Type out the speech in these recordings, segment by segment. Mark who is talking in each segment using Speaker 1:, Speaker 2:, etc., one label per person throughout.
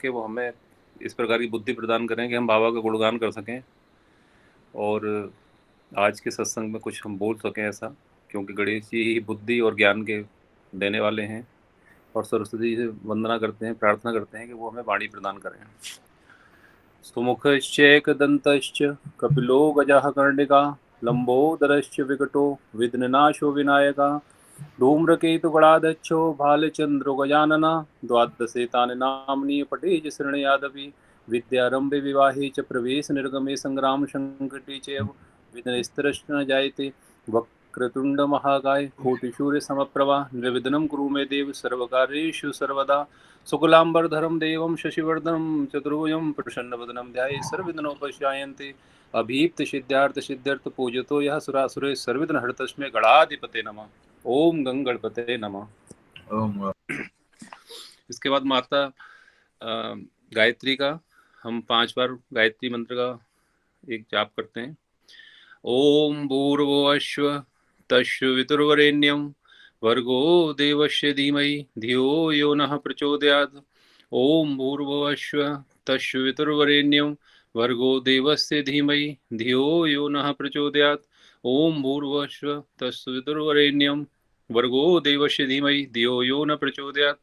Speaker 1: कि वो हमें इस प्रकार की बुद्धि प्रदान करें कि हम बाबा का गुणगान कर सकें और आज के सत्संग में कुछ हम बोल सकें ऐसा, क्योंकि गणेश जी ही बुद्धि और ज्ञान के देने वाले हैं। और सरस्वती से वंदना करते हैं, प्रार्थना करते हैं कि वो हमें वाणी प्रदान करें। सुमुखश्चैकदन्तश्च कपिलो गजः कर्णिका लंबोदरश्च विकटो विघ्ननाशो विनायकः धूम्रकेतुगणाध्यक्षो भालचन्द्रो गजाननः द्वादशेतानि नाम्नि पठेज शृणुयादपि विद्यारम्भे विवाहे च प्रवेशनिर्गमे सङ्ग्रामसङ्कटे चैव विघ्नस्तरश्च न जायते। वक्रतुण्डमहाकाय कोटिसूर्यसमप्रभा निर्विघ्नं कुरु मे देव सर्वकार्येषु सर्वदा। शुक्लाम्बरधरं देवं शशिवर्धनं चतुर्भुजं प्रसन्नवदनं ध्यायेत् सर्वविघ्नोपशायन्ते। अभीप्तसिद्धार्थसिद्ध्यर्थपूजितो यः सुरासुरैः सर्वविघ्नहर्तस्मै गणाधिपते नमः। ओम गंगणपते नमः।
Speaker 2: ओम।
Speaker 1: इसके बाद माता गायत्री का हम 5 बार गायत्री मंत्र का एक जाप करते हैं। ओम भूर्भुवस्व तस्वितुर्वरेण्यं भर्गो देवस्य धीमहि धियो यो नः प्रचोदयात्। ओम भूर्भुवस्व तस्वितुर्वरेण्यं भर्गो देवस्य धीमहि धियो यो नः प्रचोदयात्। ओम भूर्भुवस्व तस्वितुर्वरेण्यं भर्गो देवस्य धीमहि धियो यो न प्रचोदयात्।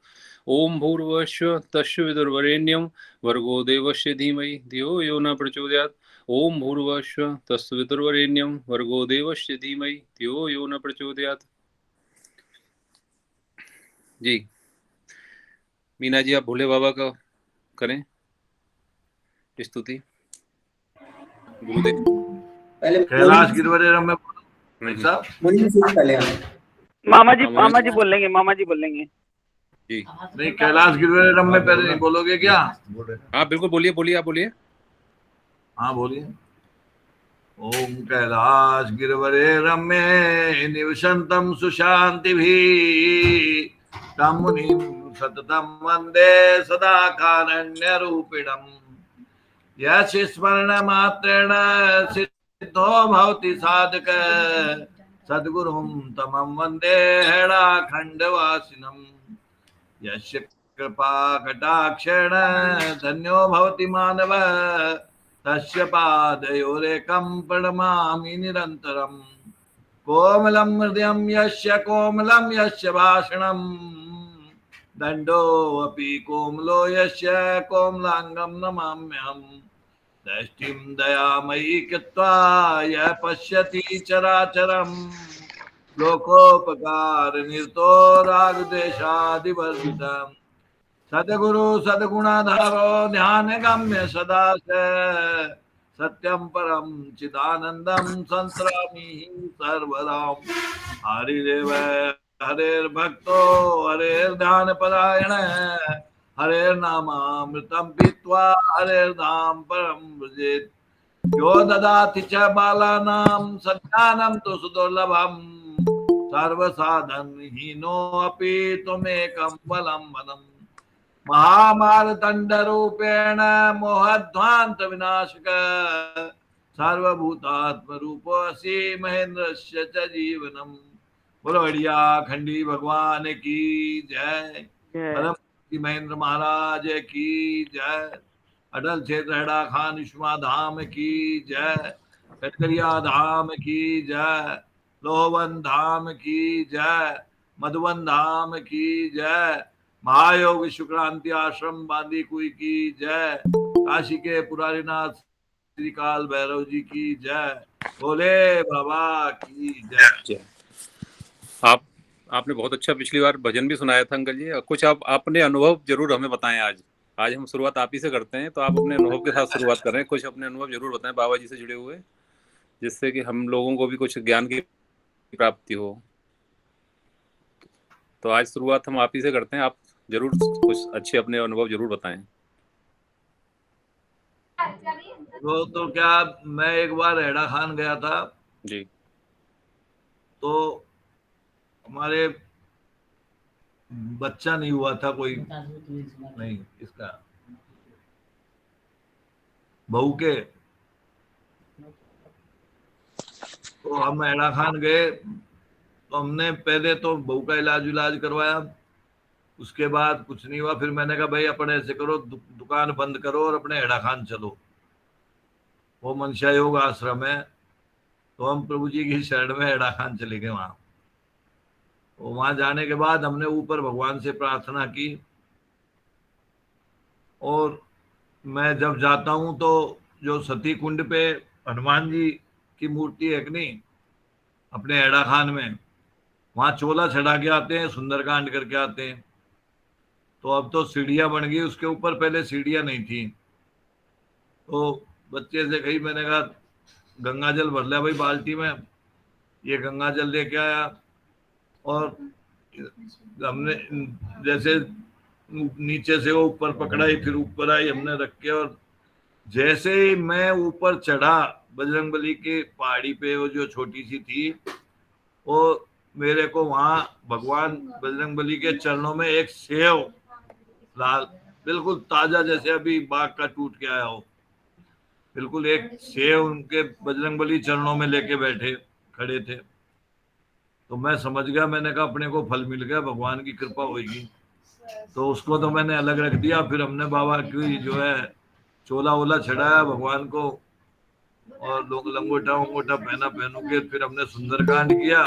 Speaker 1: ओम भूर्भुवस्व तस्वितुर्वरेण्यं भर्गो देवस्य धीमहि धियो यो न प्रचोदयात्। ओम भूर्भुवस्व तस्वितुर्वरेण्यं भर्गो देवस्य धीमहि धियो यो न प्रचोदयात्। जी मीना जी, आप भोले बाबा का करें स्तुति। गुरुदेव
Speaker 2: कैलाश गिरवरे में साहब
Speaker 3: मामा जी बोल लेंगे, मामा जी बोल लेंगे
Speaker 1: जी।
Speaker 2: नहीं, कैलाश गिरवरे में पहले नहीं बोलोगे क्या?
Speaker 1: हाँ बिल्कुल, बोलिए बोलिए, आप बोलिए।
Speaker 2: हाँ बोलिए। ओम कैलाश गिरवरे रम्ये निवसन्तं सुशान्तिभिः तं मुनिं सततं वन्दे सदा कारुण्यरूपिणम्। यस्य स्मरणमात्रेण सिद्धो भवति साधक सद्गुरुं तमं वन्दे हेळाखण्डवासिनम्। यस्य कृपा कटाक्षेण धन्यो भवति मानव तस्य पादयोरेकं प्रणमामि निरन्तरम्। कोमलं हृदयं यस्य कोमलं यस्य भाषणं दण्डोऽपि कोमलो यस्य कोमलाङ्गं नमाम्यहम्। दृष्टिं दयामयी कृत्वा यः पश्यति चराचरम् लोकोपकारनिरतो रागद्वेषादिवर्जितम्। सद्गुरु सद्गुणाधारो ध्यानगम्य सदा सत्यं परं चिदानन्दं संस्रामि सर्वदा। हरिरेव हरेर्भक्तो हरेर्ध्यानपरायण हरेर्नामामृतं पीत्वा हरेर्धाम परं व्रजेत्। यो ददाति च बालानां सज्ञानं तु सुदुर्लभम् सर्वसाधनहीनोऽपि त्वमेकं बलम् महामारदण्डरूपेण मोहध्वान्त विनाशक सर्वभूतात्मरूपोऽसि महेन्द्रस्य च जीवनम्। बोलो बढ़िया खंडी भगवान की जय। परम महेंद्र महाराज की जय। अटल क्षेत्र हेड़ा खान विश्वा धाम की जय। कटकरिया धाम की जय। लोहवन धाम की जय। मधुबन धाम की जय। महायोग विश्वक्रांति आश्रम बांदीकुई की जय। काशी के पुरारीनाथ श्री काल भैरव जी की जय। भोले बाबा की जय।
Speaker 1: आपने बहुत अच्छा पिछली बार भजन भी सुनाया था अंकल जी। कुछ आप अपने अनुभव जरूर हमें बताएं। आज हम शुरुआत आप ही से करते हैं, तो आप अपने अनुभव के साथ शुरुआत करें। कुछ अपने अनुभव जरूर बताएं बाबा जी से जुड़े हुए, जिससे कि हम लोगों को भी कुछ ज्ञान की प्राप्ति हो। तो आज शुरुआत हम आप ही से करते हैं। आप जरूर कुछ अच्छे अपने अनुभव जरूर बताएं।
Speaker 2: वो तो क्या, मैं एक बार हेड़ा खान गया था
Speaker 1: जी।
Speaker 2: तो हमारे बच्चा नहीं हुआ था, कोई नहीं, इसका बहू के। तो हम हेड़ा खान गए तो हमने पहले तो बहू का इलाज करवाया। उसके बाद कुछ नहीं हुआ। फिर मैंने कहा भाई अपने ऐसे करो, दुकान बंद करो और अपने हेड़ा खान चलो। वो मनशा योग आश्रम है, तो हम प्रभु जी की शरण में हेड़ा खान चले गए वहां। तो वहां जाने के बाद हमने ऊपर भगवान से प्रार्थना की, और मैं जब जाता हूं तो जो सती कुंड पे हनुमान जी की मूर्ति है कि नहीं, अपने हेड़ा खान में, वहां चोला चढ़ा के आते हैं, सुंदरकांड करके आते हैं। तो अब तो सीढ़ियां बन गई उसके ऊपर, पहले सीढ़ियां नहीं थी। तो बच्चे से कही, मैंने कहा गंगा जल भर लिया भाई बाल्टी में। ये गंगा जल लेके आया, और हमने जैसे नीचे से वो ऊपर पकड़ाई, फिर ऊपर आई, हमने रख के, और जैसे ही मैं ऊपर चढ़ा बजरंगबली के पहाड़ी पे, वो जो छोटी सी थी, वो मेरे को वहां भगवान बजरंगबली के चरणों में एक सेव, लाल, बिल्कुल ताजा, जैसे अभी बाग का टूट के आया हो, बिल्कुल एक सेव उनके बजरंगबली चरणों में लेके बैठे खड़े थे। तो मैं समझ गया, मैंने कहा अपने को फल मिल गया, भगवान की कृपा होगी। तो उसको तो मैंने अलग रख दिया। फिर हमने बाबा की जो है चोला वोला चढ़ाया भगवान को, और लोग लंगोटा वंगोटा पहना, पहनू के फिर हमने सुंदरकांड किया।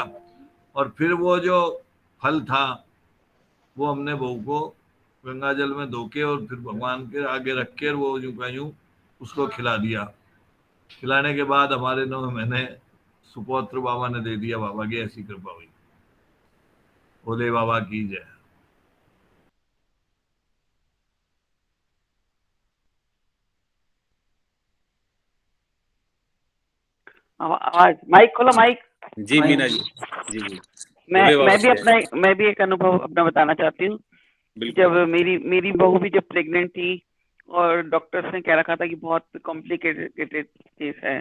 Speaker 2: और फिर वो जो फल था वो हमने बहू को गंगा जल में धो के, और फिर भगवान के आगे रख के, वो यूं का यूं उसको खिला दिया। खिलाने के बाद हमारे 9 महीने सुपौत्र बाबा ने दे दिया। बाबा की ऐसी कृपा हुई। भोले बाबा की जय।
Speaker 3: आवाज, माइक खोलो, माइक।
Speaker 1: जी मीना जी, जी जी,
Speaker 3: मैं
Speaker 1: भोले बाबा
Speaker 3: मैं भी
Speaker 1: की जय।
Speaker 3: मैं भी एक अनुभव अपना बताना चाहती हूँ कि
Speaker 1: बिल्कुल।
Speaker 3: जब मेरी मेरी बहू भी जब प्रेग्नेंट थी, और डॉक्टर्स ने कह रखा था कि बहुत कॉम्प्लिकेटेड केस है,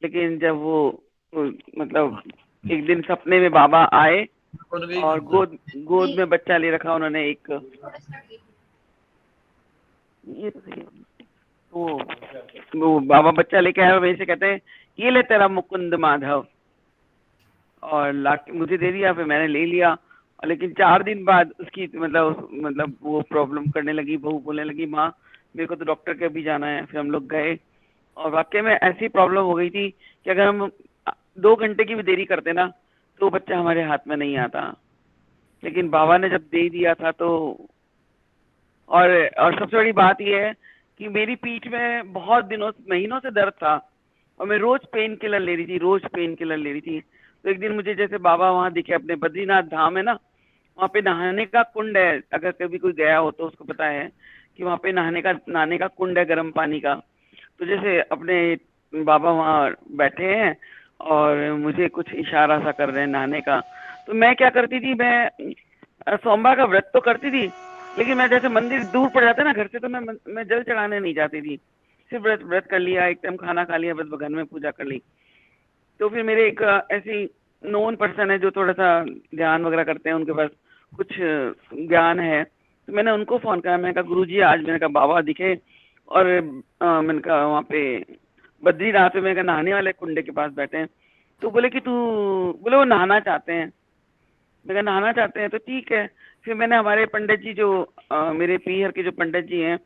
Speaker 3: लेकिन जब वो मतलब एक दिन सपने में बाबा आए, और गोद गोद में बच्चा ले रखा उन्होंने एक, ये तो सही है। वो बाबा बच्चा लेके आए और मेरे से कहते हैं, ये ले तेरा मुकुंद माधव, और ला के मुझे दे दिया। फिर मैंने ले लिया, और लेकिन 4 दिन बाद उसकी मतलब वो प्रॉब्लम करने लगी। बहू बोलने लगी, माँ मेरे को तो डॉक्टर के भी जाना है। फिर हम लोग गए, और वाकई में ऐसी प्रॉब्लम हो गई थी कि अगर हम 2 घंटे की भी देरी करते ना, तो बच्चा हमारे हाथ में नहीं आता। लेकिन बाबा ने जब दे दिया था तो, और सबसे बड़ी बात यह है कि मेरी पीठ में बहुत दिनों महीनों से दर्द था, और मैं रोज पेन किलर ले रही थी, रोज पेन किलर ले रही थी। तो एक दिन मुझे जैसे बाबा वहां दिखे, अपने बद्रीनाथ धाम है ना, वहाँ पे नहाने का कुंड है। अगर कभी कोई गया हो तो उसको पता है कि वहाँ पे नहाने का कुंड है, गर्म पानी का। तो जैसे अपने बाबा वहाँ बैठे हैं, और मुझे कुछ इशारा सा कर रहे हैं नहाने का। तो मैं क्या करती थी, मैं सोमवार का व्रत तो करती थी, लेकिन मैं जैसे मंदिर दूर पड़ जाता ना घर से, तो मैं जल चढ़ाने नहीं जाती थी। सिर्फ व्रत व्रत कर लिया, एक टाइम खाना खा लिया, बस घर में पूजा कर ली। तो फिर मेरे एक ऐसी नोन पर्सन है जो थोड़ा सा ध्यान वगैरह करते हैं, उनके पास कुछ ज्ञान है। तो मैंने उनको फोन करा, मैंने कहा गुरुजी आज मैंने कहा बाबा दिखे, और मैंने कहा वहाँ पे बद्रीनाथ पे मैंने कहा नहाने वाले कुंडे के पास बैठे हैं। तो बोले कि तू, बोले वो नहाना चाहते हैं। मैं कहा नहाना चाहते हैं तो ठीक है। फिर मैंने हमारे पंडित जी जो मेरे पीहर के जो पंडित जी हैं,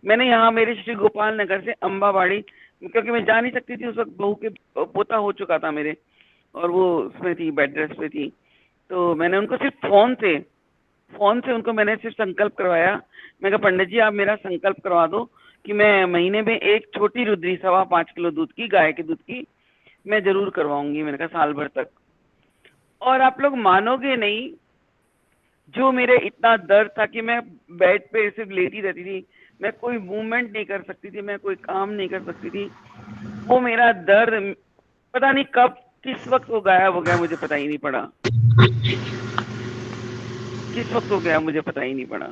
Speaker 3: मैंने यहाँ मेरे श्री गोपाल नगर से अम्बावाड़ी, क्योंकि मैं जा नहीं सकती थी उस वक्त, बहू के पोता हो चुका था मेरे, और वो उसमें थी, बेड रेस्ट पे थी। तो मैंने उनको सिर्फ फोन से उनको मैंने सिर्फ संकल्प करवाया। मैं कहा पंडित जी आप मेरा संकल्प करवा दो कि मैं महीने में एक छोटी रुद्री 5.25 किलो दूध की, गाय के दूध की, मैं जरूर करवाऊंगी। मैंने कहा साल भर तक। और आप लोग मानोगे नहीं, जो मेरे इतना दर्द था कि मैं बेड पे सिर्फ लेटी रहती थी, मैं कोई मूवमेंट नहीं कर सकती थी, मैं कोई काम नहीं कर सकती थी, वो मेरा दर्द पता नहीं कब किस वक्त वो गायब हो गया, मुझे पता ही नहीं पड़ा। किस वक्त हो गया मुझे पता ही नहीं पड़ा।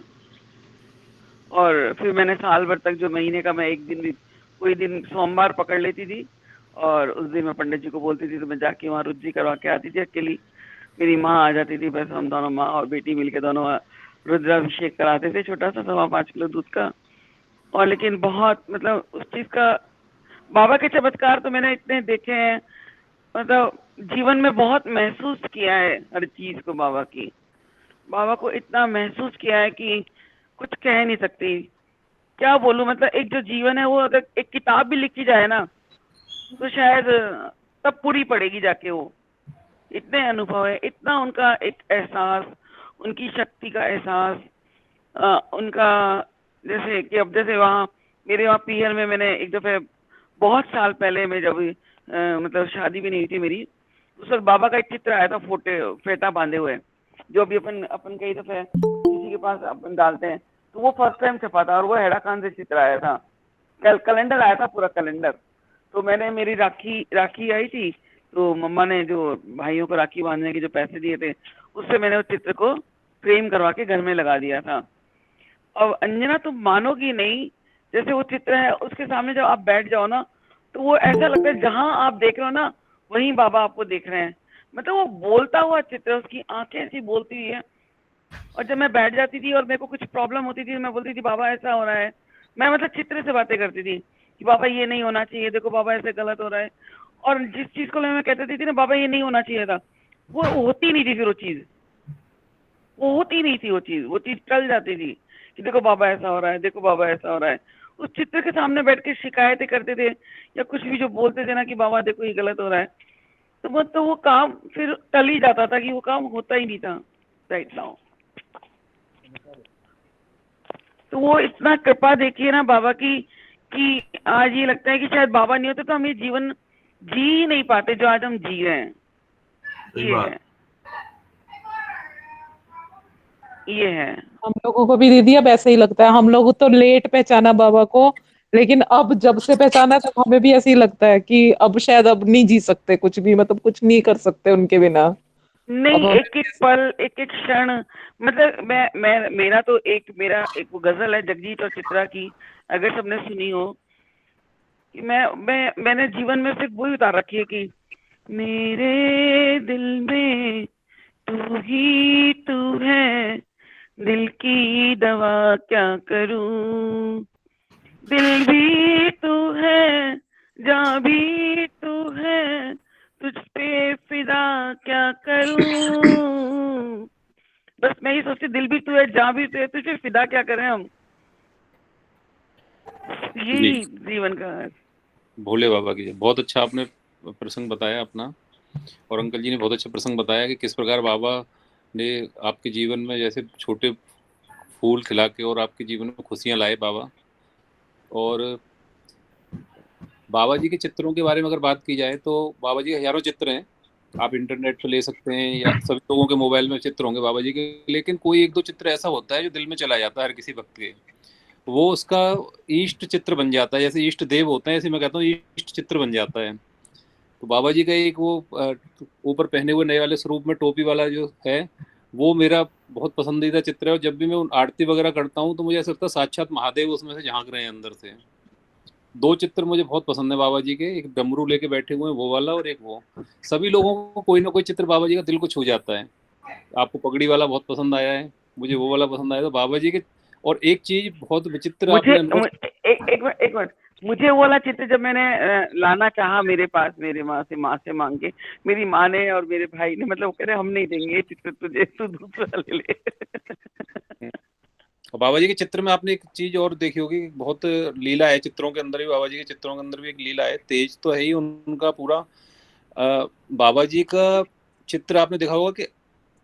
Speaker 3: और फिर मैंने साल भर तक, जो महीने का मैं एक दिन भी, कोई दिन सोमवार पकड़ लेती थी, और उस दिन मैं पंडित जी को बोलती थी, तो मैं जाके वहाँ रुद्री करवा के आती थी अकेली। मेरी माँ आ जाती थी, बस हम दोनों, माँ और बेटी मिलके दोनों रुद्राभिषेक कराते थे, छोटा सा 5.25 किलो दूध का। और लेकिन बहुत मतलब उस चीज का, बाबा के चमत्कार तो मैंने इतने देखे हैं, मतलब जीवन में बहुत महसूस किया है हर चीज को बाबा की। बाबा को इतना महसूस किया है कि कुछ कह नहीं सकती। क्या बोलूं, मतलब एक जो जीवन है वो अगर एक किताब भी लिखी जाए ना तो शायद तब पूरी पड़ेगी जाके वो। इतने अनुभव है, इतना उनका एक एहसास, उनकी शक्ति का एहसास, उनका जैसे कि अब जैसे वहाँ मेरे वहाँ पीहर में मैंने एक दफे बहुत साल पहले में जब मतलब शादी भी नहीं हुई थी मेरी, उस वक्त बाबा का एक चित्र आया था फोटे फेटा बांधे हुए, जो अभी अपन अपन कई दफे किसी के पास अपन डालते हैं, तो वो फर्स्ट टाइम छपा था और वो हेडा खान से चित्र आया था। कैलेंडर आया था, पूरा कैलेंडर। तो मैंने मेरी राखी राखी आई थी, तो मम्मा ने जो भाइयों को राखी बांधने के जो पैसे दिए थे उससे मैंने उस चित्र को फ्रेम करवा के घर में लगा दिया था। अब अंजना तुम मानोगी नहीं, जैसे वो चित्र है उसके सामने जब आप बैठ जाओ ना तो वो ऐसा लगता है जहां आप देख रहे हो ना वहीं बाबा आपको देख रहे हैं। मतलब वो बोलता हुआ चित्र, उसकी आंखें ऐसी बोलती हुई है। और जब मैं बैठ जाती थी और मेरे को कुछ प्रॉब्लम होती थी, मैं बोलती थी बाबा ऐसा हो रहा है, मैं मतलब चित्र से बातें करती थी कि बाबा ये नहीं होना चाहिए, देखो बाबा ऐसे गलत हो रहा है। और जिस चीज को मैं कहती थी ना बाबा ये नहीं होना चाहिए था, वो होती नहीं थी। फिर वो चीज वो होती नहीं थी, वो चीज टल जाती थी कि देखो बाबा ऐसा हो रहा है, देखो बाबा ऐसा हो रहा है। उस चित्र के सामने बैठ के शिकायतें करते थे या कुछ भी जो बोलते थे ना कि बाबा देखो ये गलत हो रहा है, तो वो काम फिर टल ही जाता था कि वो काम होता ही नहीं था राइट नाउ। तो वो इतना कृपा देखिए ना बाबा की कि आज ये लगता है कि शायद बाबा नहीं होते तो हम ये जीवन जी ही नहीं पाते जो आज हम जी रहे हैं। ये है
Speaker 4: हम लोगों को भी दीदी अब ऐसे ही लगता है। हम लोग तो लेट पहचाना बाबा को, लेकिन अब जब से पहचाना तब हमें भी ऐसे ही लगता है कि अब शायद अब नहीं जी सकते कुछ भी, मतलब कुछ नहीं कर सकते उनके बिना।
Speaker 3: नहीं।
Speaker 4: अब हम
Speaker 3: एक एक पल, एक एक क्षण, मतलब मैं मेरा एक वो गजल है जगजीत और चित्रा की, अगर सबने सुनी हो, कि मैंने जीवन में सिर्फ वही उतार रखी है कि मेरे दिल में तू ही तू है, दिल की दवा क्या करूं, दिल भी तू है, जान भी तू है, तुझ पे फिदा क्या करूं। बस मैं ये सोचती, दिल भी तू है, जान भी तू है, तुझ पे फिदा क्या करें हम।
Speaker 1: जी
Speaker 3: यही जीवन का है।
Speaker 1: भोले बाबा की बहुत अच्छा आपने प्रसंग बताया अपना, और अंकल जी ने बहुत अच्छा प्रसंग बताया कि किस प्रकार बाबा ने आपके जीवन में जैसे छोटे फूल खिला के और आपके जीवन में खुशियां लाए बाबा। और बाबा जी के चित्रों के बारे में अगर बात की जाए तो बाबा जी के हजारों चित्र हैं, आप इंटरनेट पे ले सकते हैं या सभी लोगों के मोबाइल में चित्र होंगे बाबा जी के, लेकिन कोई एक दो चित्र ऐसा होता है जो दिल में चला जाता है हर किसी भक्त के, वो उसका इष्ट चित्र बन जाता है। जैसे इष्ट देव होता है, ऐसे मैं कहता हूँ इष्ट चित्र बन जाता है। तो बाबा जी का एक वो ऊपर पहने हुए नए वाले स्वरूप में टोपी वाला जो है, वो मेरा बहुत पसंदीदा चित्र है। और जब भी मैं आरती वगैरह करता हूँ तो मुझे ऐसा लगता है साक्षात महादेव उसमें से झांक रहे हैं अंदर से। दो चित्र मुझे बहुत पसंद है बाबा जी के, एक डमरू लेके बैठे हुए हैं वो वाला, और एक वो। सभी लोगों को कोई ना कोई चित्र बाबा जी का दिल को छू जाता है। आपको पगड़ी वाला बहुत पसंद आया है, मुझे वो वाला पसंद आया था बाबा जी के। और एक चीज बहुत विचित्र
Speaker 3: मुझे
Speaker 1: आपने नोट।
Speaker 3: एक मिनट, मुझे वो वाला चित्र जब मैंने लाना चाहा मेरे पास, मेरे माँ से मांग के, मेरी माँ ने और मेरे भाई ने, मतलब वो कह रहे हम नहीं देंगे ये चित्र तुझे, तू दूसरा ले ले।
Speaker 1: और बाबा जी के चित्र में आपने एक चीज और देखी होगी, बहुत लीला है चित्रों के अंदर भी, बाबा जी के चित्रों के अंदर भी एक लीला है। तेज तो है ही उनका पूरा। बाबा जी का चित्र आपने देखा होगा कि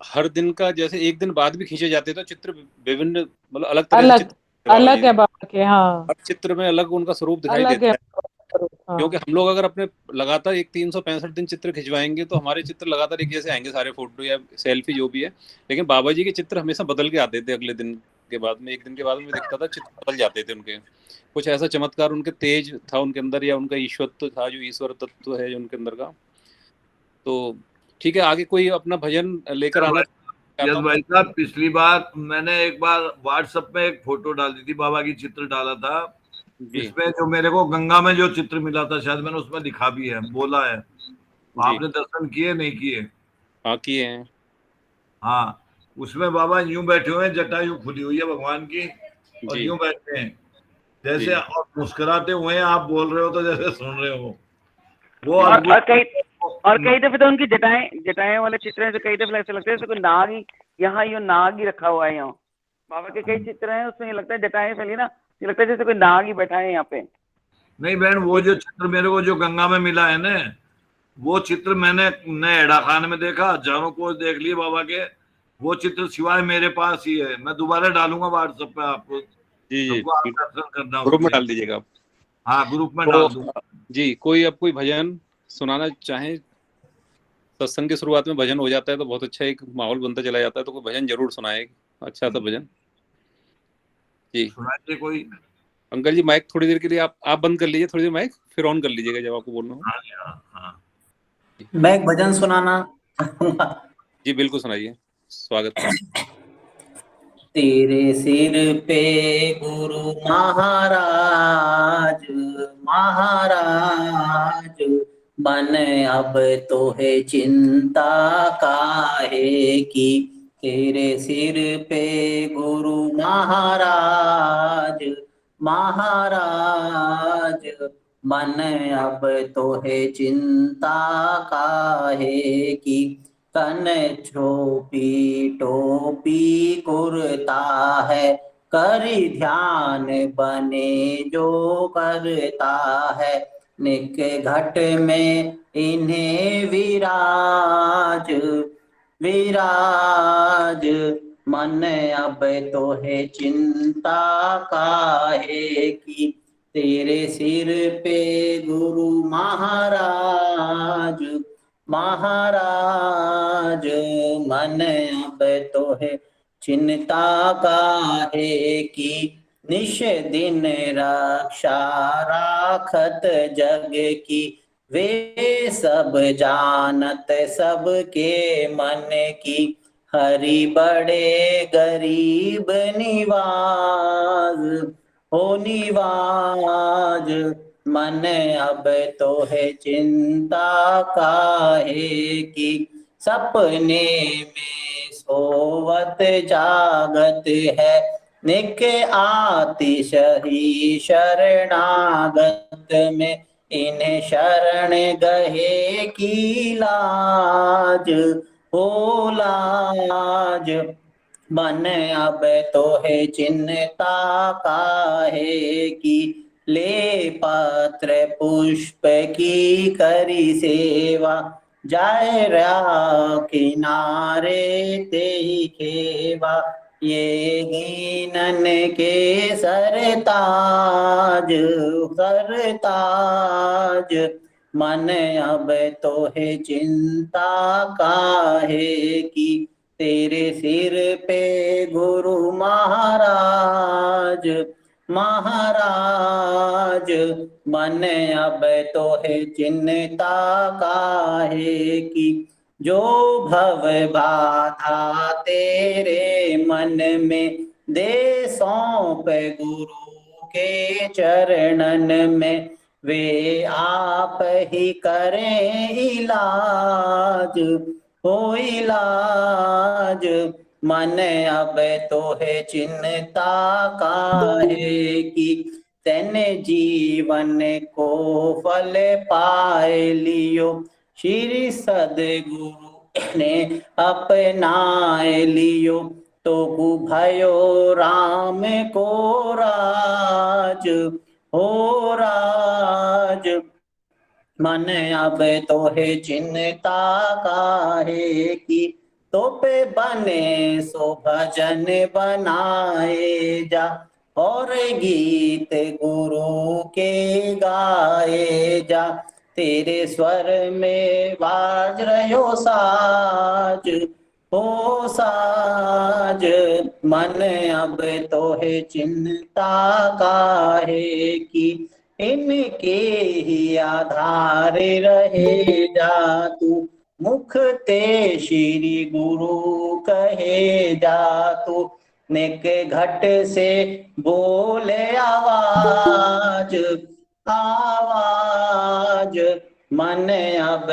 Speaker 1: हर दिन का जैसे एक दिन बाद भी खींचे जाते थे चित्र, विभिन्न मतलब अलग तरह से
Speaker 4: अलग
Speaker 1: चित्र बाबा जी
Speaker 4: अलग
Speaker 1: के,
Speaker 4: है बाबा के। हाँ
Speaker 1: हर चित्र में अलग उनका स्वरूप दिखाई
Speaker 4: अलग है
Speaker 1: देता है।
Speaker 4: बाबा का रूप,
Speaker 1: क्योंकि
Speaker 4: हाँ।
Speaker 1: हम लोग अगर अपने लगातार एक 365 दिन चित्र खिंचवाएंगे तो हमारे चित्र लगातार एक जैसे आएंगे, सारे फोटो या सेल्फी जो भी है। लेकिन बाबा जी के चित्र हमेशा बदल के आते थे, अगले दिन के बाद में, एक दिन के बाद में दिखता था चित्र बदल जाते थे उनके। कुछ ऐसा चमत्कार उनके तेज था उनके अंदर, या उनका ईश्वरत्व था, जो ईश्वर तत्व है जो उनके अंदर का। तो ठीक है, आगे कोई अपना भजन लेकर आना
Speaker 2: यस
Speaker 1: चाहता हूँ।
Speaker 2: भाई साहब, पिछली बार मैंने एक बार व्हाट्सएप में एक फोटो डाल दी थी, बाबा की चित्र डाला था।
Speaker 1: जी
Speaker 2: इसमें जो मेरे को गंगा में जो चित्र मिला था, शायद मैंने उसमें दिखा भी है, बोला है।
Speaker 1: जी।
Speaker 2: आपने दर्शन किए नहीं किए?
Speaker 1: हाँ किए हैं।
Speaker 2: हाँ, उसमें बाबा यूं बैठे हुए हैं, जटायु खुली हुई है भगवान की, और
Speaker 1: जी
Speaker 2: यूं बैठे हैं जैसे,
Speaker 1: जी
Speaker 2: और मुस्कुराते हुए हैं, आप बोल रहे हो तो जैसे सुन रहे हो। वो
Speaker 1: जी
Speaker 3: और
Speaker 2: अद्भुत।
Speaker 3: कई दफे तो उनकी जटाएं जटाएं वाले चित्र हैं जो कई दफे ऐसे लगते हैं जैसे कोई नाग ही यहाँ यो नाग ही रखा हुआ है। यहाँ बाबा के कई चित्र हैं, उसमें ये लगता है जटाएं फैली ना, ये लगता है जैसे कोई नाग ही बैठा है यहाँ पे।
Speaker 2: नहीं बहन, वो जो चित्र मेरे को जो गंगा में मिला है ना, वो चित्र मैंने एडा खान में देखा, हजारों को देख लिए बाबा के। वो चित्र सिवाय मेरे पास ही है, मैं दोबारा डालूंगा व्हाट्सएप पे आपको।
Speaker 1: जी जी,
Speaker 2: सबको आप दर्शन करना,
Speaker 1: ग्रुप में डाल दीजिएगा आप।
Speaker 2: हाँ ग्रुप में
Speaker 1: तो
Speaker 2: डाल दूंगा।
Speaker 1: जी, कोई अब कोई भजन सुनाना चाहे? सत्संग की शुरुआत में भजन हो जाता है तो बहुत अच्छा एक माहौल बनता चला जाता है, तो कोई भजन जरूर सुनाए, अच्छा सा भजन। जी
Speaker 2: सुनाइए कोई।
Speaker 1: अंकल जी, माइक थोड़ी देर के लिए आप बंद कर लीजिए, थोड़ी देर माइक फिर ऑन कर लीजिएगा जब आपको बोलना हो।
Speaker 2: हाँ हाँ।
Speaker 5: मैं एक भजन सुनाना चाहूंगा।
Speaker 1: जी बिल्कुल सुनाइए, स्वागत है।
Speaker 5: तेरे सिर पे गुरु महाराज, महाराज मन अब तो है चिंता काहे की। तेरे सिर पे गुरु महाराज, महाराज मन अब तो है चिंता काहे की। तन छोपी टोपी कुरता है, करी ध्यान बने जो करता है। निक घट में इन्हें विराज, विराज मन अब तो है चिंता काहे की। तेरे सिर पे गुरु महाराज, महाराज मन अब तो है चिंता काहे की। निश दिन रक्षा राखत जग की, वे सब जानत सबके मन की। हरि बड़े गरीब निवाज, हो निवाज मन अब तो है चिंता काहे की। सपने में सोवत जागत है, निक आतिश ही शरणागत में। इन्हें शरण गहे की लाज, हो लाज मन अब तो है चिंता काहे की। ले पत्र पुष्प की करी सेवा, जाय रा किनारे ते ही खेवा। ये हीनन के सरताज, सरताज मन अब तो है चिंता काहे की। तेरे सिर पे गुरु महाराज, महाराज मन अब तो है चिंता काहे की। जो भव बाधा तेरे मन में, दे सौंप गुरु के चरणन में। वे आप ही करें इलाज, हो इलाज मन अब तो है चिंता काहे की। तेने जीवन को फल पाए लियो, श्री सदगुरु ने अपनाए लियो। तो भयो राम को राज, हो राज मन अब तो है चिंता काहे की। तो पे बने सो भजन बनाए जा, और गीत गुरु के गाए जा। तेरे स्वर में बाज रहो साज, हो साज मन अब तो है चिंता काहे की। इनके ही आधार रहे जा तू, मुख ते श्री गुरु कहे जा तू। निक घट से बोले आवाज, आवाज मन अब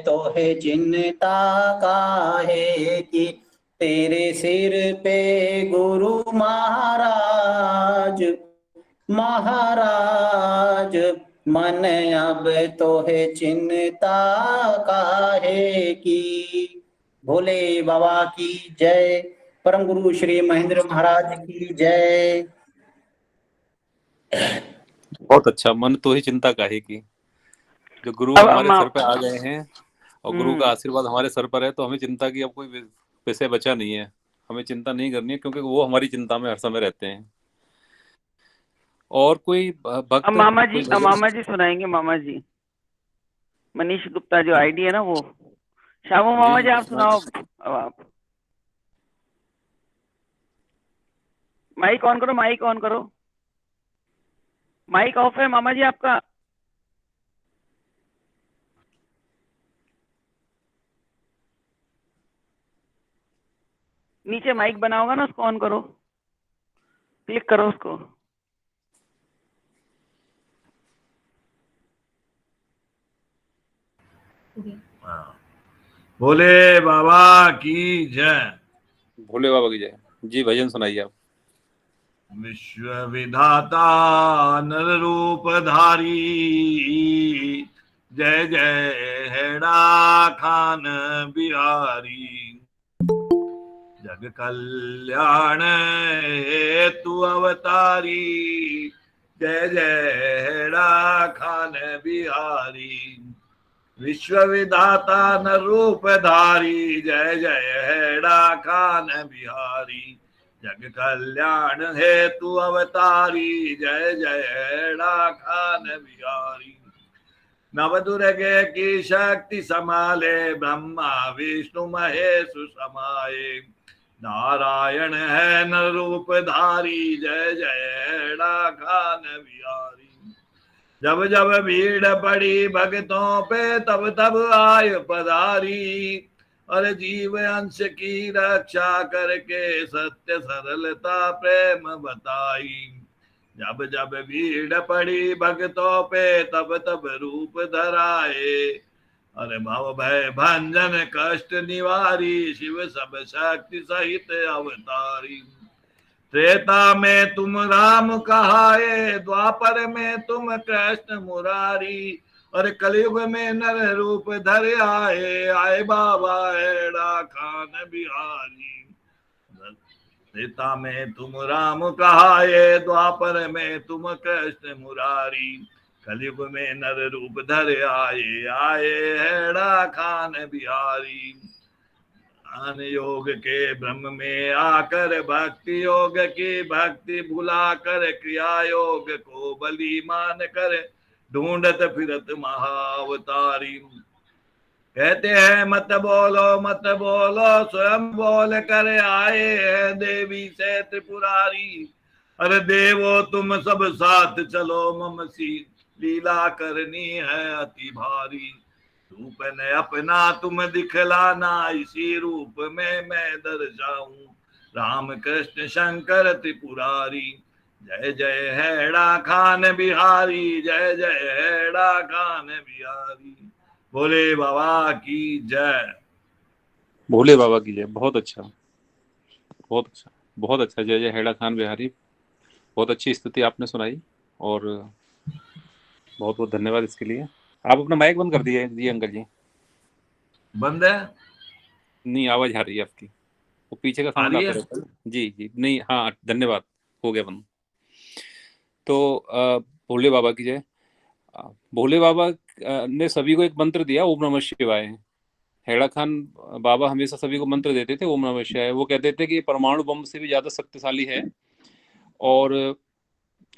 Speaker 5: तो है चिंता काहे की। तेरे सिर पे गुरु महाराज, महाराज मन अब तो है चिंता काहे की। भोले बाबा की जय। परम गुरु श्री महेंद्र महाराज की जय।
Speaker 1: बहुत अच्छा। मन तो ही चिंता काहे की। जो गुरु
Speaker 3: अब
Speaker 1: हमारे सर पे आ गए हैं और गुरु का
Speaker 3: हम्म,
Speaker 1: आशीर्वाद हमारे सर पर है, तो हमें चिंता की अब कोई विषय बचा नहीं है। हमें चिंता नहीं करनी है, क्योंकि वो हमारी चिंता में हर समय रहते हैं। और कोई
Speaker 3: अब
Speaker 1: भक्त, कोई भजन?
Speaker 3: मामा जी सुनाएंगे, मामा जी मनीष गुप्ता जो आईडी है ना वो। श्यामू
Speaker 1: जी
Speaker 3: मामा
Speaker 1: जी
Speaker 3: जी आप सुनाओ। अब आप माइक ऑन करो, माइक ऑन करो। माइक ऑफ है मामा जी आपका। नीचे माइक बना होगा ना, उसको ऑन करो, क्लिक करो उसको।
Speaker 2: हाँ। भोले बाबा की जय।
Speaker 1: भोले बाबा की जय। जी भजन सुनाइए आप।
Speaker 2: विश्व विधाता नर रूप धारी, जय जय हेड़ा खान बिहारी। जग कल्याण हेतु अवतारी, जय जय हेड़ा खान बिहारी। विश्व विधाता न रूप धारी, जय जय हेड़ा खान बिहारी। जग कल्याण हेतु अवतारी, जय जय हेड़ा खान बिहारी। नव दुर्गे की शक्ति संभाले, ब्रह्मा विष्णु महेश समाये। नारायण है न रूप धारी, जय जय हेड़ा खान बिहारी। जब जब भीड़ पड़ी भक्तों पे, तब तब आय पधारी। और जीव अंश की रक्षा करके, सत्य सरलता प्रेम बताई। जब जब भीड़ पड़ी भक्तों पे, तब तब रूप धराए। अरे भव भय भंजन कष्ट निवारी, शिव सब शक्ति सहित अवतारी। त्रेता में तुम राम कहाए, द्वापर में तुम कृष्ण मुरारी। और कलयुग में नर रूप धर आए, आए बाबा एड़ा खान बिहारी। त्रेता में तुम राम कहाए, द्वापर में तुम कृष्ण मुरारी। कलयुग में नर रूप धर आए, आए हेड़ा खान बिहारी। ज्ञान योग के ब्रह्म में आकर, भक्ति योग की भक्ति भुला कर, क्रिया योग को बलि मान कर, ढूंढत फिरत महाअवतारी। कहते हैं मत बोलो, स्वयं बोल कर आए हैं देवी से त्रिपुरारी। अरे देवो तुम सब साथ चलो, मम सी लीला करनी है अति भारी। रूप ने अपना तुम दिखलाना, इसी रूप में मैं दर्शाऊं। राम कृष्ण शंकर त्रिपुरारी। जय जय हेड़ा खान बिहारी, जय जय हेड़ा खान बिहारी। भोले बाबा की जय।
Speaker 1: भोले बाबा की जय। बहुत अच्छा, बहुत अच्छा, बहुत अच्छा। जय जय हेड़ा खान बिहारी। बहुत अच्छी स्तुति आपने सुनाई, और बहुत बहुत धन्यवाद इसके लिए। आप अपना माइक बंद कर दिए जी अंकल जी।
Speaker 2: बंद है?
Speaker 1: नहीं, आवाज आ रही है आपकी, वो पीछे का
Speaker 2: आ
Speaker 1: साउंड
Speaker 2: रही
Speaker 1: आता
Speaker 2: है?
Speaker 1: रहता है। जी जी, नहीं, हाँ धन्यवाद, हो गया बंद। तो भोले बाबा की जय। भोले बाबा ने सभी को एक मंत्र दिया, ओम नमः शिवाय। हेड़ा खान बाबा हमेशा सभी को मंत्र देते थे, ओम नमः शिवाय। वो कहते थे कि ये परमाणु बम से भी ज्यादा शक्तिशाली है, और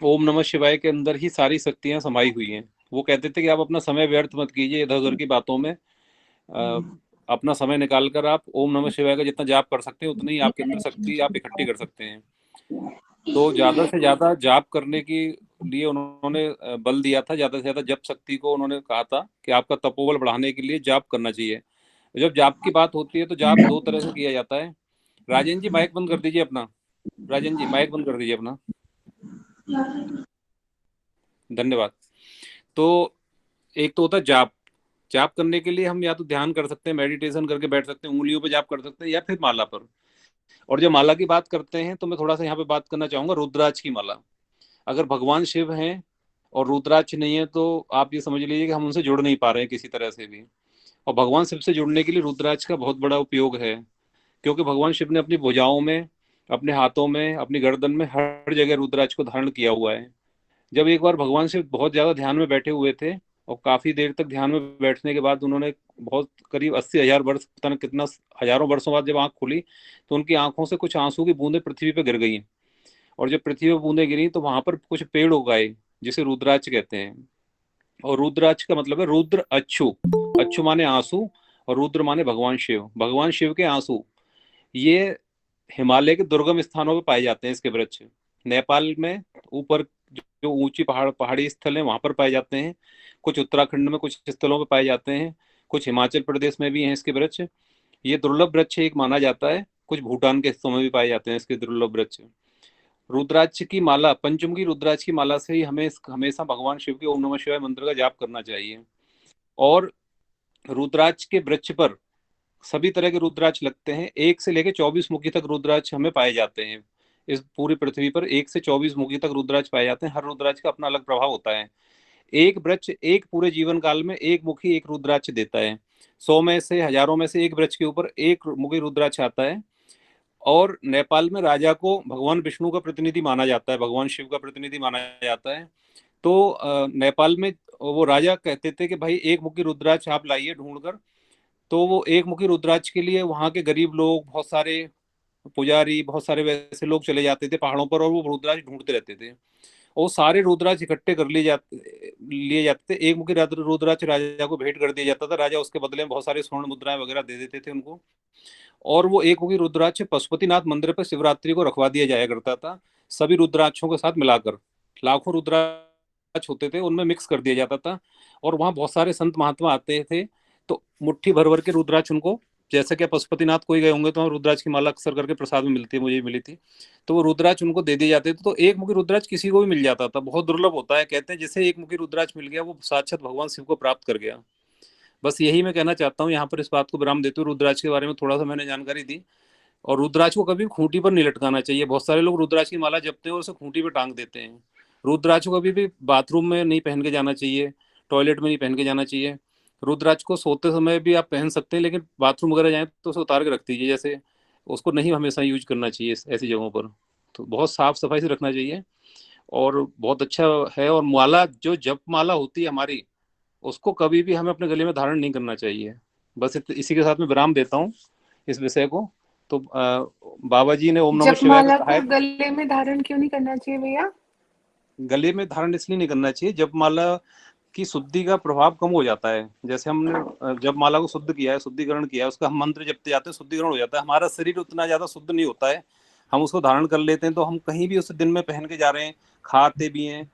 Speaker 1: ओम नमः शिवाय के अंदर ही सारी शक्तियां समाई हुई हैं। वो कहते थे कि आप अपना समय व्यर्थ मत कीजिए इधर उधर की बातों में। अपना समय निकाल कर आप ओम नमः शिवाय का जितना जाप कर सकते हैं, उतनी ही आपके अंदर शक्ति आप इकट्ठी कर सकते हैं। तो ज्यादा से ज्यादा जाप करने के लिए उन्होंने बल दिया था। ज्यादा से ज्यादा जप शक्ति को उन्होंने कहा था कि आपका तपोबल बढ़ाने के लिए जाप करना चाहिए। जब जाप की बात होती है तो जाप दो तरह से किया जाता है। राजेंद्र जी माइक बंद कर दीजिए अपना। राजेंद्र जी माइक बंद कर दीजिए अपना, धन्यवाद। तो एक तो होता है जाप। जाप करने के लिए हम या तो ध्यान कर सकते हैं, मेडिटेशन करके बैठ सकते हैं, उंगलियों पे जाप कर सकते हैं, या फिर माला पर। और जब माला की बात करते हैं तो मैं थोड़ा सा यहाँ पे बात करना चाहूंगा रुद्राक्ष की माला। अगर भगवान शिव हैं और रुद्राक्ष नहीं है, तो आप ये समझ लीजिए कि हम उनसे जुड़ नहीं पा रहे हैं किसी तरह से भी। और भगवान शिव से जुड़ने के लिए रुद्राक्ष का बहुत बड़ा उपयोग है, क्योंकि भगवान शिव ने अपनी भुजाओं में, अपने हाथों में, अपनी गर्दन में, हर जगह रुद्राक्ष को धारण किया हुआ है। जब एक बार भगवान शिव बहुत ज्यादा ध्यान में बैठे हुए थे और काफी देर तक ध्यान में बैठने के बाद उन्होंने बहुत करीब 80,000 वर्ष, पता नहीं कितना हजारों वर्षों बाद जब आंख खुली तो उनकी आंखों से कुछ आंसू की बूंदें पृथ्वी पे गिर गई। और जब पृथ्वी पे बूंदें गिरी तो वहां पर कुछ पेड़ उगाए जिसे रुद्राक्ष कहते हैं। और रुद्राक्ष का मतलब है रुद्र अच्छु, अच्छु माने आंसू और रुद्र माने भगवान शिव, भगवान शिव के आंसू। ये हिमालय के दुर्गम स्थानों पर पाए जाते हैं इसके वृक्ष। नेपाल में ऊपर जो ऊंची पहाड़ी स्थल है वहां पर पाए जाते हैं, कुछ उत्तराखंड में कुछ स्थलों पर पाए जाते हैं, कुछ हिमाचल प्रदेश में भी हैं इसके वृक्ष। ये दुर्लभ वृक्ष एक माना जाता है। कुछ भूटान के हिस्सों में भी पाए जाते हैं इसके दुर्लभ वृक्ष। रुद्राक्ष की माला, पंचमुखी रुद्राक्ष की माला से ही हमें हमेशा भगवान शिव के ओम नमः शिवाय मंत्र का जाप करना चाहिए। और रुद्राक्ष के वृक्ष पर सभी तरह के रुद्राक्ष लगते हैं। 1 से लेकर 24 मुखी तक रुद्राक्ष हमें पाए जाते हैं। इस पूरी पृथ्वी पर 1 से 24 मुखी तक रुद्राक्ष पाए जाते हैं। हर रुद्राक्ष का अपना अलग प्रभाव होता है। एक वृक्ष एक पूरे जीवन काल में एक मुखी एक रुद्राक्ष देता है। 100 में से, हजारों में से एक वृक्ष के ऊपर एक मुखी रुद्राक्ष आता है। और नेपाल में राजा को भगवान विष्णु का प्रतिनिधि माना जाता है, भगवान शिव का प्रतिनिधि माना जाता है। तो नेपाल में वो राजा कहते थे कि भाई एक मुखी रुद्राक्ष आप लाइए ढूंढकर। तो वो एक मुखी रुद्राक्ष के लिए वहां के गरीब लोग, बहुत सारे पुजारी, बहुत सारे वैसे लोग चले जाते थे पहाड़ों पर और वो रुद्राक्ष ढूंढते रहते थे। और सारे रुद्राक्ष इकट्ठे कर लिए जाते थे। एक मुखी रुद्राक्ष राजा को भेंट कर दिया जाता था। राजा उसके बदले में बहुत सारे स्वर्ण मुद्राएं वगैरह दे देते थे उनको। और वो एक मुखी रुद्राक्ष पशुपतिनाथ मंदिर पर शिवरात्रि को रखवा दिया जाया करता था। सभी रुद्राक्षों के साथ मिलाकर लाखों रुद्राक्ष होते थे, उनमें मिक्स कर दिया जाता था। और वहां बहुत सारे संत महात्मा आते थे तो मुट्ठी भर भर के रुद्राक्ष उनको, जैसे कि पशुपतिनाथ कोई गए होंगे तो रुद्राक्ष की माला अक्सर करके प्रसाद में मिलती है, मुझे मिली थी। तो वो रुद्राक्ष उनको दे दिए जाते थे। तो एक मुखी रुद्राक्ष किसी को भी मिल जाता था, बहुत दुर्लभ होता है। कहते हैं जिसे एक मुखी रुद्राक्ष मिल गया वो साक्षात भगवान शिव को प्राप्त कर गया। बस यही मैं कहना चाहता हूँ यहाँ पर, इस बात को विराम देते हुए। रुद्राक्ष के बारे में थोड़ा सा मैंने जानकारी दी। और रुद्राक्ष को कभी खूंटी पर नहीं लटकाना चाहिए। बहुत सारे लोग रुद्राक्ष की माला जपते हैं और उसे खूंटी पर टांग देते हैं। रुद्राक्ष को कभी भी बाथरूम में नहीं पहन के जाना चाहिए, टॉयलेट में नहीं पहन के जाना चाहिए। रुद्राक्ष को सोते समय भी आप पहन सकते हैं, लेकिन बाथरूम वगैरह जाएं तो उसे उतार के रख दीजिए। जैसे उसको नहीं हमेशा यूज करना चाहिए ऐसी जगहों पर। तो बहुत साफ सफाई से रखना चाहिए और बहुत अच्छा है। और माला, जो जप माला होती है हमारी, उसको कभी भी हमें अपने गले में धारण नहीं करना चाहिए। बस इसी के साथ में विराम देता हूँ इस विषय को। तो बाबा जी ने ओम नमः शिवाय
Speaker 6: जपमाला
Speaker 1: कहा है।
Speaker 6: को गले में धारण क्यों नहीं करना चाहिए भैया?
Speaker 1: गले में धारण इसलिए नहीं करना चाहिए, जपमाला की शुद्धि का प्रभाव कम हो जाता है। जैसे हमने जपमाला को शुद्ध किया है, शुद्धिकरण किया है, उसका हम मंत्र जपते जाते हैं, शुद्धिकरण हो जाता है। हमारा शरीर उतना ज्यादा शुद्ध नहीं होता है, हम उसको धारण कर लेते हैं। तो हम कहीं भी उसे दिन में पहन के जा रहे हैं, खाते भी हैं,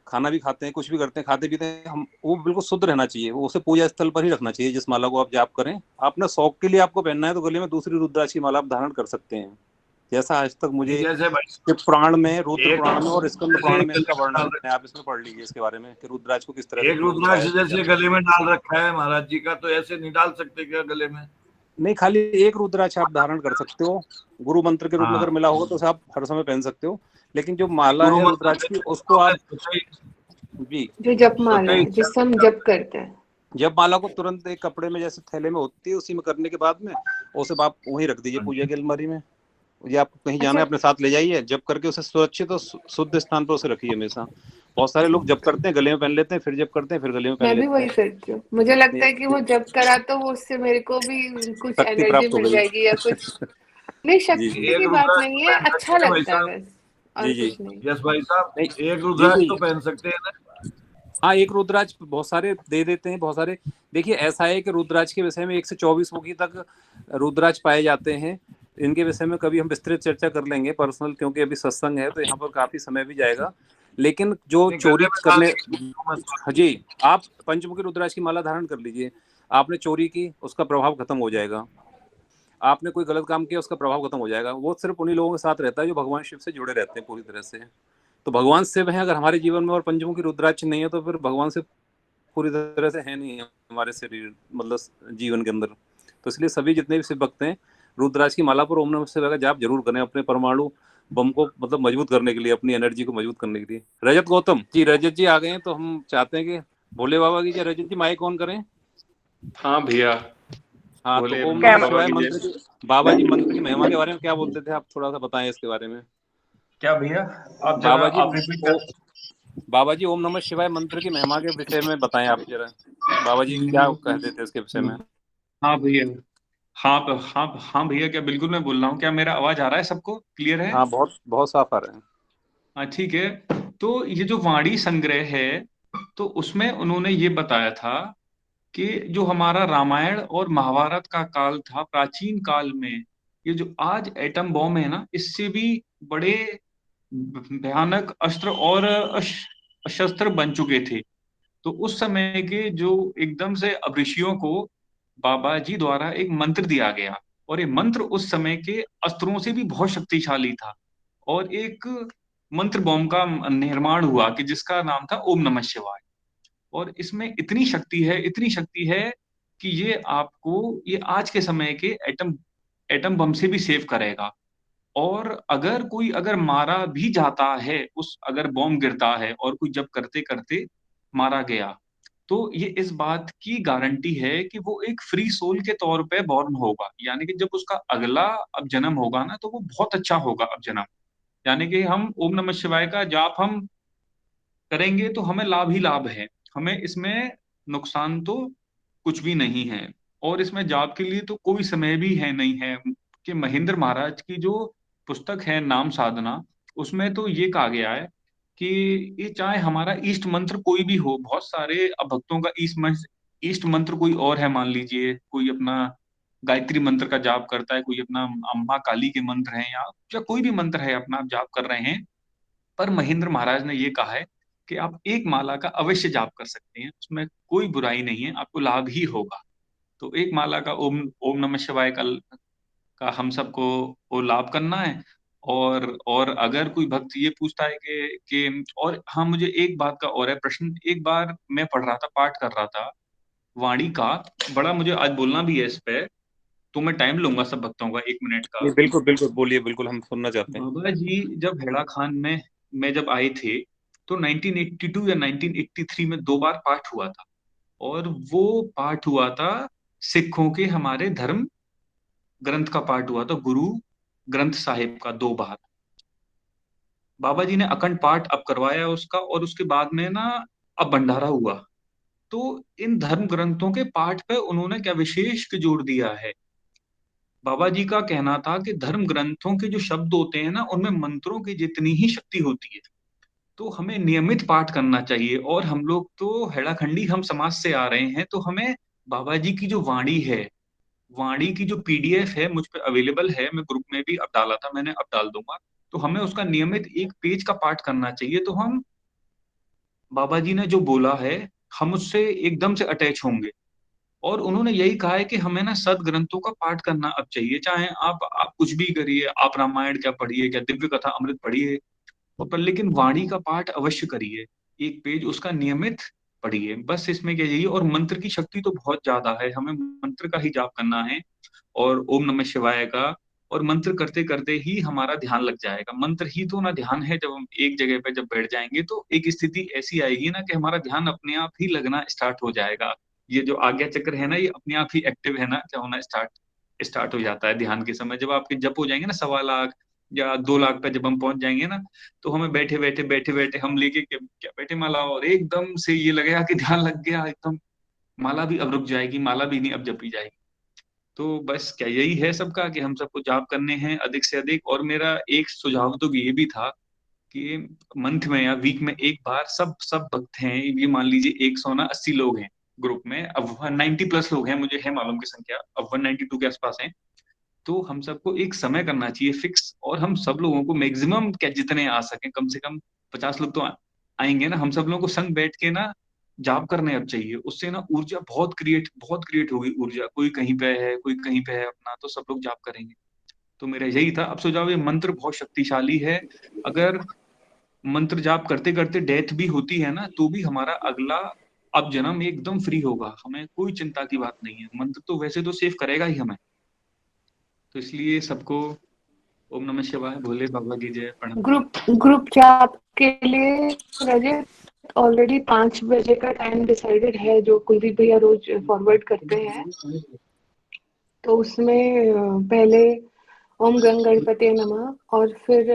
Speaker 1: खाना भी खाते हैं, कुछ भी करते हैं, खाते पीते हैं, हम वो बिल्कुल शुद्ध रहना चाहिए। वो उसे पूजा स्थल पर ही रखना चाहिए। जिस माला को आप जाप करें, अपने शौक के लिए आपको पहनना है तो गले में दूसरी रुद्राक्ष की माला आप धारण कर सकते हैं। जैसा आज तक मुझे पुराण में, रुद्र पुराण में और स्कंद पुराण में इसका वर्णन है। आप इसमें पढ़ लीजिए इसके बारे में कि रुद्राक्ष को किस तरह
Speaker 2: एक रुद्राक्ष जैसे गले में डाल रखा है महाराज जी का, तो ऐसे नहीं डाल सकते क्या गले में?
Speaker 1: नहीं, खाली एक रुद्राक्ष आप धारण कर सकते हो। गुरु मंत्र के रूप में अगर मिला होगा तो आप हर समय पहन सकते हो। लेकिन जो माला है रुद्राक्ष की, उसको आप जी,
Speaker 6: जो जप माला है जिससे हम जप करते हैं,
Speaker 1: जब माला को तुरंत एक कपड़े में जैसे थैले में होती है उसी में करने के बाद में उसे आप वहीं रख दीजिए पूजा की अलमारी में। ये आपको कहीं जाना है अपने साथ ले जाइए, जब करके उसे सुरक्षित और शुद्ध स्थान पर उसे रखिए हमेशा। बहुत सारे लोग जब करते हैं गले में पहन लेते हैं, फिर जब करते हैं फिर गले में पहन
Speaker 6: मैं
Speaker 1: लेते
Speaker 6: भी
Speaker 1: हैं।
Speaker 6: वही करती हूँ। मुझे लगता है कि वो जब करा तो वो उससे मेरे को भी कुछ
Speaker 1: शक्ति
Speaker 6: एनर्जी
Speaker 1: प्राप्त हो
Speaker 6: मिल
Speaker 1: गई।
Speaker 6: जाएगी या कुछ। नहीं, शक्ति की बात नहीं है, अच्छा लगता है बस, और
Speaker 1: जी, जी।
Speaker 6: कुछ नहीं।
Speaker 2: यस भाई साहब,
Speaker 1: नहीं,
Speaker 2: एक रुद्राक्ष
Speaker 1: जी,
Speaker 2: तो पहन सकते हैं ना?
Speaker 1: हाँ, एक रुद्राक्ष बहुत सारे दे देते हैं, बहुत सारे। देखिए ऐसा है कि रुद्राक्ष के विषय में 1 से 24 मुखी तक रुद्राक्ष पाए जाते हैं। इनके विषय में कभी हम विस्तृत चर्चा कर लेंगे पर्सनल, क्योंकि अभी सत्संग है तो यहाँ पर काफी समय भी जाएगा। लेकिन जो चोरी करने, जी, आप पंचमुखी रुद्राक्ष की माला धारण कर लीजिए। आपने चोरी की, उसका प्रभाव खत्म हो जाएगा। आपने कोई गलत काम किया, उसका प्रभाव खत्म हो जाएगा। वो सिर्फ उन्हीं लोगों के साथ रहता है जो भगवान शिव से जुड़े रहते हैं पूरी तरह से। तो भगवान शिव है अगर हमारे जीवन में और पंचमुखी रुद्राक्ष नहीं है तो फिर भगवान शिव पूरी तरह से है नहीं हमारे शरीर, मतलब जीवन के अंदर। तो इसलिए सभी जितने भी शिव भक्त हैं, रुद्राक्ष की माला पर ओम नमः शिवाय का जाप जरूर करें, अपने परमाणु बम को मतलब मजबूत करने के लिए, अपनी एनर्जी को मजबूत करने के लिए। रजत गौतम जी, रजत जी आ गए हैं, तो हम चाहते हैं कि भोले बाबा की जय। रजत जी माइक ऑन करें।
Speaker 7: हाँ भैया,
Speaker 1: हाँ, तो ओम
Speaker 7: भोले
Speaker 1: नमः
Speaker 7: बाबा
Speaker 1: शिवाय
Speaker 7: की
Speaker 1: मंत्र
Speaker 7: जय।
Speaker 1: बाबा जी मंत्र की महिमा के बारे में क्या बोलते थे, आप थोड़ा सा बताएं इसके बारे में।
Speaker 2: क्या भैया, आप जरा
Speaker 1: बाबा जी
Speaker 2: आप रिपीट कर।
Speaker 1: बाबा जी ओम नमः शिवाय मंत्र की महिमा के विषय में बताएं आप जरा, बाबा जी क्या कहते थे उसके विषय में।
Speaker 7: हाँ भैया, हाँ हाँ हाँ भैया, क्या बिल्कुल मैं बोल रहा हूँ, क्या मेरा आवाज आ रहा है, सबको क्लियर है?
Speaker 1: हाँ बहुत बहुत साफ आ रहे हैं।
Speaker 7: हाँ ठीक है। तो ये जो वाणी संग्रह है, तो उसमें उन्होंने ये बताया था कि जो हमारा रामायण और महाभारत का काल था, प्राचीन काल में, ये जो आज एटम बॉम्ब है ना, इससे भी बड़े भयानक अस्त्र और शस्त्र बन चुके थे। तो उस समय के जो एकदम से अब ऋषियों को बाबा जी द्वारा एक मंत्र दिया गया, और ये मंत्र उस समय के अस्त्रों से भी बहुत शक्तिशाली था, और एक मंत्र बॉम्ब का निर्माण हुआ कि जिसका नाम था ओम नमः शिवाय। और इसमें इतनी शक्ति है, इतनी शक्ति है कि ये आपको ये आज के समय के एटम एटम बम से भी सेव करेगा। और अगर कोई अगर मारा भी जाता है, उस अगर बॉम्ब गिरता है और कोई जब करते करते मारा गया, तो ये इस बात की गारंटी है कि वो एक फ्री सोल के तौर पे बॉर्न होगा, यानी कि जब उसका अगला अब जन्म होगा ना, तो वो बहुत अच्छा होगा अब जन्म। यानी कि हम ओम नमः शिवाय का जाप हम करेंगे तो हमें लाभ ही लाभ है, हमें इसमें नुकसान तो कुछ भी नहीं है। और इसमें जाप के लिए तो कोई समय भी है नहीं है, कि महेंद्र महाराज की जो पुस्तक है नाम साधना, उसमें तो ये कहा गया है कि ये चाहे हमारा ईष्ट मंत्र कोई भी हो, बहुत सारे अब भक्तों का ईष्ट मंत्र कोई और है, मान लीजिए कोई अपना गायत्री मंत्र का जाप करता है, कोई अपना अम्बा काली के मंत्र हैं, या कोई भी मंत्र है अपना आप जाप कर रहे हैं, पर महेंद्र महाराज ने ये कहा है कि आप एक माला का अवश्य जाप कर सकते हैं, उसमें कोई बुराई नहीं है, आपको लाभ ही होगा। तो एक माला का ओम ओम नमः शिवाय का हम सबको वो लाभ करना है। और अगर कोई भक्त ये पूछता है कि और हाँ, मुझे एक बात का और है प्रश्न। एक बार मैं पढ़ रहा था, पाठ कर रहा था वाणी का, बड़ा मुझे आज बोलना भी है इस पे, तो मैं टाइम लूंगा सब भक्तों का, 1 मिनट का।
Speaker 1: नहीं बिल्कुल बिल्कुल बोलिए, बिल्कुल हम सुनना चाहते हैं।
Speaker 7: बाबा जी जब हेड़ा खान में जब आए थे, तो 1982 या 1983 में 2 बार पाठ हुआ था। और वो पाठ हुआ था सिखों के हमारे धर्म ग्रंथ का पाठ हुआ था, गुरु ग्रंथ साहिब का 2 बार। बाबा जी ने अखंड पाठ अब करवाया उसका, और उसके बाद में ना अब भंडारा हुआ। तो इन धर्म ग्रंथों के पाठ पे उन्होंने क्या विशेष जोर दिया है। बाबा जी का कहना था कि धर्म ग्रंथों के जो शब्द होते हैं ना, उनमें मंत्रों की जितनी ही शक्ति होती है, तो हमें नियमित पाठ करना चाहिए। और हम लोग तो हेड़ाखंडी हम समाज से आ रहे हैं, तो हमें बाबा जी की जो वाणी है, वाणी की जो पीडीएफ है मुझ पे अवेलेबल है, मैं ग्रुप में भी अब डाला था, मैंने अब डाल दूंगा। तो हमें उसका नियमित 1 पेज का पाठ करना चाहिए, तो हम बाबा जी ने जो बोला है, हम उससे एकदम से अटैच होंगे। और उन्होंने यही कहा है कि हमें ना सद ग्रंथों का पाठ करना अब चाहिए, चाहे आप कुछ भी करिए, आप रामायण क्या पढ़िए, क्या दिव्य कथा अमृत पढ़िए, और पर लेकिन वाणी का पाठ अवश्य करिए, 1 पेज उसका नियमित पढ़िए। बस इसमें क्या यही, और मंत्र की शक्ति तो बहुत ज्यादा है, हमें मंत्र का ही जाप करना है, और ओम नमः शिवाय का। और मंत्र करते करते ही हमारा ध्यान लग जाएगा, मंत्र ही तो ना ध्यान है। जब हम एक जगह पे जब बैठ जाएंगे, तो एक स्थिति ऐसी आएगी ना कि हमारा ध्यान अपने आप ही लगना स्टार्ट हो जाएगा। ये जो आज्ञा चक्र है ना, ये अपने आप ही एक्टिव है ना, जब होना स्टार्ट स्टार्ट हो जाता है ध्यान के समय। जब आपके जप हो जाएंगे ना 1.25 लाख या 2 लाख पे जब हम पहुंच जाएंगे ना, तो हमें बैठे बैठे हम लेके क्या बैठे माला, और एकदम से ये लगेगा कि ध्यान लग गया एकदम, माला भी अब रुक जाएगी, माला भी नहीं अब जपी जाएगी। तो बस क्या यही है सबका, कि हम सबको जाप करने हैं अधिक से अधिक। और मेरा एक सुझाव तो ये भी था कि मंथ में या वीक में एक बार सब सब भक्त हैं, ये मान लीजिए 180 लोग हैं ग्रुप में, अब 190+ लोग हैं, मुझे है मालूम की संख्या अब 192 के आसपास हैं। तो हम सबको एक समय करना चाहिए फिक्स, और हम सब लोगों को मैक्सिमम क्या जितने आ सके, कम से कम 50 लोग तो आएंगे ना, हम सब लोगों को संग बैठ के ना जाप करने अब चाहिए। उससे ना ऊर्जा बहुत क्रिएट होगी ऊर्जा, कोई कहीं पे है कोई कहीं पे है अपना, तो सब लोग जाप करेंगे। तो मेरा यही था। अब सुझाव, ये मंत्र बहुत शक्तिशाली है। अगर मंत्र जाप करते करते डेथ भी होती है ना, तो भी हमारा अगला अब जन्म एकदम फ्री होगा, हमें कोई चिंता की बात नहीं है। मंत्र तो वैसे तो सेव करेगा ही हमें। तो इसलिए सबको ओम नमः शिवाय, भोले बाबा की जय, प्रणाम।
Speaker 6: ग्रुप चैट के लिए रजत ऑलरेडी 5 बजे का टाइम डिसाइडेड है, जो कुलदीप भैया रोज फॉरवर्ड करते हैं। तो उसमें पहले ओम गंग गणपते नमः, और फिर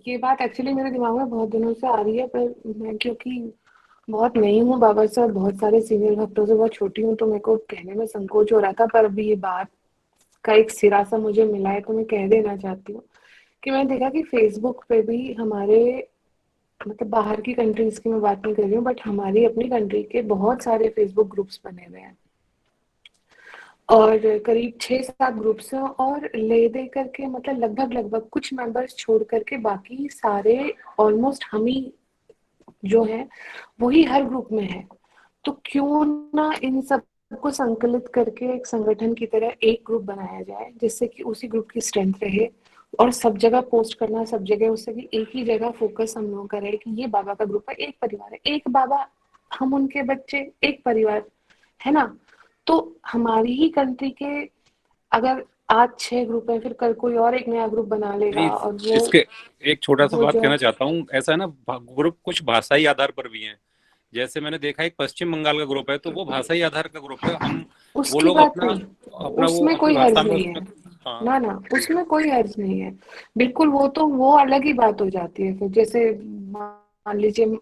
Speaker 6: ये बात एक्चुअली मेरे दिमाग में बहुत दिनों से आ रही है, पर मैं क्योंकि बहुत नई हूँ बाबा से और बहुत सारे सीनियर भक्तों से बहुत छोटी हूँ, तो मेरे को कहने में संकोच हो रहा था। पर अभी ये बात का एक सिरा सा मुझे मिला है, तो मैं कह देना चाहती हूँ कि मैंने देखा कि फेसबुक पे भी हमारे, मतलब बाहर की कंट्रीज की मैं बात नहीं कर रही हूँ, बट हमारी अपनी कंट्री के बहुत सारे फेसबुक ग्रुप्स बने हुए हैं, और करीब 6-7 ग्रुप्स हैं, और ले दे करके मतलब लगभग लगभग कुछ मेंबर्स छोड़ करके बाकी सारे ऑलमोस्ट हम ही जो है वही हर ग्रुप में है। तो क्यों ना इन सबको संकलित करके एक संगठन की तरह एक ग्रुप बनाया जाए, जिससे कि उसी ग्रुप की स्ट्रेंथ रहे, और सब जगह पोस्ट करना, सब जगह उससे भी एक ही जगह फोकस हम लोगों का रहे कि ये बाबा का ग्रुप है, एक परिवार है, एक बाबा, हम उनके बच्चे, एक परिवार, है ना। तो हमारी ही कंट्री के अगर आज 6 ग्रुप है, फिर कल कोई और एक नया ग्रुप बना लेगा,
Speaker 1: नहीं,
Speaker 6: और वो
Speaker 1: इसके एक छोटा सा
Speaker 6: वो
Speaker 1: बात
Speaker 6: जो
Speaker 1: कहना
Speaker 6: है
Speaker 1: चाहता हूँ। ऐसा है ना, ग्रुप कुछ भाषाई आधार पर भी हैं। जैसे मैंने देखा एक पश्चिम बंगाल का ग्रुप है, तो वो भाषाई आधार का ग्रुप है। हम वो
Speaker 6: उसकी
Speaker 1: लोग
Speaker 6: बात
Speaker 1: अपना
Speaker 6: नहीं,
Speaker 1: अपना वो
Speaker 6: उसमें
Speaker 1: अपनी
Speaker 6: कोई
Speaker 1: भाषा
Speaker 6: हर्ज
Speaker 1: में
Speaker 6: नहीं
Speaker 1: उसमें।
Speaker 6: है।
Speaker 1: हाँ,
Speaker 6: ना ना, उसमें कोई हर्ज नहीं है, बिल्कुल। वो तो वो अलग ही बात हो जाती है फिर। जैसे मान लीजिए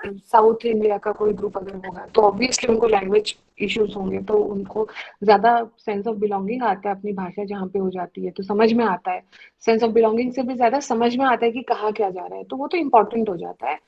Speaker 6: साउथ इंडिया का कोई ग्रुप अगर होगा, तो ऑब्वियसली उनको लैंग्वेज इश्यूज होंगे, तो उनको ज्यादा सेंस ऑफ बिलोंगिंग आता है अपनी भाषा जहाँ पे हो जाती है, तो समझ में आता है। सेंस ऑफ बिलोंगिंग से भी ज्यादा समझ में आता है कि कहाँ क्या जा रहा है, तो वो तो इम्पोर्टेंट हो जाता है।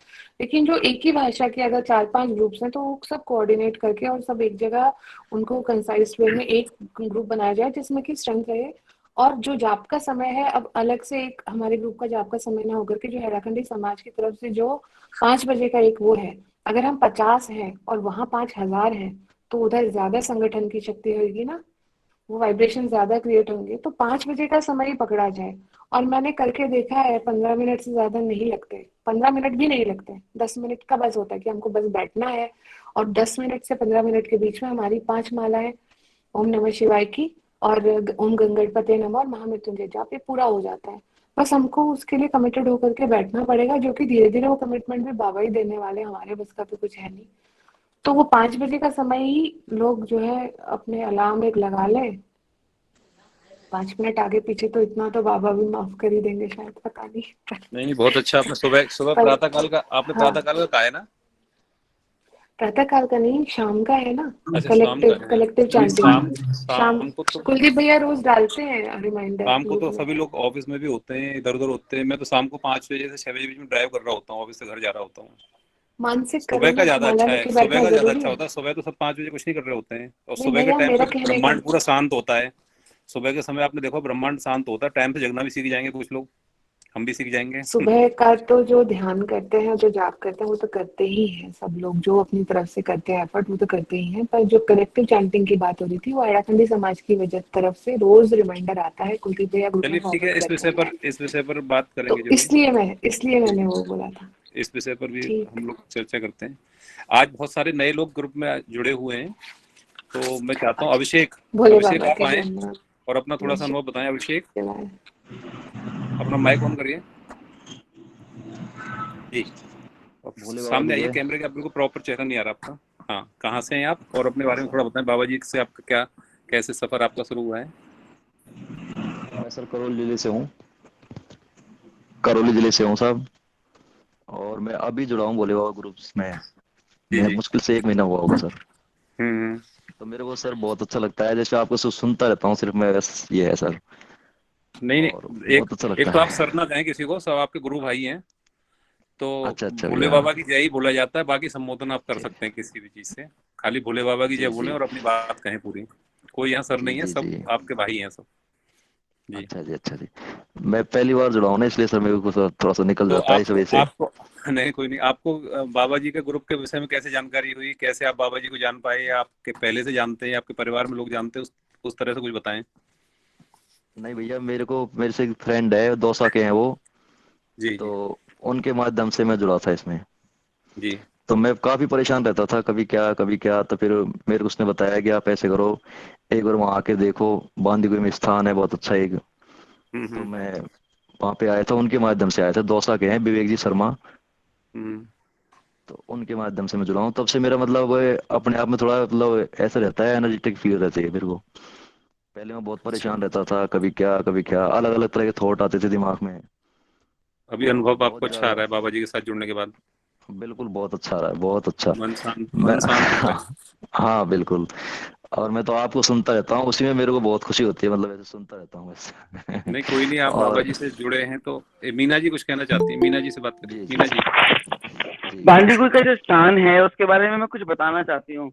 Speaker 6: लेकिन जो एक ही भाषा के अगर 4-5 ग्रुप्स हैं, तो वो सब कोऑर्डिनेट करके और सब एक जगह उनको कंसाइज वे में एक ग्रुप बनाया जाए, जिसमें कि स्ट्रेंथ रहे। और जो जाप का समय है, अब अलग से एक हमारे ग्रुप का जाप का समय ना होकर के, जो हैराखंडी समाज की तरफ से जो 5 बजे का एक वो है, अगर हम 50 हैं और वहां 5,000 हैं, तो उधर ज्यादा संगठन की शक्ति होगी ना, वो वाइब्रेशन ज्यादा क्रिएट होंगे। तो 5 बजे का समय ही पकड़ा जाए। और मैंने करके देखा है, 15 मिनट से ज्यादा नहीं लगते, 15 मिनट भी नहीं लगते, 10 मिनट का बस होता है कि हमको बस बैठना है, और 10 मिनट से 15 मिनट के बीच में हमारी 5 मालाएं ओम नमः शिवाय की, और ओम गंगणपते नमः और महामृत्युंजय जाप, ये पूरा हो जाता है। बस हमको उसके लिए कमिटेड होकर के बैठना पड़ेगा, जो कि धीरे धीरे वो कमिटमेंट भी बाबा ही देने वाले हैं, हमारे बस का तो कुछ है नहीं। तो वो 5 बजे का समय ही लोग जो है अपने अलार्म एक लगा ले, 5 मिनट आगे पीछे तो इतना तो बाबा भी माफ कर ही देंगे शायद, पता नहीं।
Speaker 1: नहीं नहीं, बहुत अच्छा। आपने सुबह सुबह
Speaker 6: पर
Speaker 1: प्रातः काल का, आपने
Speaker 6: हाँ,
Speaker 1: प्रातः काल का कहा है ना?
Speaker 6: प्रातः काल का नहीं, शाम का है ना,
Speaker 1: अच्छा, शाम का
Speaker 6: कलेक्टिव
Speaker 1: है।
Speaker 6: कलेक्टिव
Speaker 1: नहीं,
Speaker 6: चैंटिंग। शाम,
Speaker 1: शाम को तो
Speaker 6: कुलदीप भैया रोज डालते हैं रिमाइंडर
Speaker 1: शाम को
Speaker 6: ग्रुप
Speaker 1: तो
Speaker 6: में।
Speaker 1: सभी लोग ऑफिस में भी होते हैं, इधर उधर होते हैं। मैं तो शाम को 5 बजे से 6 बजे बीच में ड्राइव कर रहा होता हूँ, ऑफिस से घर जा रहा होता हूँ।
Speaker 6: मानसिक करो
Speaker 1: सुबह का
Speaker 6: ना,
Speaker 1: ज्यादा
Speaker 6: माला
Speaker 1: अच्छा है,
Speaker 6: लेके
Speaker 1: सुबह
Speaker 6: बैठना
Speaker 1: का ज्यादा
Speaker 6: जरूरी
Speaker 1: अच्छा
Speaker 6: है।
Speaker 1: होता है। सुबह तो सब 5 बजे कुछ नहीं कर रहे होते हैं, और
Speaker 6: नहीं
Speaker 1: सुबह के
Speaker 6: भैया,
Speaker 1: टाइम
Speaker 6: मेरा
Speaker 1: पे
Speaker 6: कहने का,
Speaker 1: ब्रह्मांड पूरा शांत होता है। सुबह के समय आपने देखो ब्रह्मांड शांत होता है, टाइम से जगना भी सीख जाएंगे कुछ लोग, हम भी सीख जाएंगे।
Speaker 6: सुबह का तो जो ध्यान करते हैं, जो जाप करते हैं, वो तो करते ही हैं सब लोग, जो अपनी तरफ से करते हैं एफर्ट, वो तो करते ही हैं। पर जो कलेक्टिव चैंटिंग की बात हो रही थी, वो हैराखंडी समाज की वजह तरफ से रोज रिमाइंडर आता है, कुलदीप भैया ग्रुप में
Speaker 1: चलिए ठीक है,
Speaker 6: फॉरवर्ड करते हैं।
Speaker 1: इस विषय पर बात करेंगे
Speaker 6: तो
Speaker 1: जरूर।
Speaker 6: इसलिए मैंने वो बोला था।
Speaker 1: इस विषय पर भी
Speaker 6: ठीक,
Speaker 1: हम लोग चर्चा करते हैं। आज बहुत सारे नए लोग ग्रुप में जुड़े हुए हैं, तो मैं चाहता हूँ अभिषेक,
Speaker 6: भोले
Speaker 1: अभिषेक
Speaker 6: बाबा
Speaker 1: आप
Speaker 6: के
Speaker 1: आए
Speaker 6: जन्म
Speaker 1: और अपना थोड़ा
Speaker 6: में
Speaker 1: सा अनुभव बताएं। अभिषेक,
Speaker 6: शिवाय।
Speaker 1: अपना माइक ऑन करिए जी, और
Speaker 8: भोले बाबा
Speaker 1: सामने
Speaker 8: की
Speaker 1: आइए
Speaker 8: जय।
Speaker 1: कैमरे के। आप बिल्कुल प्रॉपर चेहरा नहीं आ रहा आपका। हाँ, कहाँ से हैं आप, और अपने बारे में थोड़ा बताएं। बाबा जी से आपका क्या, कैसे सफर आपका शुरू हुआ है?
Speaker 8: मैं सर करौली जिले से हूँ। करौली जिले से हूँ साहब। और मैं अभी जुड़ा हूँ भोले बाबा ग्रुप में।
Speaker 1: जी
Speaker 8: मैं
Speaker 1: जी।
Speaker 8: मुश्किल से 1 महीना हुआ होगा सर।
Speaker 1: हम्म।
Speaker 8: तो मेरे को सर बहुत अच्छा लगता है, जैसे आपको सुनता रहता हूँ सिर्फ मैं, बस ये है सर।
Speaker 1: नहीं
Speaker 8: और
Speaker 1: नहीं, एक
Speaker 8: बहुत अच्छा
Speaker 1: एक
Speaker 8: लगता
Speaker 1: तो आप
Speaker 8: है।
Speaker 1: सर ना कहें किसी को, सब आपके गुरु भाई हैं। तो
Speaker 8: अच्छा अच्छा
Speaker 1: भोले
Speaker 8: भैया।
Speaker 1: बाबा की जय ही बोला जाता है, बाकी संबोधन आप कर
Speaker 8: ठीक।
Speaker 1: सकते हैं किसी भी चीज से। खाली भोले बाबा की जय
Speaker 8: जी
Speaker 1: बोलें
Speaker 8: जी
Speaker 1: और अपनी बात कहें पूरी। कोई यहाँ सर
Speaker 8: जी
Speaker 1: नहीं है,
Speaker 8: जी
Speaker 1: सब
Speaker 8: जी।
Speaker 1: आपके भाई हैं सब। जी।
Speaker 8: अच्छा जी अच्छा जी। मैं पहली बार जुड़ा हूँ ना, इसलिए सर मेरे को थोड़ा सा निकल
Speaker 1: तो
Speaker 8: जाता है इस
Speaker 1: आपको
Speaker 8: वजह से।
Speaker 1: आपको नहीं, कोई नहीं। आपको बाबा जी के ग्रुप के विषय में कैसे जानकारी हुई, कैसे आप बाबा जी को जान पाए, या आपके पहले से जानते हैं, या आपके परिवार में लोग जानते हैं, उस तरह से कुछ बताएं।
Speaker 8: नहीं भैया, मेरे से एक फ्रेंड है, दौसा के हैं वो।
Speaker 1: जी
Speaker 8: तो
Speaker 1: जी
Speaker 8: उनके माध्यम से मैं जुड़ा था इसमें।
Speaker 1: जी।
Speaker 8: तो मैं काफी परेशान रहता था, कभी क्या, तो फिर मेरे को उसने बताया कि आप ऐसे करो, एक बार वहां आके देखो, बांदीकुई में स्थान है बहुत अच्छा एक। तो
Speaker 1: हम्म।
Speaker 8: मैं वहां पे आया था, उनके माध्यम से आया था। दौसा के हैं विवेक जी शर्मा।
Speaker 1: हम्म।
Speaker 8: तो उनके माध्यम से मैं जुड़ा हूँ। तब से मेरा मतलब वो अपने आप में थोड़ा मतलब ऐसा रहता है, एनर्जेटिक फील रहती है मेरे को। पहले मैं बहुत
Speaker 1: अच्छा,
Speaker 8: परेशान रहता था, कभी क्या अलग अलग तरह के थॉट आते थे दिमाग में।
Speaker 1: अभी
Speaker 8: और
Speaker 1: अनुभव
Speaker 8: बहुत
Speaker 1: आपको अच्छा आ
Speaker 8: ज्यादा,
Speaker 1: रहा है बाबा जी के साथ जुड़ने के बाद?
Speaker 8: बिल्कुल बहुत अच्छा रहा है, बहुत अच्छा। मैं
Speaker 1: मन शांत हो रहा है?
Speaker 8: हाँ बिल्कुल। और मैं तो आपको सुनता रहता हूँ, उसी में मेरे को बहुत खुशी होती है, मतलब ऐसे सुनता रहता हूँ बस।
Speaker 1: नहीं, कोई नहीं, आप बाबा
Speaker 8: और
Speaker 1: जी से जुड़े हैं तो मीना जी कुछ कहना चाहती है, मीना जी से बात करें।
Speaker 8: जी जी
Speaker 1: मीना जी।
Speaker 8: जी।
Speaker 3: बांदीकुई का जो स्थान है उसके बारे में मैं कुछ बताना चाहती हूँ।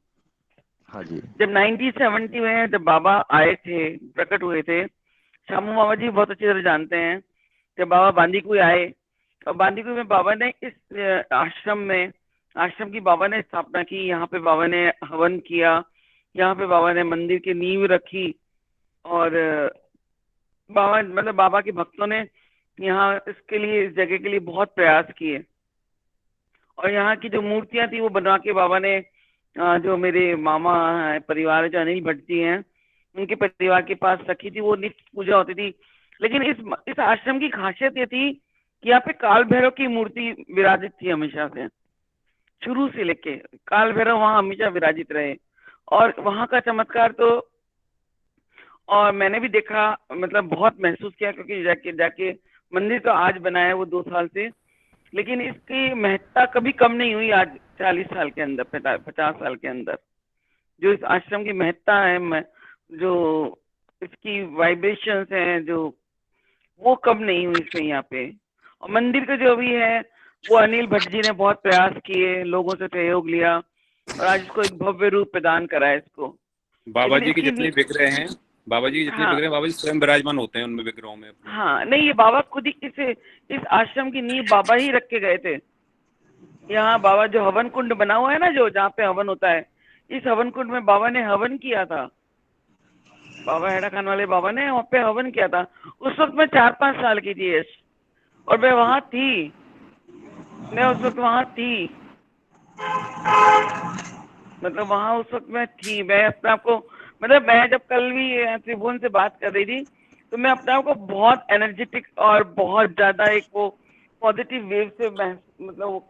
Speaker 8: हाँ जी।
Speaker 3: जब 1970 में जब बाबा आए थे, प्रकट हुए थे, श्यामू बाबा जी बहुत अच्छी तरह जानते हैं, जब बाबा बांदीकुई आए और बांदीकुई में बाबा ने इस आश्रम की बाबा ने स्थापना की। यहाँ पे बाबा ने हवन किया, यहाँ पे बाबा ने मंदिर की नींव रखी और बाबा मतलब बाबा के भक्तों ने यहाँ इसके लिए, इस जगह के लिए बहुत प्रयास किए। और यहाँ की जो मूर्तियां थी वो बनवा के बाबा ने जो मेरे मामा हैं, परिवार है, जो अनिल भट्ट जी हैं, उनके परिवार के पास रखी थी। वो नित्य पूजा होती थी। लेकिन इस आश्रम की खासियत ये थी कि यहाँ पे काल भैरव की मूर्ति विराजित थी हमेशा से, शुरू से लेके काल भैरव वहाँ हमेशा विराजित रहे। और वहाँ का चमत्कार तो, और मैंने भी देखा, मतलब बहुत महसूस किया, क्योंकि जाके जाके मंदिर तो आज बना है वो 2 साल से, लेकिन इसकी महत्ता कभी कम नहीं हुई। आज 40 साल के अंदर, 50 साल के अंदर जो इस आश्रम की महत्ता है, जो इसकी वाइब्रेशंस हैं, जो वो कम नहीं हुई इसमें यहाँ पे। और मंदिर का जो भी है वो अनिल भट्ट जी ने बहुत प्रयास किए, लोगों से सहयोग लिया और आज इसको एक भव्य रूप प्रदान करा है इसको।
Speaker 1: बाबा
Speaker 3: लेकिन
Speaker 1: जी के
Speaker 3: इसकी
Speaker 1: जितने विग्रह हैं, बाबा जी के जितने
Speaker 3: हाँ
Speaker 1: विग्रह हैं, बाबा जी स्वयं विराजमान होते हैं उनमें, विग्रहों में अपने।
Speaker 3: हाँ, नहीं, ये बाबा खुद ही इस आश्रम की नींव बाबा ही रख के गए थे। यहाँ बाबा जो हवन कुंड बना हुआ है ना, जो जहाँ पे हवन होता है, इस हवन कुंड में बाबा ने हवन किया था। बाबा हेडा खान वाले बाबा ने वहाँ पे हवन किया था। उस वक्त मैं 4-5 साल की थी यश, और मैं वहां थी, मैं उस वक्त वहां थी, मतलब वहां उस वक्त मैं थी। मैं अपने आप को, मतलब मैं जब कल भी त्रिभुवन से बात कर रही थी, तो मैं अपने आप को बहुत एनर्जेटिक और बहुत ज्यादा एक वो पॉजिटिव वेव से मतलब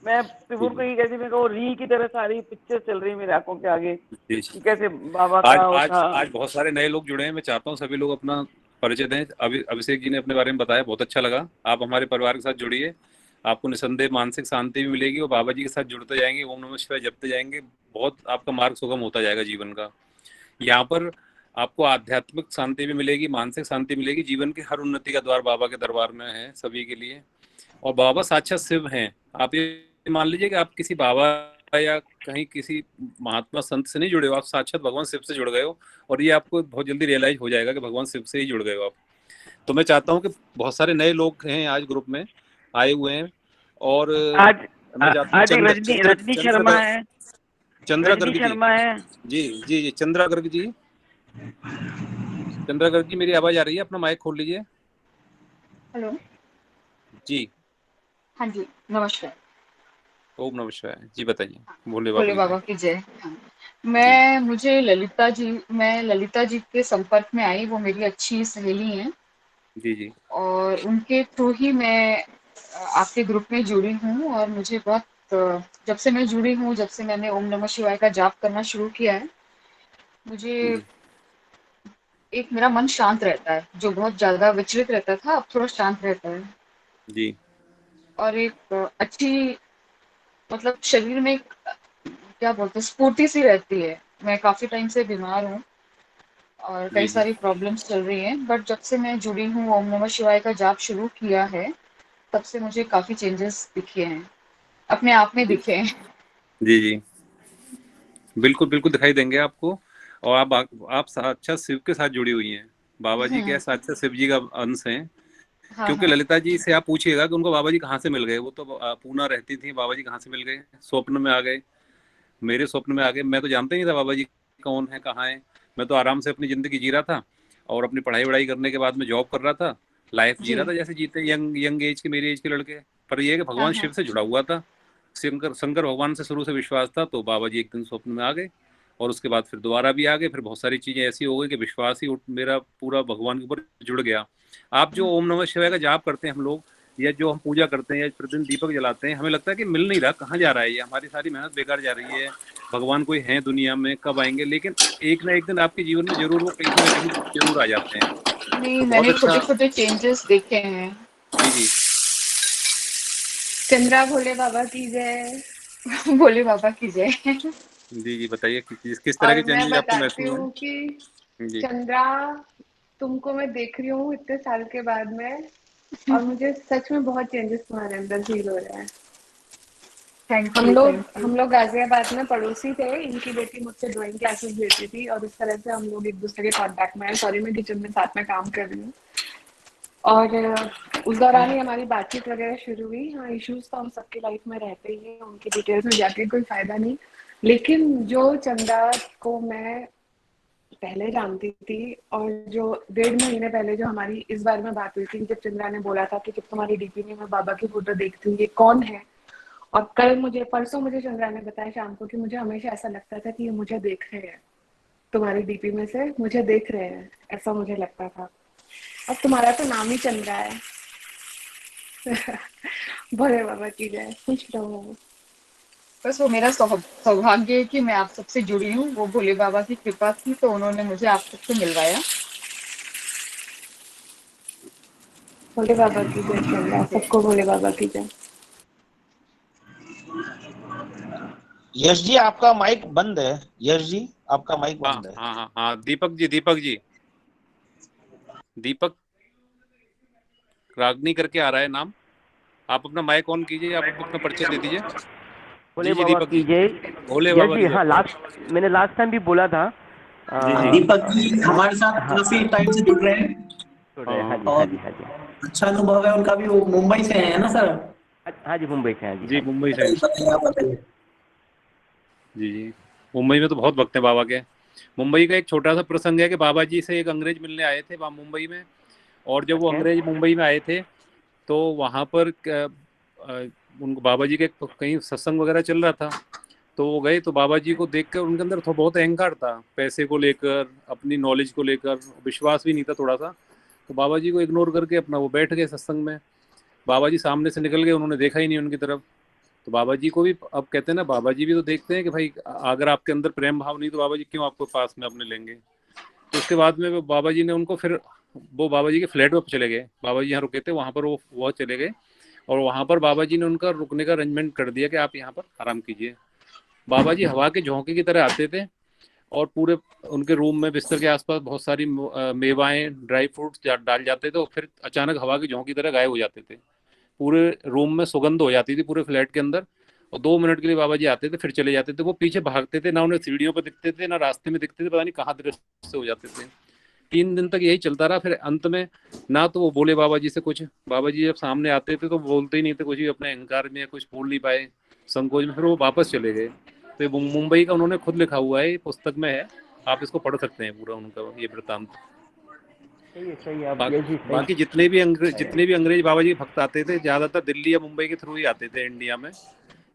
Speaker 3: मैं
Speaker 1: जी
Speaker 3: त्रिभुवन को
Speaker 1: जी
Speaker 3: ये कहती, मेरे को रील की तरह सारी पिक्चर चल रही है मेरे आंखों के आगे
Speaker 1: जी
Speaker 3: कि
Speaker 1: जी।
Speaker 3: कैसे बाबा
Speaker 1: आज
Speaker 3: का वो
Speaker 1: आज
Speaker 3: था।
Speaker 1: आज बहुत सारे नए लोग जुड़े हैं, मैं चाहता हूँ सभी लोग अपना परिचय दें। अभी अभिषेक जी ने अपने बारे में बताया, बहुत अच्छा लगा। आप हमारे परिवार के साथ जुड़िए, आपको निसंदेह मानसिक शांति भी मिलेगी और बाबा जी के साथ जुड़ते जाएंगे, ओम नमः शिवाय जपते जाएंगे, बहुत आपका मार्ग सुगम होता जाएगा जीवन का। यहाँ पर आपको आध्यात्मिक शांति भी मिलेगी, मानसिक शांति मिलेगी, जीवन की हर उन्नति का द्वार बाबा के दरबार में है सभी के लिए। और बाबा साक्षात शिव हैं। आप ये मान लीजिए कि आप किसी बाबा या कहीं किसी महात्मा संत से नहीं जुड़े हो, आप साक्षात भगवान शिव से जुड़ गए हो। और ये आपको बहुत जल्दी रियलाइज हो जाएगा कि भगवान शिव से ही जुड़ गए हो आप। तो मैं चाहता हूँ कि बहुत सारे नए लोग हैं आज ग्रुप में आए हुए हैं। और
Speaker 3: आज
Speaker 1: मैं चाहता हूँ
Speaker 3: आज एक रजनी शर्मा है,
Speaker 1: चंद्रा
Speaker 3: रजनी
Speaker 1: गर्ग जी।
Speaker 3: शर्मा है।
Speaker 1: जी जी जी, चंद्रा गर्ग जी। चंद्रा गर्ग जी, मेरी आवाज आ रही है? अपना माइक खोल लीजिए।
Speaker 9: हेलो।
Speaker 1: जी।
Speaker 9: हाँ जी, नमस्कार।
Speaker 1: ओम नमः शिवाय जी, बताइए। भोले बाबा
Speaker 9: भोले
Speaker 1: की जय।
Speaker 9: बाबा की जय। हाँ।
Speaker 1: जी
Speaker 9: मैं ललिता जी के संपर्क में आई, वो मेरी अच्छी सहेली हैं
Speaker 1: जी जी
Speaker 9: और उनके थ्रू ही मैं आपके ग्रुप में जुड़ी हूँ। और मुझे बहुत जब से मैं जुड़ी हूँ, जब से मैंने ओम नमः शिवाय का जाप करना शुरू किया है, मुझे
Speaker 1: जी
Speaker 9: एक मेरा मन शांत रहता है, जो बहुत ज्यादा विचलित रहता था अब थोड़ा शांत रहता है।
Speaker 1: जी
Speaker 9: और एक अच्छी, मतलब शरीर में एक, क्या बोलते हैं, स्फूर्ति सी रहती है। मैं काफी टाइम से बीमार हूँ और कई
Speaker 1: जी जी।
Speaker 9: सारी प्रॉब्लम्स चल रही हैं, बट जब से मैं जुड़ी हूँ, ओम नमः शिवाय का जाप शुरू किया है, तब से मुझे काफी चेंजेस दिखे हैं, अपने आप में दिखे हैं।
Speaker 1: जी जी, बिल्कुल बिल्कुल दिखाई देंगे आपको। और आप साक्षात शिव के साथ जुड़ी हुई हैं। बाबा जी क्या है, साक्षात शिव जी का अंश हैं।
Speaker 9: हाँ
Speaker 1: क्योंकि
Speaker 9: हाँ।
Speaker 1: ललिता जी से आप पूछिएगा कि उनको बाबा जी कहाँ से मिल गए, वो तो पूना रहती थी, बाबा जी कहाँ से मिल गए, स्वप्न में आ गए, मेरे स्वप्न में आ गए। मैं तो जानता ही नहीं था बाबा जी कौन है, कहाँ है। मैं तो आराम से अपनी जिंदगी जी रहा था और अपनी पढ़ाई वढ़ाई करने के बाद में जॉब कर रहा था, लाइफ जी रहा
Speaker 9: जी।
Speaker 1: था जैसे जीते यंग यंग एज के, मेरी एज के लड़के। पर ये है कि
Speaker 9: हाँ
Speaker 1: भगवान
Speaker 9: हाँ।
Speaker 1: शिव से जुड़ा हुआ था, शंकर शंकर भगवान से शुरू से विश्वास था। तो बाबा जी एक दिन स्वप्न में आ गए और उसके बाद फिर दोबारा भी आ गए। फिर बहुत सारी चीजें ऐसी हो गई कि विश्वास ही मेरा पूरा भगवान के ऊपर जुड़ गया। आप जो ओम नमः शिवाय का जाप करते हैं हम लोग, या जो हम पूजा करते हैं या प्रतिदिन दीपक जलाते हैं, हमें लगता है कि मिल नहीं रहा, कहाँ जा रहा है ये, हमारी सारी मेहनत बेकार जा रही है, भगवान कोई है दुनिया में, कब आएंगे? लेकिन एक ना एक दिन आपके जीवन में जरूर वो कहीं ना कहीं जरूर आ जाते हैं।
Speaker 9: नहीं,
Speaker 1: तो बहुत
Speaker 9: मैंने
Speaker 1: अच्छा।
Speaker 9: छोटे छोटे चेंजेस देखे हैं।
Speaker 1: जी जी
Speaker 6: चंद्रा भोले बाबा की जय।
Speaker 9: भोले बाबा की जय।
Speaker 1: जी जी बताइए किस तरह के
Speaker 6: और मैं
Speaker 1: चेंजेस आपको
Speaker 6: बताती
Speaker 1: महसूस
Speaker 6: हूँ कि
Speaker 1: हुए? जी
Speaker 6: चंद्रा, तुमको मैं देख रही हूँ इतने साल के बाद में, और मुझे सच में बहुत चेंजेस तुम्हारे अंदर फील हो रहे हैं।
Speaker 9: थैंक
Speaker 6: हम
Speaker 9: यू,
Speaker 6: लोग
Speaker 9: थैंक यू।
Speaker 6: हम लोग गाजियाबाद में पड़ोसी थे, इनकी बेटी मुझसे ड्राइंग क्लासेस लेती थी और इस तरह से हम लोग एक दूसरे के कांटेक्ट में आए। सॉरी, मैं किचन में साथ में काम कर रही हूँ। और उस दौरान ही हमारी बातचीत वगैरह शुरू हुई। हाँ, इश्यूज तो हम सबकी लाइफ में रहते ही हैं, उनकी डिटेल्स में जाके कोई फायदा नहीं। लेकिन जो चंदा को मैं पहले जानती थी, और जो 1.5 महीने पहले जो हमारी इस बारे में बात हुई थी, जब चंद्रा ने बोला था कि जब तुम्हारी डीपी में मैं बाबा की फोटो देखती हूँ ये कौन है, और परसों मुझे चंद्रा ने बताया शाम को कि मुझे हमेशा ऐसा लगता था कि ये मुझे देख रहे हैं, तुम्हारी डीपी में से मुझे देख रहे हैं, ऐसा मुझे लगता था। और तुम्हारा तो नाम ही चंद्रा है। भोले बाबा की जय, खुश रहो।
Speaker 9: बस वो मेरा सौभाग्य है कि मैं आप सबसे जुड़ी हूँ। वो भोले बाबा की कृपा थी, तो उन्होंने मुझे आप सबसे मिलवाया।
Speaker 6: भोले बाबा की जय चंद्रा, सबको भोले बाबा की जय।
Speaker 10: यश जी आपका माइक बंद है। यश जी आपका माइक
Speaker 1: हाँ
Speaker 10: बंद है।
Speaker 1: हाँ हाँ हाँ, दीपक रागनी करके आ रहा है नाम। आप अपना माइक ऑन कीजिए, आप अपना परिचय दे दीजिए।
Speaker 11: भोले
Speaker 1: जी जी
Speaker 11: बाबा
Speaker 1: दीपक
Speaker 11: की
Speaker 1: जी,
Speaker 11: जय।
Speaker 1: भोले
Speaker 11: यस
Speaker 1: बाबा
Speaker 11: जी,
Speaker 1: की जय,
Speaker 11: हाँ,
Speaker 1: भोले।
Speaker 11: मैंने लास्ट टाइम भी बोला था।
Speaker 1: जी जी
Speaker 5: दीपक जी हमारे साथ
Speaker 11: हाँ,
Speaker 5: काफी टाइम से जुड़ रहे हैं
Speaker 11: सुन रहे
Speaker 1: हाँ
Speaker 11: हैं, हाँ
Speaker 1: हाँ
Speaker 11: जी, हाँ
Speaker 5: और
Speaker 11: जी, हाँ जी।
Speaker 5: अच्छा अनुभव है उनका भी। वो मुंबई से है ना सर?
Speaker 11: हाँ जी, मुंबई से, हाँ जी,
Speaker 1: जी
Speaker 11: हाँ जी।
Speaker 1: मुंबई से।
Speaker 5: बताइए बताइए, आप बताइए।
Speaker 1: जी जी मुंबई में तो बहुत भक्त है बाबा के। मुंबई का एक छोटा सा प्रसंग है कि बाबा जी से एक अंग्रेज मिलने आए थे वहाँ मुंबई में, और जब वो
Speaker 11: ओके।
Speaker 1: अंग्रेज मुंबई में आए थे तो वहाँ पर उनको बाबा जी के कहीं सत्संग वगैरह चल रहा था, तो वो गए तो बाबा जी को देखकर उनके अंदर तो बहुत अहंकार था, पैसे को लेकर, अपनी नॉलेज को लेकर, विश्वास भी नहीं था थोड़ा सा। तो बाबा जी को इग्नोर करके अपना वो बैठ गए सत्संग में। बाबा जी सामने से निकल गए, उन्होंने देखा ही नहीं उनकी तरफ। तो बाबा जी को भी अब कहते हैं ना, बाबा जी भी तो देखते हैं कि भाई अगर आपके अंदर प्रेम भाव नहीं तो बाबा जी क्यों आपको पास में अपने लेंगे। तो उसके बाद में बाबा जी ने उनको फिर वो बाबा जी के फ्लैट में चले गए, बाबा जी यहाँ रुके थे वहाँ पर वो चले गए, और वहाँ पर बाबा जी ने उनका रुकने का अरेंजमेंट कर दिया कि आप यहाँ पर आराम कीजिए। बाबा जी हवा के झोंके की तरह आते थे, और पूरे उनके रूम में बिस्तर के आसपास बहुत सारी मेवाएं, ड्राई फ्रूट्स डाल जाते थे, और फिर अचानक हवा के झोंके की तरह गायब हो जाते थे। पूरे रूम में सुगंध हो जाती थी पूरे फ्लैट के अंदर, और 2 मिनट के लिए बाबा जी आते थे फिर चले जाते थे। वो पीछे भागते थे, ना उन्हें सीढ़ियों पर दिखते थे ना रास्ते में दिखते थे, पता नहीं कहाँ दृश्य हो जाते थे। 3 दिन तक यही चलता रहा। फिर अंत में ना तो वो बोले बाबा जी से कुछ, बाबा जी जब सामने आते थे तो बोलते ही नहीं थे कुछ भी, अपने अहंकार में कुछ बोल नहीं पाए, संकोच में, फिर वो वापस चले गए। तो ये मुंबई का उन्होंने खुद लिखा हुआ है, ये पुस्तक में है, आप इसको पढ़ सकते हैं पूरा उनका ये वृतांत।
Speaker 11: सही है, आप यस जी, सही।
Speaker 1: बाकी जितने भी अंग्रेज बाबा जी के भक्त आते थे ज्यादातर दिल्ली या मुंबई के थ्रू ही आते थे इंडिया में,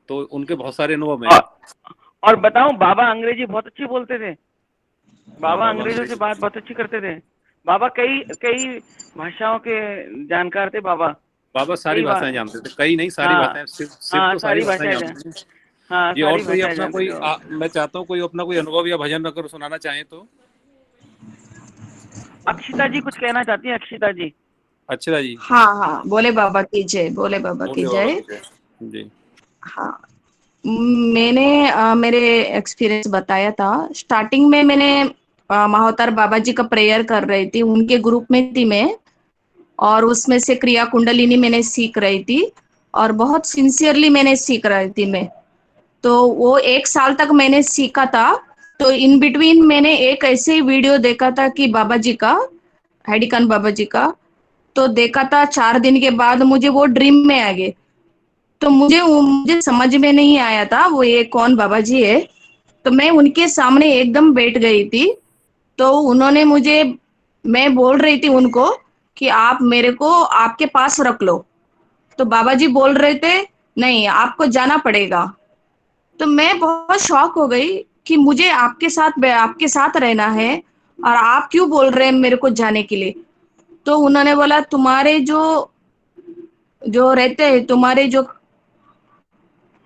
Speaker 1: तो उनके बहुत सारे अनुभव हैं।
Speaker 11: और बताऊं, बाबा अंग्रेजी बहुत अच्छी बोलते थे।
Speaker 1: हाँ,
Speaker 11: बाबा
Speaker 1: बाबा
Speaker 11: अंग्रेजों से
Speaker 1: अंग्रेज,
Speaker 11: बात बहुत अच्छी करते थे। बाबा कई कई भाषाओं के जानकार थे बाबा।
Speaker 1: बाबा सारी
Speaker 11: कई बार,
Speaker 1: भाषाएं जानते थे, कई नहीं सारी
Speaker 11: हाँ
Speaker 1: भाषाएं, शिव
Speaker 11: हाँ,
Speaker 1: तो सारी
Speaker 11: सारी
Speaker 1: भाषाएं
Speaker 11: भाषाएं
Speaker 1: जानते हैं।
Speaker 11: हाँ,
Speaker 1: ये और
Speaker 11: सारी
Speaker 1: कोई
Speaker 11: भाषाएं
Speaker 1: अपना
Speaker 11: जानते थे
Speaker 1: मैं चाहता हूँ कोई अपना कोई अनुभव या भजन अगर सुनाना चाहें तो।
Speaker 11: अक्षिता जी कुछ कहना चाहती हैं, अक्षिता जी।
Speaker 1: अच्छा जी,
Speaker 12: हाँ हाँ, भोले बाबा की जय, भोले बाबा की
Speaker 1: बोले बाबा
Speaker 12: जय।
Speaker 1: की जय। जी
Speaker 12: हाँ, मैंने मेरे एक्सपीरियंस बताया था। स्टार्टिंग में मैंने महाअवतार बाबा जी का प्रेयर कर रही थी, उनके ग्रुप में थी मैं, और उसमें से क्रिया कुंडलिनी मैंने सीख रही थी, और बहुत सिंसियरली मैंने सीख रही थी मैं। तो वो 1 साल तक मैंने सीखा था। तो इन बिटवीन मैंने एक ऐसे ही वीडियो देखा था कि बाबा जी का, हैडिकन बाबा जी का, तो देखा था। 4 दिन के बाद मुझे वो ड्रीम में आ गए। तो मुझे समझ में नहीं आया था वो ये कौन बाबा जी है। तो मैं उनके सामने एकदम बैठ गई थी। तो उन्होंने मुझे, मैं बोल रही थी उनको कि आप मेरे को आपके पास रख लो। तो बाबा जी बोल रहे थे नहीं, आपको जाना पड़ेगा। तो मैं बहुत शॉक हो गई कि मुझे आपके साथ रहना है, और आप क्यों बोल रहे हैं मेरे को जाने के लिए। तो उन्होंने बोला तुम्हारे जो जो रहते हैं तुम्हारे जो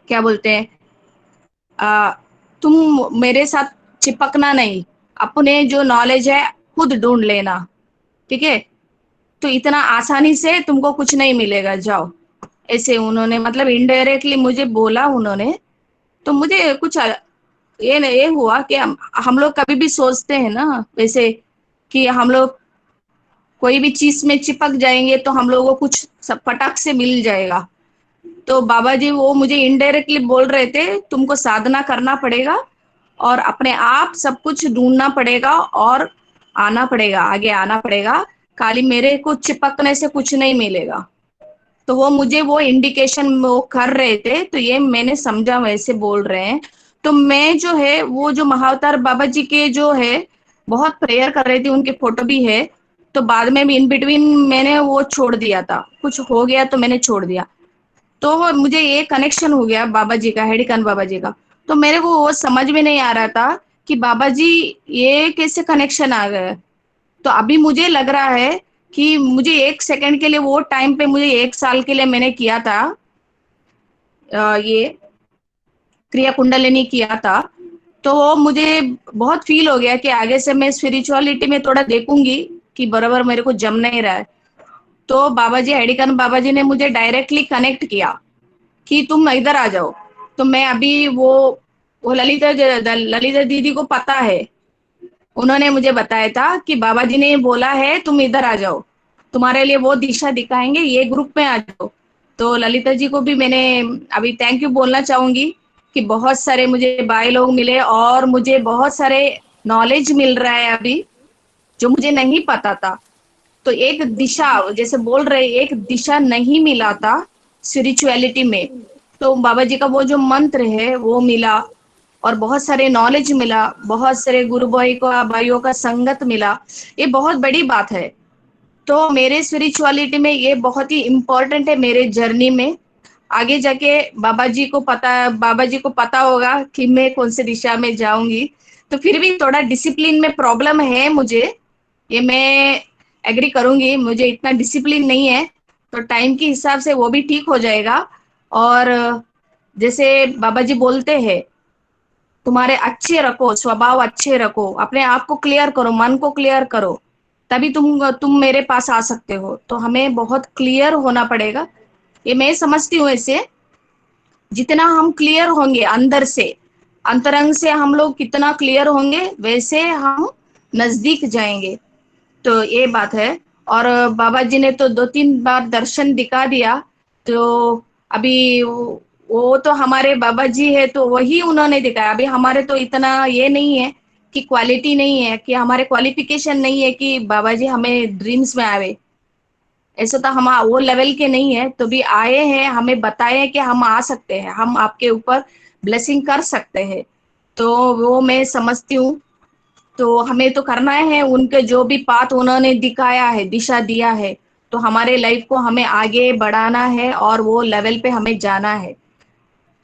Speaker 12: क्या बोलते हैं तुम मेरे साथ चिपकना नहीं, अपने जो नॉलेज है खुद ढूंढ लेना, ठीक है? तो इतना आसानी से तुमको कुछ नहीं मिलेगा, जाओ। ऐसे उन्होंने मतलब इनडायरेक्टली मुझे बोला उन्होंने। तो मुझे कुछ ये हुआ कि हम लोग कभी भी सोचते हैं ना वैसे कि हम लोग कोई भी चीज में चिपक जाएंगे तो हम लोगों को कुछ फटाक से मिल जाएगा। तो बाबा जी वो मुझे इनडायरेक्टली बोल रहे थे तुमको साधना करना पड़ेगा और अपने आप सब कुछ ढूंढना पड़ेगा और आना पड़ेगा, आगे आना पड़ेगा, खाली मेरे को चिपकने से कुछ नहीं मिलेगा। तो वो मुझे वो इंडिकेशन वो कर रहे थे, तो ये मैंने समझा वैसे बोल रहे हैं। तो मैं जो है वो जो महाअवतार बाबा जी के जो है बहुत प्रेयर कर रही थी, उनके फोटो भी है। तो बाद में भी इन बिटवीन मैंने वो छोड़ दिया था, कुछ हो गया तो मैंने छोड़ दिया। तो मुझे ये कनेक्शन हो गया बाबा जी का, हेडिकन बाबा जी का। तो मेरे को वो समझ में नहीं आ रहा था कि बाबा जी ये कैसे कनेक्शन आ गया। तो अभी मुझे लग रहा है कि मुझे 1 सेकंड के लिए वो टाइम पे मुझे 1 साल के लिए मैंने किया था ये क्रिया कुंडलिनी किया था। तो वो मुझे बहुत फील हो गया कि आगे से मैं स्पिरिचुअलिटी में थोड़ा देखूंगी कि बराबर मेरे को जम नहीं रहा है। तो बाबा जी हेडिकन बाबा जी ने मुझे डायरेक्टली कनेक्ट किया कि तुम इधर आ जाओ। तो मैं अभी वो ललिता दीदी को पता है, उन्होंने मुझे बताया था कि बाबा जी ने बोला है तुम इधर आ जाओ, तुम्हारे लिए वो दिशा दिखाएंगे, ये ग्रुप में आ जाओ। तो ललिता जी को भी मैंने अभी थैंक यू बोलना चाहूंगी कि बहुत सारे मुझे भाई लोग मिले और मुझे बहुत सारे नॉलेज मिल रहा है अभी जो मुझे नहीं पता था। तो एक दिशा जैसे बोल रहे एक दिशा नहीं मिला था स्पिरिचुअलिटी में, तो बाबा जी का वो जो मंत्र है वो मिला और बहुत सारे नॉलेज मिला, बहुत सारे गुरु भाइयों का संगत मिला। ये बहुत बड़ी बात है। तो मेरे स्पिरिचुअलिटी में ये बहुत ही इम्पोर्टेंट है मेरे जर्नी में। आगे जाके बाबा जी को पता होगा कि मैं कौन सी दिशा में जाऊंगी। तो फिर भी थोड़ा डिसिप्लिन में प्रॉब्लम है मुझे, ये मैं एग्री करूंगी, मुझे इतना डिसिप्लिन नहीं है। तो टाइम के हिसाब से वो भी ठीक हो जाएगा। और जैसे बाबा जी बोलते हैं तुम्हारे अच्छे रखो, स्वभाव अच्छे रखो, अपने आप को क्लियर करो, मन को क्लियर करो, तभी तुम मेरे पास आ सकते हो। तो हमें बहुत क्लियर होना पड़ेगा, ये मैं समझती हूँ। ऐसे जितना हम क्लियर होंगे अंदर से, अंतरंग से हम लोग कितना क्लियर होंगे वैसे हम नजदीक जाएंगे। तो ये बात है। और बाबा जी ने तो 2-3 बार दर्शन दिखा दिया। तो अभी वो तो हमारे बाबा जी है तो वही उन्होंने दिखाया। अभी हमारे तो इतना ये नहीं है कि क्वालिटी नहीं है, कि हमारे क्वालिफिकेशन नहीं है कि बाबा जी हमें ड्रीम्स में आवे। ऐसा तो हम वो लेवल के नहीं है, तो भी आए हैं, हमें बताए कि हम आ सकते हैं, हम आपके ऊपर ब्लेसिंग कर सकते हैं। तो वो मैं समझती हूँ। तो हमें तो करना है, उनके जो भी पाथ उन्होंने दिखाया है, दिशा दिया है, तो हमारे लाइफ को हमें आगे बढ़ाना है और वो लेवल पे हमें जाना है।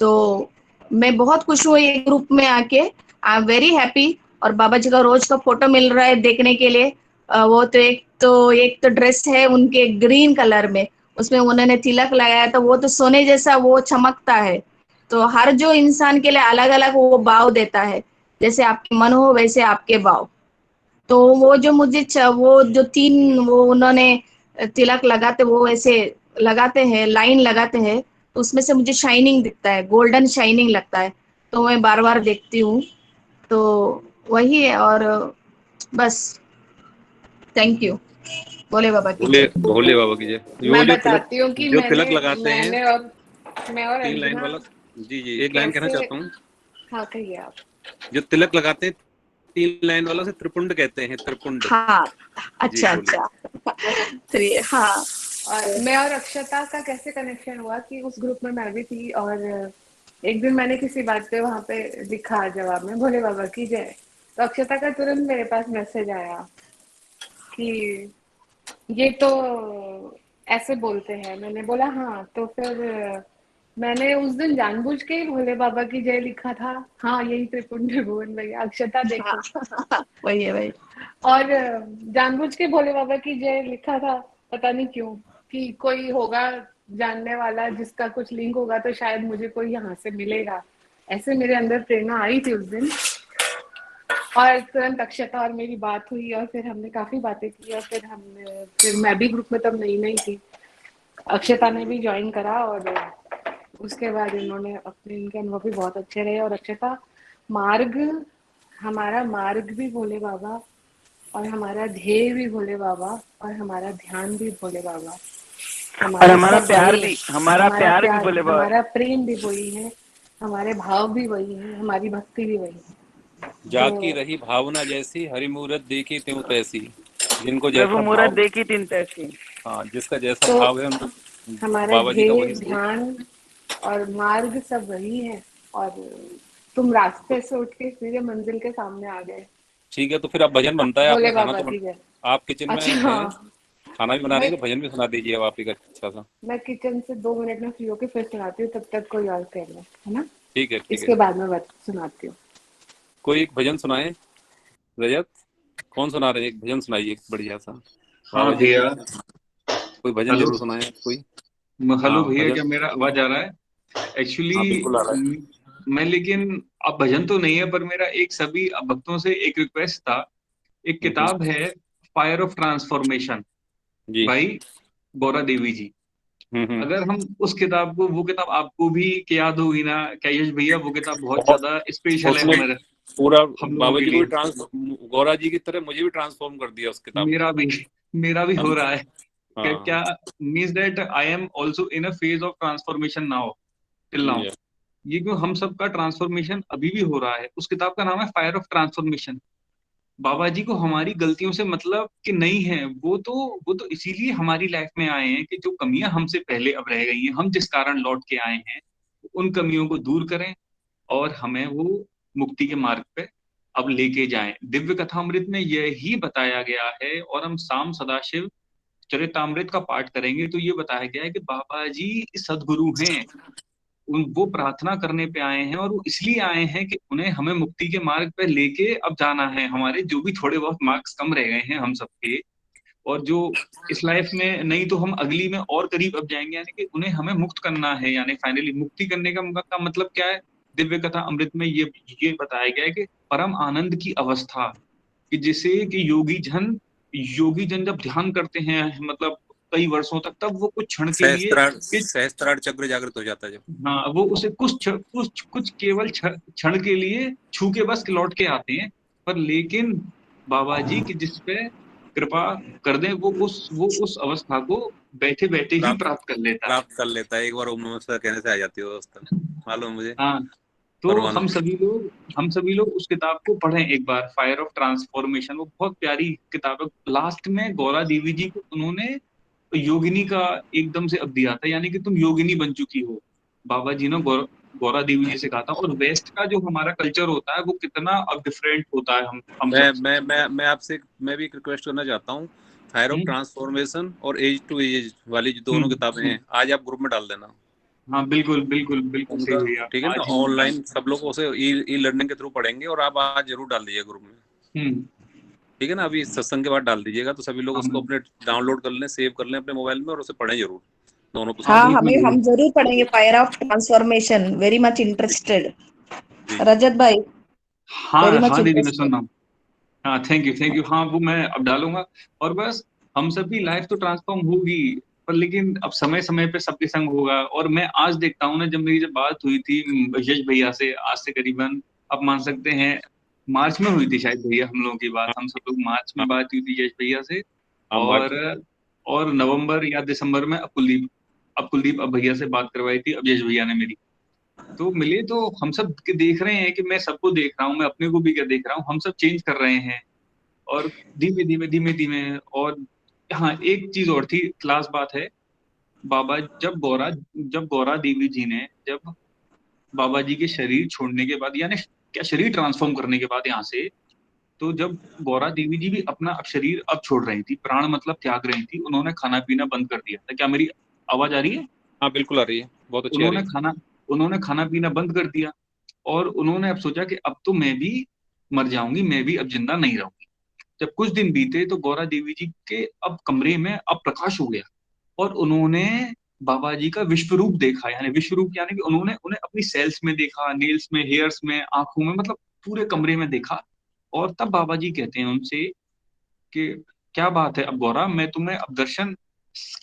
Speaker 12: तो मैं बहुत खुश हूँ ये ग्रुप में आके, आई एम वेरी हैप्पी। और बाबा जी का रोज का फोटो मिल रहा है देखने के लिए। वो तो एक तो ड्रेस है उनके ग्रीन कलर में, उसमें उन्होंने तिलक लगाया, तो वो तो सोने जैसा वो चमकता है। तो हर जो इंसान के लिए अलग अलग वो भाव देता है, जैसे आपके मन हो वैसे आपके भाव। तो वो जो वो जो 3 वो उन्होंने तिलक लगाते, वो ऐसे लगाते हैं, लाइन लगाते हैं, तो उसमें से मुझे शाइनिंग दिखता है, गोल्डन शाइनिंग लगता है। तो मैं बार बार देखती हूँ। तो वही है। और बस थैंक यू। बोले बाबा की
Speaker 1: भोले
Speaker 12: जय।
Speaker 1: भोले बाबा की जय।
Speaker 6: मैं बताती हूँ कि
Speaker 1: जो तिलक लगाते हैं
Speaker 6: मैं और
Speaker 1: 3 लाइन
Speaker 6: अंजना
Speaker 1: वाला, जी जी एक लाइन कहना
Speaker 6: कैसे।
Speaker 1: चाहता हूँ।
Speaker 6: हाँ कहिए आप।
Speaker 1: जो तिलक लगाते हैं 3 लाइन वाला से त्रिपुंड कहते हैं, त्रिपुंड।
Speaker 12: हाँ
Speaker 1: जी
Speaker 12: अच्छा
Speaker 1: बोलिए।
Speaker 12: अच्छा। तो हाँ
Speaker 6: और मैं और अक्षता का कैसे कनेक्शन हुआ कि उस ग्रुप में मैं भी थी, और एक दिन मैंने किसी बात पे वहां पे लिखा जवाब में भोले बाबा की जय। तो अक्षता का तुरंत मेरे पास मैसेज आया कि ये तो ऐसे बोलते हैं। मैंने बोला हाँ। तो फिर मैंने उस दिन जानबूझ के ही भोले बाबा की जय लिखा था। हाँ यही त्रिपुंड भुवन भैया, अक्षता देखो।
Speaker 12: वही है भाई।
Speaker 6: और जानबूझ के भोले बाबा की जय लिखा था, पता नहीं क्यों, कि कोई होगा जानने वाला जिसका कुछ लिंक होगा तो शायद मुझे कोई यहाँ से मिलेगा, ऐसे मेरे अंदर प्रेरणा आई थी उस दिन। और तुरंत अक्षता और मेरी बात हुई और फिर हमने काफी बातें की और फिर मैं भी ग्रुप में तब नई नई थी, अक्षता ने भी ज्वाइन करा और उसके बाद इन्होंने अपने इनके अनुभव भी बहुत अच्छे रहे। और अक्षता मार्ग, हमारा मार्ग भी भोले बाबा और हमारा ध्येय भी भोले बाबा और हमारा ध्यान भी भोले बाबा,
Speaker 11: और हमारा
Speaker 6: सब
Speaker 11: प्यार
Speaker 6: वही है।
Speaker 11: भी, हमारा प्यार भी बोले बाबा।
Speaker 6: हमारा प्रेम भी वही है, हमारे भाव भी वही है, हमारी भक्ति भी वही है।
Speaker 1: जाकी
Speaker 6: तो
Speaker 1: रही भावना जैसी, हरि मूरत देखी त्यों तैसी। जिनको
Speaker 11: प्रभु
Speaker 1: जैसा
Speaker 11: मूरत
Speaker 1: भाव,
Speaker 11: देखी तीन तैसी।
Speaker 1: हाँ, जिसका जैसा
Speaker 6: तो
Speaker 1: भाव है उनको
Speaker 6: हमारा
Speaker 1: बाबा जी का
Speaker 6: ध्येय,
Speaker 1: वही स्वरूप।
Speaker 6: ध्यान और मार्ग सब वही है। और तुम रास्ते से उठ के सीधे मंजिल के सामने आ गए।
Speaker 1: ठीक है, तो फिर अब भजन बनता है, आपने
Speaker 6: भोले
Speaker 1: खाना
Speaker 6: बाबा
Speaker 1: तो
Speaker 6: की जय।
Speaker 1: आप किचन में
Speaker 6: अच्छा
Speaker 1: हैं,
Speaker 6: हाँ,
Speaker 1: खाना भी बना रही
Speaker 6: मैं
Speaker 1: है, तो भजन भी सुना दीजिए अब आप एक अच्छा सा।
Speaker 6: मैं किचन से 2 मिनट में फ्री होके फिर सुनाती हूँ, तब तक कोई और कर ले, है ना?
Speaker 1: ठीक है, ठीक
Speaker 6: इसके
Speaker 1: है।
Speaker 6: बाद में बात सुनाती हूँ।
Speaker 1: कोई एक भजन सुनाए रजत, कौन सुना रहे हैं? एक भजन सुनाइए एक बढ़िया सा,
Speaker 7: हाँ
Speaker 1: बाबा जी
Speaker 7: भैया।
Speaker 1: के कोई भजन
Speaker 7: हेलो
Speaker 1: जरूर सुनाए कोई।
Speaker 7: हेलो
Speaker 1: हाँ
Speaker 7: भैया,
Speaker 1: भजन।
Speaker 7: क्या मेरा आवाज आ रहा है?
Speaker 1: हाँ बिल्कुल आ रहा है।
Speaker 7: एक्चुअली मैं, लेकिन अब भजन तो नहीं है, पर मेरा एक सभी भक्तों से एक रिक्वेस्ट था। एक
Speaker 1: हम्म,
Speaker 7: किताब है, फायर ऑफ ट्रांसफॉर्मेशन,
Speaker 1: जी।
Speaker 7: भाई गौरा देवी जी।
Speaker 1: हम्म।
Speaker 7: अगर हम उस किताब को, वो किताब आपको भी याद होगी ना क्या यश भैया? वो किताब बहुत
Speaker 1: बहुत,
Speaker 7: ज्यादा स्पेशल है
Speaker 1: उसने
Speaker 7: हमारे,
Speaker 1: पूरा
Speaker 7: हम लोगों
Speaker 1: बाबा
Speaker 7: के
Speaker 1: जी को भी
Speaker 7: लिए।
Speaker 1: गौरा जी की तरह मुझे भी ट्रांसफॉर्म कर दिया उस किताब ने।
Speaker 7: मेरा भी मेरा भी
Speaker 1: हम,
Speaker 7: हो रहा है। क्या
Speaker 1: हाँ।
Speaker 7: Means that I am also in a phase of transformation now, till now.
Speaker 1: जी।
Speaker 7: ये क्यों, हम सबका ट्रांसफॉर्मेशन अभी भी हो रहा है। उस किताब का नाम है फायर ऑफ ट्रांसफॉर्मेशन। बाबा जी को हमारी गलतियों से मतलब कि नहीं है, वो तो इसीलिए हमारी लाइफ में आए हैं कि जो कमियां हमसे पहले अब रह गई हैं, हम जिस कारण लौट के आए हैं, उन कमियों को दूर करें और हमें वो मुक्ति के मार्ग पे अब लेके जाएं। दिव्य कथामृत में यही बताया गया है, और हम शाम सदाशिव चरितामृत का पाठ करेंगे तो ये बताया गया है कि बाबा जी सदगुरु हैं। वो प्रार्थना करने पे आए हैं, और वो इसलिए आए हैं कि उन्हें हमें मुक्ति के मार्ग पे लेके अब जाना है। हमारे जो भी थोड़े बहुत मार्क्स कम रह गए हैं हम सबके, और जो इस लाइफ में नहीं तो हम अगली में और करीब अब जाएंगे, यानी कि उन्हें हमें मुक्त करना है। यानी फाइनली मुक्ति करने का मतलब क्या है? दिव्य कथा अमृत में ये बताया गया है कि परम आनंद की अवस्था, कि जिसे कि योगी जन जब ध्यान करते हैं, मतलब कई वर्षों तक, तब वो कुछ क्षण के लिए,
Speaker 1: सहस्त्रार चक्र जागृत हो जाता है जब।
Speaker 7: हाँ, वो उसे कुछ केवल क्षण के लिए छू के बस लौट के आते हैं। पर लेकिन बाबा जी की जिस पे कृपा कर दें, वो उस अवस्था को बैठे बैठे ही
Speaker 1: प्राप्त
Speaker 7: प्राप्त कर लेता है।
Speaker 1: प्राप्त कर लेता है, एक बार ओम नमः शिवाय कहने से आ जाती है अवस्था, मालूम है मुझे।
Speaker 7: हाँ, तो
Speaker 1: परमानंद।
Speaker 7: हम सभी लोग उस किताब को पढ़ें एक बार, फायर ऑफ ट्रांसफॉर्मेशन। वो बहुत प्यारी किताब है। लास्ट में गौरा देवी जी को उन्होंने योगिनी का एकदम से अब दिया था, यानी कि तुम योगिनी बन चुकी हो। बाबा जी ने गौरा देवी जी से कहा था। और वेस्ट का जो हमारा कल्चर होता है वो कितना अब डिफरेंट होता है हम सब से।
Speaker 1: मैं आपसे, मैं भी एक रिक्वेस्ट करना चाहता हूँ। फायर ऑफ
Speaker 7: हम्म
Speaker 1: ट्रांसफॉर्मेशन और एज टू एज वाली जो दोनों
Speaker 7: हम्म
Speaker 1: किताबें
Speaker 7: हम्म।
Speaker 1: हैं, आज आप ग्रुप में डाल देना
Speaker 7: हाँ बिल्कुल बिल्कुल बिल्कुल सही
Speaker 1: उनका।
Speaker 7: भैया,
Speaker 1: ठीक है ना,
Speaker 7: आज ही डाल।
Speaker 1: ऑनलाइन सब लोग उसे ई लर्निंग के थ्रू पढ़ेंगे, और आप आज जरूर डाल दीजिए ग्रुप में।
Speaker 7: हम्म।
Speaker 1: ठीक है ना, अभी सत्संग के बाद डाल दीजिएगा, तो सभी लोग
Speaker 7: हाँ
Speaker 1: उसको अपने डाउनलोड कर लें, सेव कर लें अपने मोबाइल में, और उसे पढ़ें जरूर, दोनों
Speaker 12: हाँ,
Speaker 1: पुस्तकों को।
Speaker 12: हमें
Speaker 7: बिल्कुल।
Speaker 12: हम जरूर पढ़ेंगे fire of transformation, very much interested.
Speaker 1: जी जी।
Speaker 12: रजत भाई, वेरी
Speaker 7: हाँ
Speaker 12: मच
Speaker 7: हाँ दीदी, मैं
Speaker 12: इंटरेस्टेड।
Speaker 7: सुन रहा हूँ। हाँ थैंक यू थैंक यू। हाँ वो मैं अब डालूंगा। और बस, हम सबकी लाइफ तो ट्रांसफॉर्म होगी, पर लेकिन अब समय समय पे सबके संग होगा। और मैं आज देखता हूँ ना, जब बात हुई थी यश भैया से, आज से करीबन, आप मान सकते हैं, मार्च में हुई थी शायद भैया हम लोगों की बात।
Speaker 1: हाँ
Speaker 7: हम सब लोग मार्च
Speaker 1: हाँ
Speaker 7: में बात हुई थी यश भैया से।
Speaker 1: हाँ,
Speaker 7: और नवंबर या दिसंबर में अब कुलदीप अब भैया से बात करवाई थी, अब यश भैया ने मेरी। तो मिले तो हम सब के देख रहे हैं कि मैं सबको देख रहा हूँ, मैं अपने को भी क्या देख रहा हूँ, हम सब चेंज कर रहे हैं। और धीमे धीमे। और हाँ, एक चीज और थी, क्लास बात है। बाबा जब गौरा देवी जी ने, जब बाबा जी के शरीर छोड़ने के बाद, यानी क्या शरीर ट्रांसफॉर्म करने के बाद यहाँ से, तो जब गौरा देवी जी भी अपना अब शरीर अब छोड़ रही थी, प्राण मतलब त्याग रही थी, उन्होंने खाना पीना बंद कर दिया था। क्या मेरी आवाज आ रही है?
Speaker 1: हाँ बिल्कुल आ रही है, बहुत अच्छी आ रही
Speaker 7: उन्होंने
Speaker 1: है।
Speaker 7: खाना उन्होंने खाना पीना बंद कर दिया। और उन्होंने अब सोचा कि अब तो मैं भी मर जाऊंगी, मैं भी अब जिंदा नहीं रहूंगी। जब कुछ दिन बीते तो गौरा देवी जी के अब कमरे में अब प्रकाश हो गया, और उन्होंने बाबा जी का विश्व रूप देखा, यानी विश्व रूप यानी कि उन्होंने उन्हें अपनी सेल्स में देखा, नेल्स में, हेयर्स में, आंखों में, मतलब पूरे कमरे में देखा। और तब बाबा जी कहते हैं उनसे कि क्या बात है अब गौरा, मैं तुम्हें अब दर्शन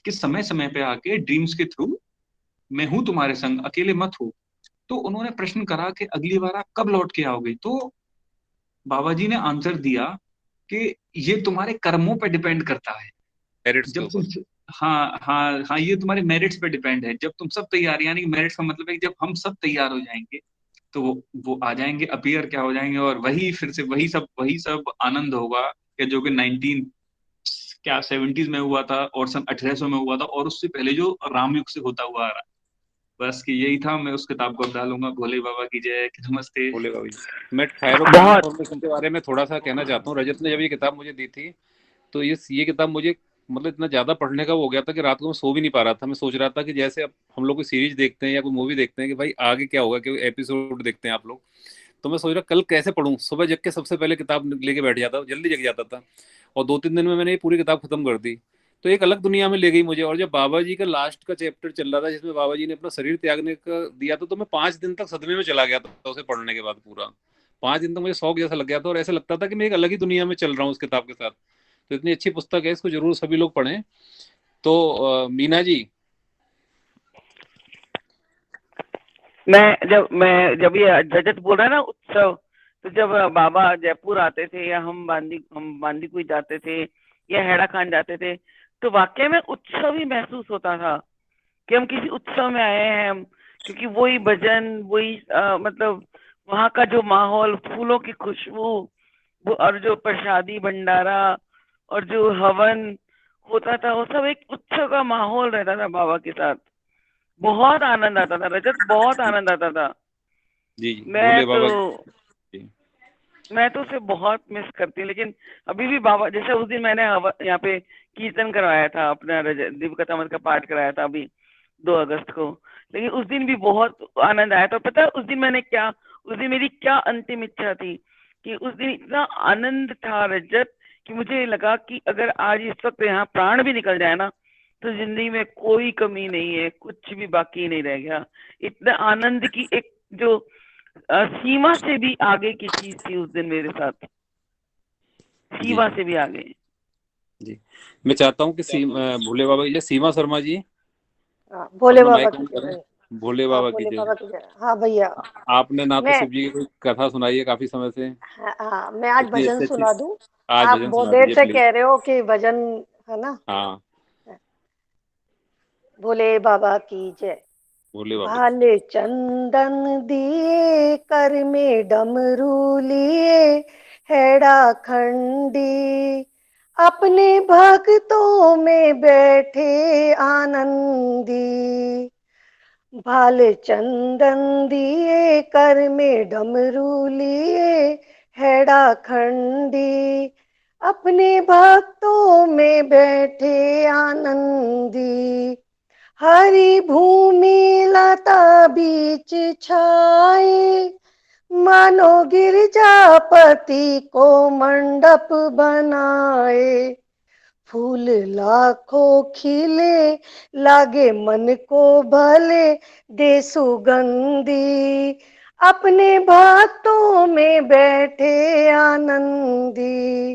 Speaker 7: के समय समय पे आके ड्रीम्स के थ्रू मैं हूं तुम्हारे संग, अकेले मत हो। तो उन्होंने प्रश्न करा कि अगली बार आप कब लौट के आओगे? तो बाबा जी ने आंसर दिया कि ये तुम्हारे कर्मों पे डिपेंड करता है।
Speaker 1: मेरिट्स के
Speaker 7: जब तुम,
Speaker 1: ऊपर।
Speaker 7: हाँ हाँ हाँ, ये तुम्हारे मेरिट्स पे डिपेंड है। जब तुम सब तैयार, यानी मेरिट्स का मतलब है कि जब हम सब तैयार हो जाएंगे तो वो आ जाएंगे, अपीयर क्या हो जाएंगे, और वही फिर से वही सब आनंद होगा कि जो कि 19 क्या 70s में हुआ था और सन 1800 में हुआ था, और उससे पहले जो रामयुग से होता हुआ आ रहा है। बस कि यही था, मैं उस किताब को अब डालूंगा। भोले बाबा की जय, नमस्ते।
Speaker 1: बोले बाबा जी, मैं थायरो
Speaker 3: बहुत
Speaker 1: ट्रांसफॉर्मेशन के बारे में थोड़ा सा कहना चाहता हूँ। रजत ने जब ये किताब मुझे दी थी, तो ये किताब मुझे मतलब इतना ज्यादा पढ़ने का वो हो गया था कि रात को मैं सो भी नहीं पा रहा था। मैं सोच रहा था कि जैसे अब हम लोग कोई सीरीज देखते हैं या कोई मूवी देखते हैं कि भाई आगे क्या होगा, कि एपिसोड देखते हैं आप लोग, तो मैं सोच रहा कल कैसे पढूं। सुबह जग के सबसे पहले किताब लेके बैठ जाता, जल्दी जग जाता था, और 2-3 दिन में मैंने ये पूरी किताब खत्म कर दी। तो एक अलग दुनिया में ले गई मुझे। और जब बाबा जी का लास्ट का चैप्टर चल रहा था, जिसमें बाबा जी ने अपना शरीर त्यागने का दिया था, तो मैं 5 दिन तक सदमे में चला गया था उसे पढ़ने के बाद। पूरा 5 दिन तक मुझे शौक जैसा लग गया था, और ऐसा लगता था कि मैं एक अलग ही दुनिया में चल रहा हूँ उस किताब के साथ। तो इतनी अच्छी पुस्तक है, इसको जरूर सभी लोग पढ़ें। तो मीना जी।
Speaker 3: मैं जब ये रजत बोल रहा है ना उत्सव, तो जब बाबा जयपुर आते थे या हम बांदीकुई जाते थे या हैड़ा खान जाते थे, तो वाकई में उत्सव ही महसूस होता था कि हम किसी उत्सव में आए हैं हम। क्योंकि वही भजन, वही मतलब वहाँ का जो माहौल, फूलों की खुशबू, वो और जो प्रसादी भंडारा और जो हवन होता था, वो सब एक उत्सव का माहौल रहता था बाबा के साथ। बहुत आनंद आता था रजत, बहुत आनंद आता था।
Speaker 1: जी जी,
Speaker 3: मैं
Speaker 1: भोले
Speaker 3: तो
Speaker 1: बाबा की।
Speaker 3: मैं तो उसे बहुत मिस करती हूँ। लेकिन अभी भी बाबा, जैसे उस दिन मैंने यहाँ पे कीर्तन करवाया था, अपना दिवकथा मत का पाठ कराया था अभी 2 अगस्त को। लेकिन उस दिन भी बहुत आनंद आया था। पता है उस दिन मेरी क्या अंतिम इच्छा थी, कि उस दिन इतना आनंद था रजत, कि मुझे लगा कि अगर आज इस वक्त यहाँ प्राण भी निकल जाए ना, तो जिंदगी में कोई कमी नहीं है, कुछ भी बाकी नहीं रह गया। इतना आनंद की एक जो सीमा से भी आगे की चीज थी उस दिन मेरे साथ,
Speaker 1: जी
Speaker 3: सीमा से भी आगे।
Speaker 1: जी, मैं चाहता हूँ कि भोले बाबा की जय। सीमा शर्मा जी,
Speaker 13: हाँ, भोले
Speaker 1: अपना
Speaker 13: बाबा
Speaker 1: माइक
Speaker 13: की
Speaker 1: ऑन करें।
Speaker 13: जय।
Speaker 1: भोले
Speaker 13: हाँ,
Speaker 1: बाबा की
Speaker 13: भोले
Speaker 1: जय।
Speaker 13: बाबा की जय। हाँ भैया,
Speaker 1: आपने ना तो
Speaker 13: मैं
Speaker 1: शिव जी की कोई कथा सुनाई है काफी समय से,
Speaker 13: हाँ, मैं आज
Speaker 1: इतनी
Speaker 13: भजन
Speaker 1: अच्छी अच्छी।
Speaker 13: सुना दूं।
Speaker 1: आज
Speaker 13: आप
Speaker 1: भजन
Speaker 13: बहुत
Speaker 1: सुना
Speaker 13: देर
Speaker 1: दीजिए
Speaker 13: से
Speaker 1: प्लीज।
Speaker 13: कह रहे हो कि भजन, है ना।
Speaker 1: हाँ,
Speaker 13: भोले बाबा की जय।
Speaker 1: भोले बाबा की।
Speaker 13: भाले चंदन दिए कर में डमरू लिए, हैड़ा खंडी अपने भक्तों में बैठे आनंदी। भाल चंदन दिए कर में डमरू लिए, हैड़ा खंडी अपने भक्तों में बैठे आनंदी। हरि भूमि लता बीच छाए, मानो गिरजापति को मंडप बनाए। फूल लाखों खिले लागे मन को भले, दे सुगंधी अपने भक्तों में बैठे आनंदी।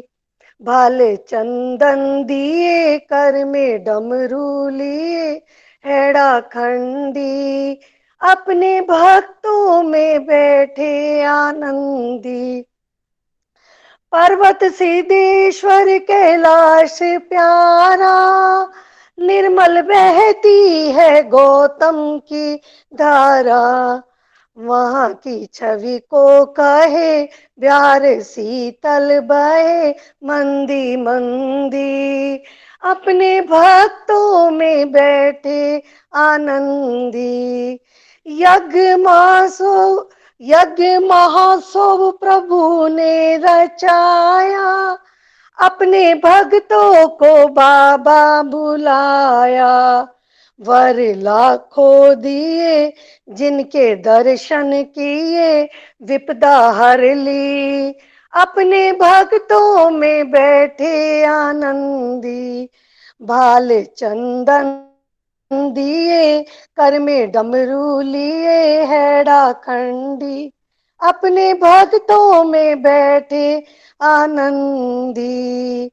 Speaker 13: भाले चंदन दिए कर में डमरू लिए, हैड़ा खंडी अपने भक्तों में बैठे आनंदी। पर्वत सिद्धेश्वर कैलाश प्यारा, निर्मल बहती है गौतम की धारा। वहाँ की छवि को कहे प्यार शीतल बहे, मंदी मंदी अपने भक्तों में बैठे आनंदी। यज्ञ मासो यज्ञ महोत्सव प्रभु ने रचाया, अपने भक्तों को बाबा बुलाया। वर लाखों दिए जिनके दर्शन किए, विपदा हर ली अपने भक्तों में बैठे आनंदी। भाल चंदन दिए कर में डमरू लिए हैड़ा खंडी, अपने भक्तों में बैठे आनंदी।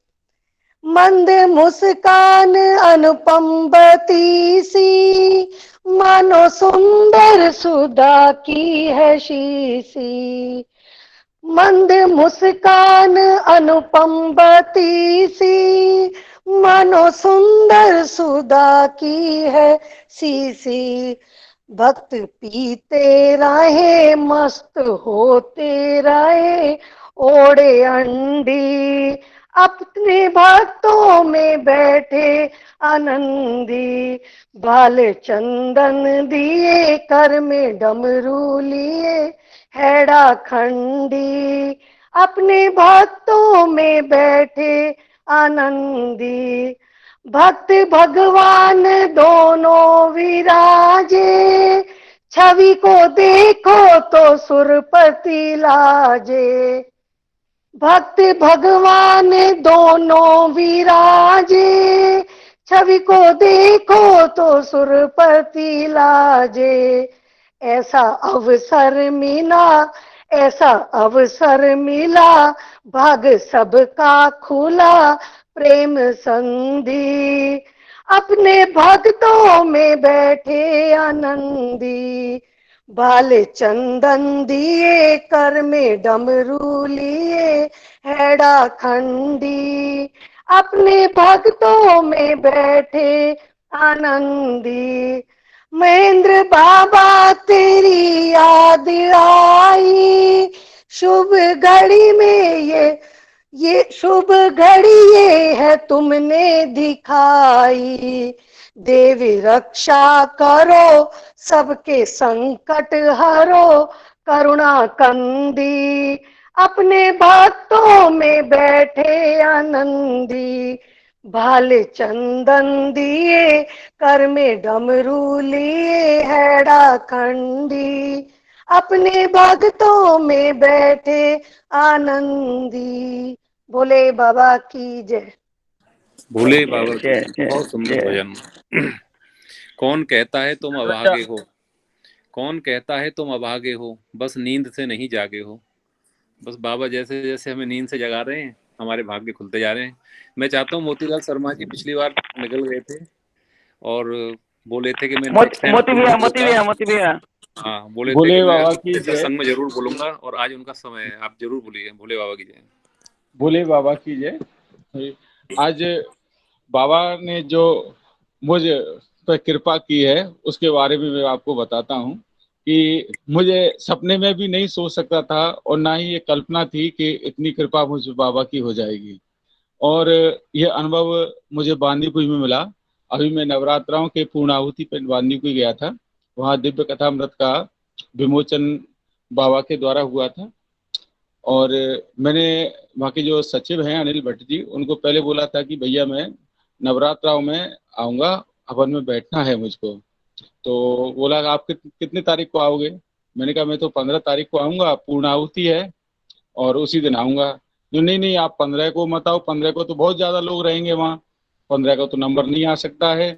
Speaker 13: मंद मुस्कान अनुपम बती सी, मानो सुंदर सुधा की है शीशी। मंद मुस्कान अनुपम बती सी, मानो सुंदर सुधा की है शीशी। भक्त पीते रहे मस्त होते रहे ओढ़े अंडी, अपने भक्तों में बैठे आनंदी। बाल चंदन दिए कर में डमरू लिए हैड़ा खंडी, अपने भक्तों में बैठे आनंदी। भक्त भगवान दोनों विराजे, छवि को देखो तो सुरपति लाजे। भक्त भगवान दोनों विराजे, छवि को देखो तो सुरपति लाजे। ऐसा अवसर मिला, ऐसा अवसर मिला, भाग सबका खुला प्रेम संधि। अपने भक्तों में बैठे आनंदी, बाल चंदन दिए कर में डमरू लिए हैड़ा खंडी, अपने भक्तों में बैठे आनंदी। महेंद्र बाबा तेरी याद आई, शुभ घड़ी में ये शुभ घड़ी ये है तुमने दिखाई। देवी रक्षा करो सबके संकट हरो करुणा कंदी, अपने भक्तों में बैठे आनंदी। भाले चंदन दिए कर में डमरू लिए हैड़ा खंडी, अपने भक्तों में बैठे आनंदी। भोले बाबा की जय।
Speaker 1: भोले बाबा की
Speaker 11: जय
Speaker 1: जय।
Speaker 11: जय
Speaker 1: बहुत सुंदर
Speaker 11: जय।
Speaker 1: भजन। कौन कहता है तुम अभागे हो, कौन कहता है तुम अभागे हो, बस नींद से नहीं जागे हो। बस बाबा जैसे जैसे हमें नींद से जगा रहे हैं, हमारे भाग्य खुलते जा रहे हैं। मैं चाहता हूँ मोतीलाल शर्मा जी पिछली बार निकल गए थे और बोले थे कि मैं नेक्स्ट टाइम
Speaker 11: मोती भैया
Speaker 1: हाँ, बोले थे कि
Speaker 14: भोले
Speaker 1: मैं
Speaker 14: बाबा की
Speaker 1: आपके
Speaker 14: जय।
Speaker 1: सत्संग में जरूर बोलूंगा, और आज उनका समय है, आप जरूर बोलिए। भोले बाबा की जय।
Speaker 14: भोले बाबा की जय। आज बाबा ने जो मुझ पर कृपा की है उसके बारे में मैं आपको बताता हूँ कि मुझे सपने में भी नहीं सोच सकता था और ना ही ये कल्पना थी कि इतनी कृपा मुझ बाबा की हो जाएगी। और ये अनुभव मुझे बांदीकुई में मिला। अभी मैं नवरात्राओं के पूर्णाहुति पर बांदीकुई गया था, वहाँ दिव्य कथामृत का विमोचन बाबा के द्वारा हुआ था। और मैंने वहाँ के जो सचिव हैं अनिल भट्ट जी, उनको पहले बोला था कि भैया मैं नवरात्राओं में आऊँगा, हवन में बैठना है मुझको। तो बोला आप कितने तारीख को आओगे? मैंने कहा मैं तो 15 तारीख को आऊँगा, पूर्णाहुति है और उसी दिन आऊँगा। जो नहीं नहीं आप 15 को मत आओ, 15 को तो बहुत ज़्यादा लोग रहेंगे वहाँ, 15 को तो नंबर नहीं आ सकता है।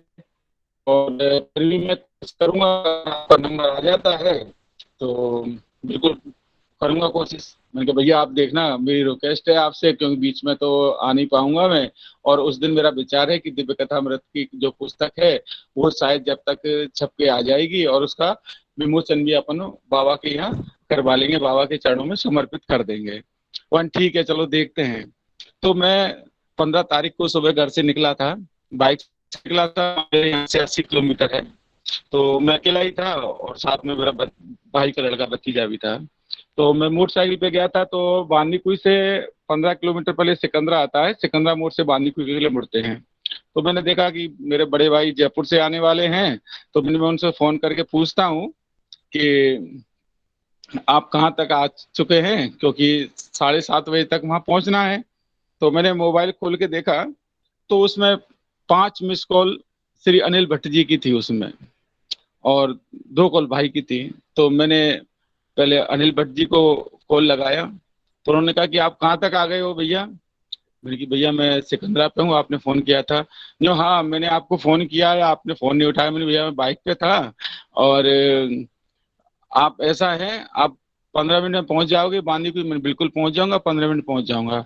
Speaker 14: और फिर भी मैं कोशिश करूँगा, आपका नंबर आ जाता है तो बिल्कुल करूँगा कोशिश। मैंने कहा भैया आप देखना, मेरी रिक्वेस्ट है आपसे, क्योंकि बीच में तो आ नहीं पाऊंगा मैं। और उस दिन मेरा विचार है कि दिव्य कथामृत की जो पुस्तक है वो शायद जब तक छप के आ जाएगी और उसका विमोचन भी अपन बाबा के यहाँ करवा लेंगे, बाबा के चरणों में समर्पित कर देंगे। वन ठीक है, चलो देखते हैं। तो मैं 15 तारीख को सुबह घर से निकला था, बाइक से निकला था, मेरे यहाँ से 80 किलोमीटर है। तो मैं अकेला ही था और साथ में मेरा भाई का लड़का भतीजा भी था। तो मैं मोटरसाइकिल पे गया था। तो बांदीकुई से 15 किलोमीटर पहले सिकंदरा आता है, सिकंदरा मोड़ से बांदीकुई के लिए मुड़ते हैं। तो मैंने देखा कि मेरे बड़े भाई जयपुर से आने वाले हैं, तो मैं उनसे फोन करके पूछता हूँ कि आप कहाँ तक आ चुके हैं, क्योंकि 7:30 बजे तक वहां पहुंचना है। तो मैंने मोबाइल खोल के देखा तो उसमें 5 मिस कॉल श्री अनिल भट्ट जी की थी उसमें, और 2 कॉल भाई की थी। तो मैंने पहले अनिल भट्ट जी को कॉल लगाया तो उन्होंने कहा कि आप कहाँ तक आ गए हो भैया? मैंने कि भैया मैं सिकंदरा पे हूँ, आपने फोन किया था। जो हाँ मैंने आपको फोन किया है, आपने फोन नहीं उठाया। मैंने भैया मैं बाइक पे था और आप ऐसा है आप 15 मिनट में पहुंच जाओगे बांदीकुई? मैं बिल्कुल पहुंच जाऊंगा, 15 मिनट पहुंच जाऊंगा।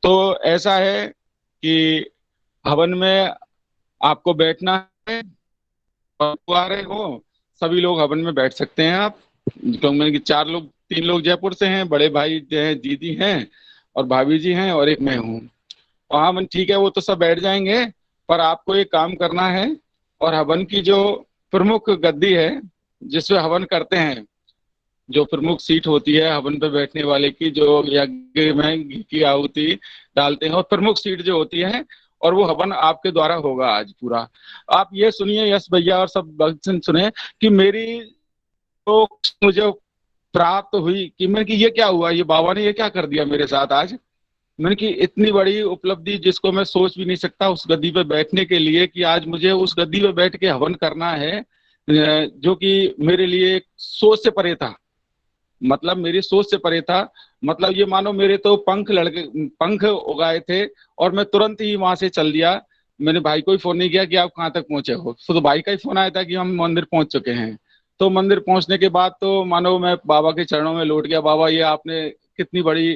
Speaker 14: तो ऐसा है कि हवन में आपको बैठना है और वो आ रहे हो, सभी लोग हवन में बैठ सकते हैं आप। तो मैंने कि 4 लोग, 3 लोग जयपुर से हैं, बड़े भाई हैं, दीदी हैं और भाभी जी हैं और एक मैं हूँ। हाँ मन ठीक है, वो तो सब बैठ जाएंगे, पर आपको एक काम करना है। और हवन की जो प्रमुख गद्दी है जिसपे हवन करते हैं, जो प्रमुख सीट होती है हवन पे बैठने वाले की, जो यज्ञ में घी की आहुति डालते हैं, और प्रमुख सीट जो होती है, और वो हवन आपके द्वारा होगा आज पूरा। आप ये सुनिए यश भैया और सब भक्त सुने कि मेरी तो मुझे प्राप्त हुई कि मैं कि ये क्या हुआ, ये बाबा ने ये क्या कर दिया मेरे साथ आज। मैंने कि इतनी बड़ी उपलब्धि जिसको मैं सोच भी नहीं सकता उस गद्दी पे बैठने के लिए, कि आज मुझे उस गद्दी पे बैठ के हवन करना है, जो कि मेरे लिए एक सोच से परे था। मतलब मेरी सोच से परे था। मतलब ये मानो मेरे तो पंख उगाए थे और मैं तुरंत ही वहां से चल दिया। मैंने भाई को ही फोन नहीं किया कि आप कहाँ तक पहुंचे हो, तो भाई का ही फोन आया था कि हम मंदिर पहुंच चुके हैं। तो मंदिर पहुंचने के बाद तो मानो मैं बाबा के चरणों में लौट गया। बाबा ये आपने कितनी बड़ी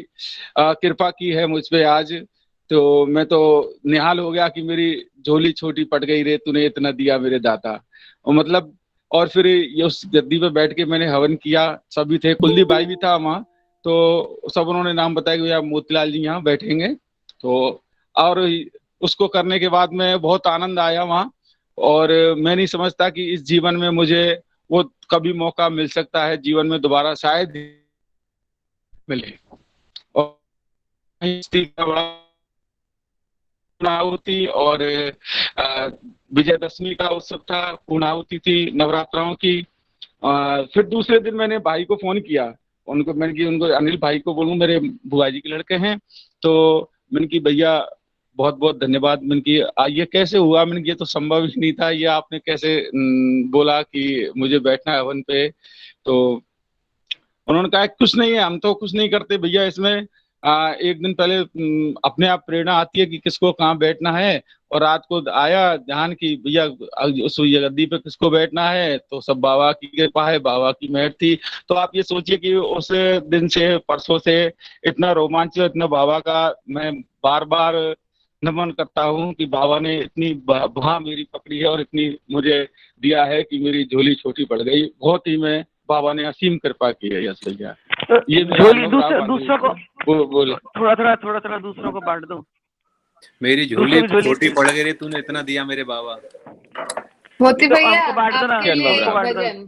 Speaker 14: कृपा की है मुझ पे आज। तो मैं तो निहाल हो गया कि मेरी झोली छोटी पट गई रे, तूने इतना दिया मेरे दाता। और मतलब और फिर ये उस गद्दी पे बैठ के मैंने हवन किया। सभी थे, कुलदीप भाई भी था वहाँ। तो सब उन्होंने नाम बताया कि भैया मोतीलाल जी यहाँ बैठेंगे। तो और उसको करने के बाद में बहुत आनंद आया वहाँ। और मैं नहीं समझता कि इस जीवन में मुझे वो कभी मौका मिल सकता है, जीवन में दोबारा शायद मिले। और पूर्णाहुति और विजयदशमी का उत्सव था, पूर्णाहुति थी नवरात्राओं की। फिर दूसरे दिन मैंने भाई को फोन किया, उनको मैंने कि उनको अनिल भाई को बोलूं, मेरे बुआ जी के लड़के हैं। तो मैंने कि भैया बहुत बहुत धन्यवाद। मैंने कि ये कैसे हुआ? मैंने कि ये तो संभव ही नहीं था, ये आपने कैसे बोला कि मुझे बैठना है हवन पे? तो उन्होंने कहा कुछ नहीं है, हम तो कुछ नहीं करते भैया इसमें। एक दिन पहले अपने आप प्रेरणा आती है कि किसको कहाँ बैठना है। और रात को आया ध्यान की भैया उस गद्दी पे किसको बैठना है, तो सब बाबा की कृपा है, बाबा की मेहर थी। तो आप ये सोचिए कि उस दिन से, परसों से इतना रोमांच, इतना बाबा का मैं बार बार नमन करता हूँ कि बाबा ने इतनी भुआ मेरी पकड़ी है और इतनी मुझे दिया है कि मेरी झोली छोटी पड़ गई। बहुत ही मैं बाबा ने असीम कृपा की है यश भैया। ये
Speaker 3: झोली दूसरों को
Speaker 14: बोले
Speaker 3: थोड़ा दूसरों को बांट दो।
Speaker 1: मेरी झोली छोटी पड़ गई, तूने इतना दिया मेरे बाबा।
Speaker 6: मोती भैया
Speaker 3: हमको बांट दो ना,
Speaker 6: आपके लिए एक
Speaker 3: हमको बांट दो।
Speaker 6: भजन,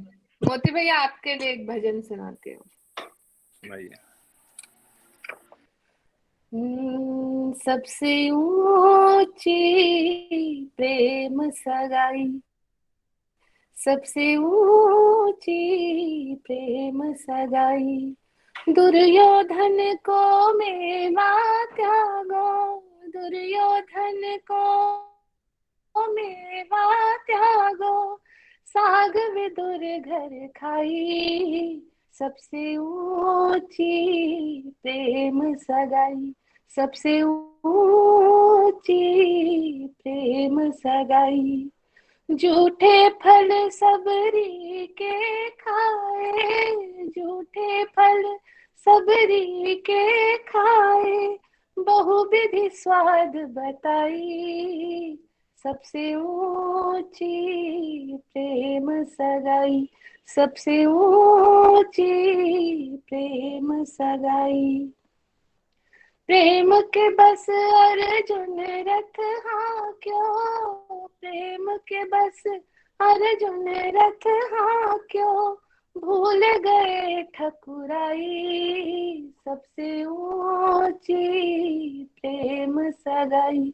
Speaker 6: मोती भैया आपके लिए एक भजन सुनाती हूँ। सबसे ऊंची प्रेम सगाई, सबसे ऊंची प्रेम सगाई, दुर्योधन को मेवा त्यागो, दुर्योधन को मेवा त्यागो, साग विदुर घर खाई, सबसे ऊंची प्रेम सगाई, सबसे ऊंची प्रेम सगाई। झूठे फल सबरी के खाए, झूठे फल सबरी के खाए, बहुविधि स्वाद बताई, सबसे ऊंची प्रेम सगाई, सबसे ऊंची प्रेम सगाई। प्रेम के बस अर्जुन रथ हाँ क्यों, प्रेम के बस अर्जुन रथ हाँ क्यों, भूल गए ठकुराई, सबसे ऊंची प्रेम सगाई,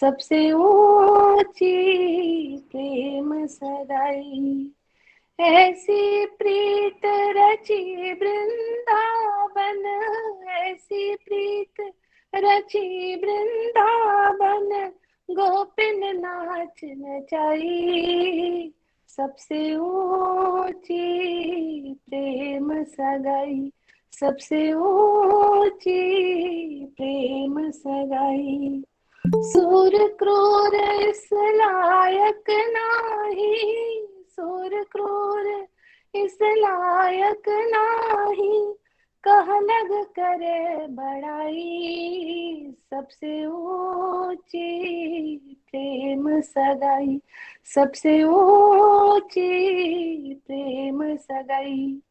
Speaker 6: सबसे ऊंची प्रेम सगाई। ऐसी प्रीत रची वृंदावन, ऐसी प्रीत रची वृंदावन, गोपिन नाच नचाई, सबसे ऊंची प्रेम सगाई, सबसे ऊंची प्रेम सगाई, सूर क्रूर इस लायक नाही, सूर क्रूर इस लायक नाही, कह लग करे बड़ाई, सबसे ऊंची प्रेम सगाई, सबसे ऊंची प्रेम सगाई।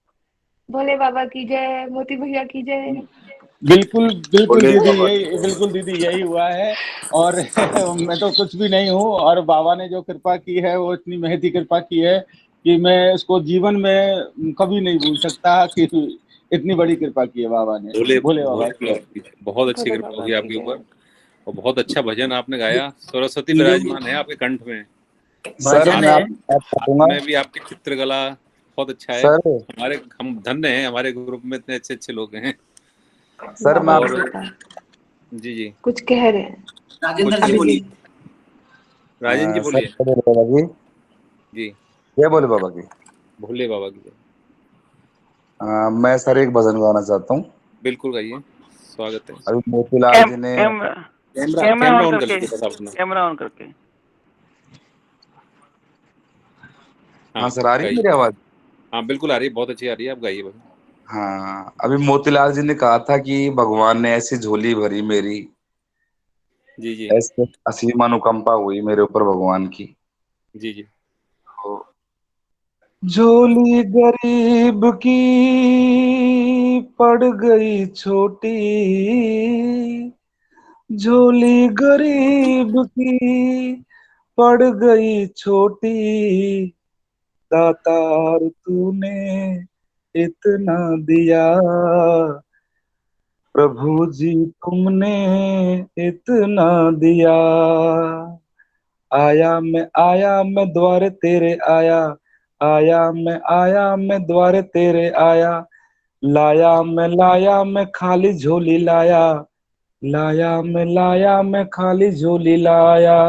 Speaker 6: भोले बाबा की जय, मोती भैया की जय।
Speaker 14: बिल्कुल बिल्कुल दीदी यही हुआ है। और मैं तो कुछ भी नहीं हूँ, और बाबा ने जो कृपा की है वो इतनी महती कृपा की है कि मैं इसको जीवन में कभी नहीं भूल सकता कि इतनी बड़ी कृपा की है बाबा ने। भोले बाबा की
Speaker 1: बहुत अच्छी
Speaker 6: भोले
Speaker 1: कृपा
Speaker 6: बाबा
Speaker 1: होगी
Speaker 6: की
Speaker 1: आपके
Speaker 6: जय।
Speaker 1: ऊपर, और बहुत अच्छा भजन आपने गाया। सरस्वती
Speaker 14: लोग
Speaker 1: विराजमान है आपके कंठ में।
Speaker 5: सर
Speaker 15: भजन
Speaker 5: मैं
Speaker 15: है।
Speaker 5: आपको दूंगा
Speaker 1: में भी आपकी चित्रकला बहुत अच्छा है।
Speaker 5: सर।
Speaker 1: हम धन्य हैं, हमारे ग्रुप में इतने अच्छे अच्छे लोग हैं।
Speaker 5: सर मैं
Speaker 6: बाबा की
Speaker 1: और
Speaker 6: कृपा।
Speaker 1: जी जी,
Speaker 6: कुछ कह रहे हैं
Speaker 15: राजेंद्र
Speaker 1: कुछ
Speaker 15: जी बोलिए।
Speaker 6: अभिजीत।
Speaker 1: राजन जी
Speaker 5: सर
Speaker 1: बोलिए।
Speaker 5: जय बोले बाबा की,
Speaker 1: जी,
Speaker 5: जय बोले बाबा की।
Speaker 1: भोले बाबा की जय।
Speaker 5: मैं सर एक भजन गाना चाहता हूँ।
Speaker 1: बिल्कुल गाइए, स्वागत है।
Speaker 5: अभी मोतीलाल जी ने
Speaker 11: camera
Speaker 1: camera
Speaker 11: camera
Speaker 1: camera
Speaker 11: on
Speaker 1: on कर
Speaker 11: करके,
Speaker 1: लीजिए बस अपना।
Speaker 11: कैमरा ऑन करके।
Speaker 5: हाँ
Speaker 1: हाँ
Speaker 5: सर, आ रही है
Speaker 1: गाइए।
Speaker 5: मेरी आवाज?
Speaker 1: हाँ बिल्कुल आ रही है, बहुत अच्छी आ रही है, आप गाइए बस।
Speaker 5: हाँ, अभी मोतीलाल जी ने कहा था कि भगवान ने ऐसी झोली भरी मेरी,
Speaker 1: जी जी
Speaker 5: ऐसे असीम अनुकंपा हुई मेरे ऊपर भगवान की।
Speaker 1: जी जी।
Speaker 5: तो झोली गरीब की पड़ गई छोटी, झोली गरीब की पड़ गई छोटी, दातार तूने इतना दिया, प्रभु जी तुमने इतना दिया। आया मैं द्वारे तेरे आया, आया मैं द्वारे तेरे आया, लाया मैं खाली झोली लाया, लाया मैं खाली झोली लाया।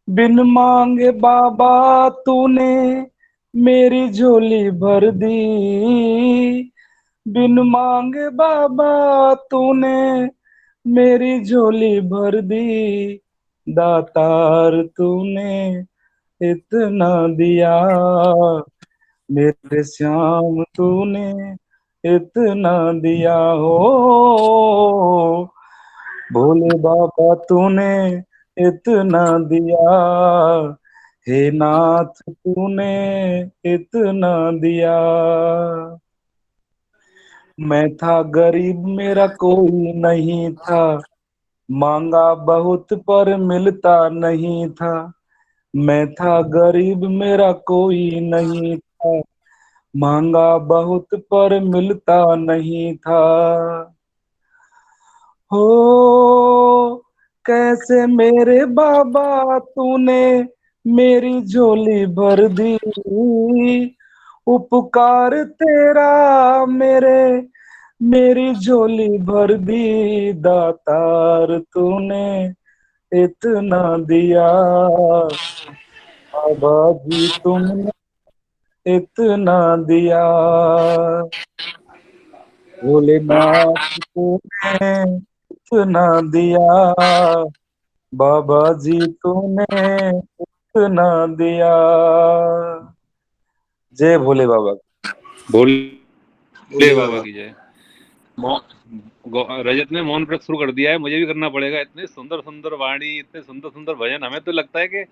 Speaker 5: बिन मांगे बाबा तूने मेरी झोली भर दी, बिन मांगे बाबा तूने मेरी झोली भर दी, दातार तूने इतना दिया, मेरे श्याम तूने इतना दिया हो, भोले बाबा तूने इतना दिया, हे नाथ तूने इतना दिया। मैं था गरीब मेरा कोई नहीं था, मांगा बहुत पर मिलता नहीं था, मैं था गरीब मेरा कोई नहीं था, मांगा बहुत पर मिलता नहीं था। हो कैसे मेरे बाबा तूने मेरी झोली भर दी, उपकार तेरा मेरे मेरी झोली भर दी, दातार तूने इतना दिया, बाबा जी तुमने इतना दिया, भोलेनाथ तूने इतना दिया, बाबा जी तूने इतना दिया। जय भोले बाबा।
Speaker 1: भोले बाबा की जय। रजत ने मौन व्रत शुरू कर दिया है, मुझे भी करना पड़ेगा। इतने सुंदर सुंदर वाणी, इतने सुंदर सुंदर भजन, हमें तो लगता है कि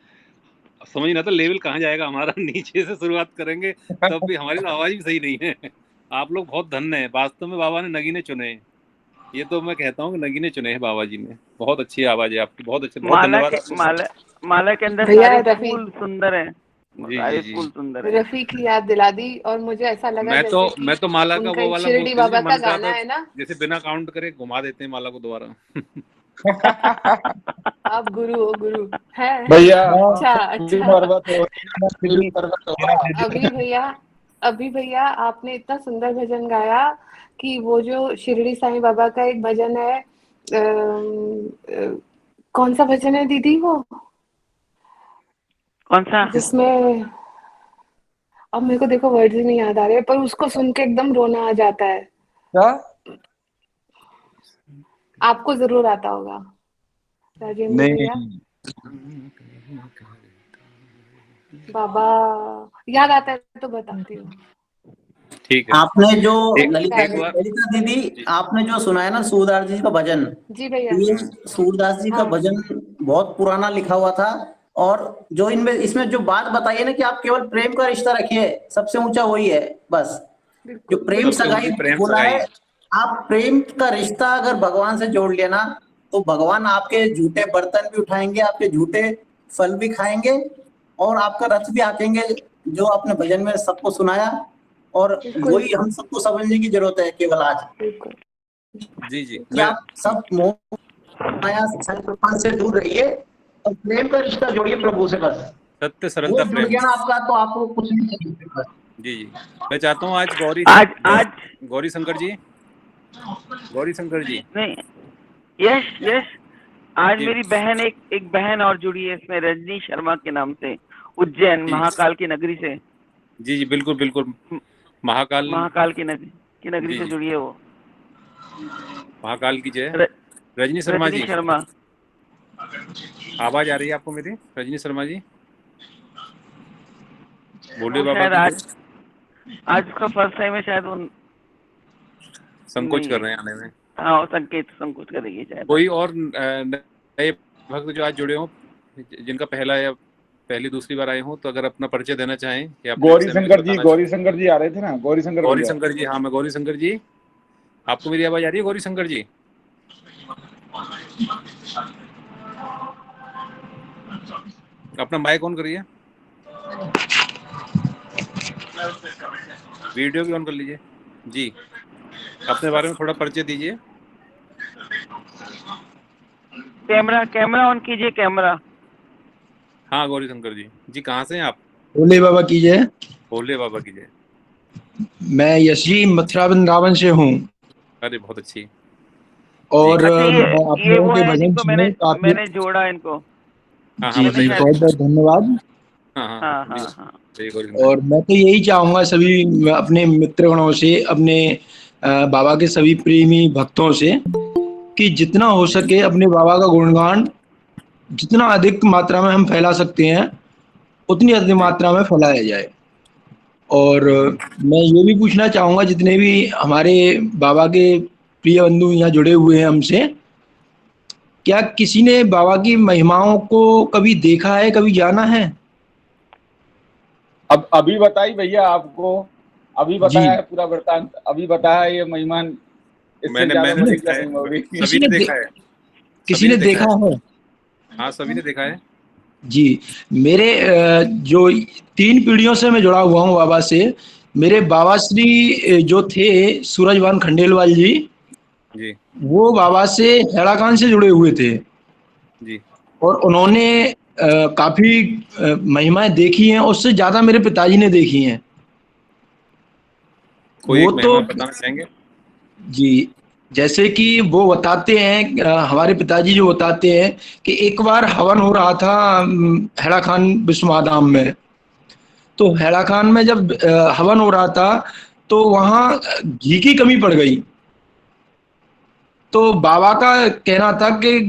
Speaker 1: समझ नहीं आता लेवल कहाँ जाएगा हमारा। नीचे से शुरुआत करेंगे तब भी हमारी तो आवाज भी सही नहीं है। आप लोग बहुत धन्य हैं, वास्तव में बाबा ने नगीने चुने हैं। ये तो मैं कहता हूँ कि नगीने चुने हैं बाबा जी ने। बहुत अच्छी आवाज है आपकी, बहुत अच्छे, बहुत
Speaker 11: माला
Speaker 1: धन्यवाद
Speaker 11: के
Speaker 1: आपको।
Speaker 11: माला के अंदर
Speaker 6: भैया
Speaker 11: सारे
Speaker 6: रफी
Speaker 11: फूल सुंदर हैं,
Speaker 1: जी जी
Speaker 11: सारे
Speaker 1: जी।
Speaker 11: फूल सुंदर हैं।
Speaker 6: रफी की याद दिला दी, और मुझे ऐसा लगा जैसे कि
Speaker 1: मैं तो माला का
Speaker 6: उनका
Speaker 1: वो
Speaker 6: एक
Speaker 1: वाला
Speaker 6: शिरडी
Speaker 1: जैसे
Speaker 6: बाबा का
Speaker 1: मन करा
Speaker 6: गाना
Speaker 1: तो
Speaker 6: है ना,
Speaker 1: जैसे बिना काउंट करे घुमा देते हैं माला को दोबारा।
Speaker 6: आप गुरु हो, गुरु है।
Speaker 14: भैया
Speaker 6: अच्छा
Speaker 14: अभी
Speaker 6: अच्छा।
Speaker 14: पर्वत हो अभी पर्वत होगा।
Speaker 6: अभी भैया आपने इतना सुंदर भजन गाया कि वो जो शिरडी साईं बाबा का एक भजन है, कौन सा भजन है दीदी वो,
Speaker 11: कौन सा?
Speaker 6: जिसमें अब मेरे को देखो वर्ड्स ही नहीं याद आ रहे, पर उसको सुन के एकदम रोना आ जाता है।
Speaker 5: क्या?
Speaker 6: आपको जरूर आता होगा राजेंद्र
Speaker 5: नहीं,
Speaker 6: भैया। बाबा याद आता है तो बताती हूँ।
Speaker 1: ठीक है।
Speaker 15: आपने जो
Speaker 1: एक
Speaker 15: ललिता
Speaker 1: बार
Speaker 15: ललिता दीदी आपने जो सुनाया ना सूरदास जी का भजन,
Speaker 6: जी भैया।
Speaker 15: ये सूरदास जी का
Speaker 6: हाँ।
Speaker 15: भजन बहुत पुराना लिखा हुआ था। और जो इनमें इसमें जो बात बताई है ना कि आप केवल प्रेम का रिश्ता रखिए, सबसे ऊंचा वही है बस। जो प्रेम
Speaker 1: सबसे
Speaker 15: सगाई
Speaker 1: ऊंची प्रेम
Speaker 15: बोला
Speaker 1: सगाई
Speaker 15: है,
Speaker 1: है।
Speaker 15: आप प्रेम का रिश्ता अगर भगवान से जोड़ लेना तो भगवान आपके झूठे बर्तन भी उठाएंगे, आपके झूठे फल भी खाएंगे और आपका रथ भी आकेंगे, जो आपने भजन में सबको सुनाया। और वही हम सबको समझने की जरूरत है केवल आज,
Speaker 1: जी जी।
Speaker 15: कि आप सब मोह माया संकल्प से दूर रहिए और प्रेम का रिश्ता जोड़िए प्रभु से बस।
Speaker 1: सत्य
Speaker 15: वो
Speaker 1: सरलता
Speaker 15: जुड़
Speaker 1: प्रेम।
Speaker 15: गया ना आपका तो आपको कुछ नहीं चाहिए बस।
Speaker 1: जी जी। मैं चाहता हूँ आज गौरी शंकर जी, गौरी शंकर जी।
Speaker 11: नहीं, यश यश आज
Speaker 1: जी।
Speaker 11: मेरी बहन एक बहन और जुड़ी है इसमें, रजनी शर्मा के नाम से, उज्जैन
Speaker 1: जी।
Speaker 11: महाकाल की नगरी से।
Speaker 1: जी जी बिल्कुल बिल्कुल।
Speaker 11: महाकाल की नगरी
Speaker 1: जी
Speaker 11: से
Speaker 1: जी।
Speaker 11: जुड़ी है वो।
Speaker 1: महाकाल की जय। रजनी शर्मा
Speaker 11: रजनी
Speaker 1: जी,
Speaker 11: शर्मा।
Speaker 1: आवाज आ रही है आपको मेरी? रजनी शर्मा जी, भोले
Speaker 11: वो
Speaker 1: बाबा
Speaker 11: शायद
Speaker 1: की
Speaker 11: आज उसका फर्स्ट टाइम है शायद, वो
Speaker 1: संकोच कर रहे हैं आने में।
Speaker 11: हाँ, संकोच कर रही है शायद।
Speaker 1: कोई और नए भक्त जो आज जुड़े हो, जिनका पहला या पहली दूसरी बार आए हो, तो अगर अपना परिचय देना चाहें या अपने
Speaker 14: गौरी
Speaker 1: विषय में
Speaker 14: शंकर
Speaker 1: कुछ
Speaker 14: जी,
Speaker 1: बताना
Speaker 14: गौरी शंकर जी आ रहे थे ना, गौरी शंकर
Speaker 1: गौरी
Speaker 14: भैया।
Speaker 1: शंकर जी, हाँ मैं गौरी शंकर जी। आपको मेरी आवाज आ रही है गौरी शंकर जी? अपना माइक ऑन करिए, वीडियो भी ऑन कर लीजिए जी। अपने बारे में थोड़ा परिचय दीजिए।
Speaker 11: कैमरा ऑन कीजिए, कैमरा।
Speaker 1: हाँ गौरी शंकर जी, जी कहाँ से हैं आप?
Speaker 16: भोले बाबा की जय।
Speaker 1: भोले बाबा की जय।
Speaker 16: मैं यशी मथुरा वृंदावन से हूँ
Speaker 1: अरे बहुत अच्छी।
Speaker 16: और
Speaker 11: अच्छा,
Speaker 16: मैं आप
Speaker 11: ये
Speaker 16: लोगों
Speaker 11: वो
Speaker 16: के
Speaker 11: है
Speaker 16: भजन
Speaker 11: जिनको
Speaker 16: सुने काफी।
Speaker 11: मैंने जोड़ा इनको।
Speaker 1: हाँ
Speaker 16: जी
Speaker 1: बताइए
Speaker 16: बहुत बहुत धन्यवाद।
Speaker 1: हाँ
Speaker 11: हाँ।
Speaker 16: और मैं तो यही चाहूंगा सभी अपने मित्रगणों से, अपने बाबा के सभी प्रेमी भक्तों से, कि जितना हो सके अपने बाबा का गुणगान जितना अधिक मात्रा में हम फैला सकते हैं उतनी अधिक मात्रा में फैलाया जाए। और मैं ये भी पूछना चाहूंगा जितने भी हमारे बाबा के प्रिय बंधु यहाँ जुड़े हुए हैं हमसे, क्या किसी ने बाबा की महिमाओं को कभी देखा है, कभी जाना है?
Speaker 14: अब अभी बताई भैया आपको, अभी बताया है पूरा वृत्तांत, अभी बताया है ये महिमान, इससे ज्यादा बड़ी क्या महिमा होगी?
Speaker 1: सभी ने देखा है।
Speaker 16: किसी ने देखा है?
Speaker 1: हाँ सभी ने देखा है
Speaker 16: जी। मेरे जो 3 पीढ़ियों से मैं जुड़ा हुआ हूँ बाबा से। मेरे बाबा श्री जो थे सूरजभान खंडेलवाल जी, वो बाबा से हैराकान से जुड़े हुए थे
Speaker 1: जी।
Speaker 16: और उन्होंने काफी महिमाएं देखी हैं, उससे ज्यादा मेरे पिताजी ने देखी हैं।
Speaker 1: कोई
Speaker 16: वो
Speaker 1: एक
Speaker 16: तो
Speaker 1: महिमा बताना चाहेंगे?
Speaker 16: जी, जैसे कि वो बताते हैं, हमारे पिताजी जो बताते हैं कि एक बार हवन हो रहा था हैरा खान विश्वनाधाम में। तो हैरा खान में जब हवन हो रहा था तो वहाँ घी की कमी पड़ गई। तो बाबा का कहना था कि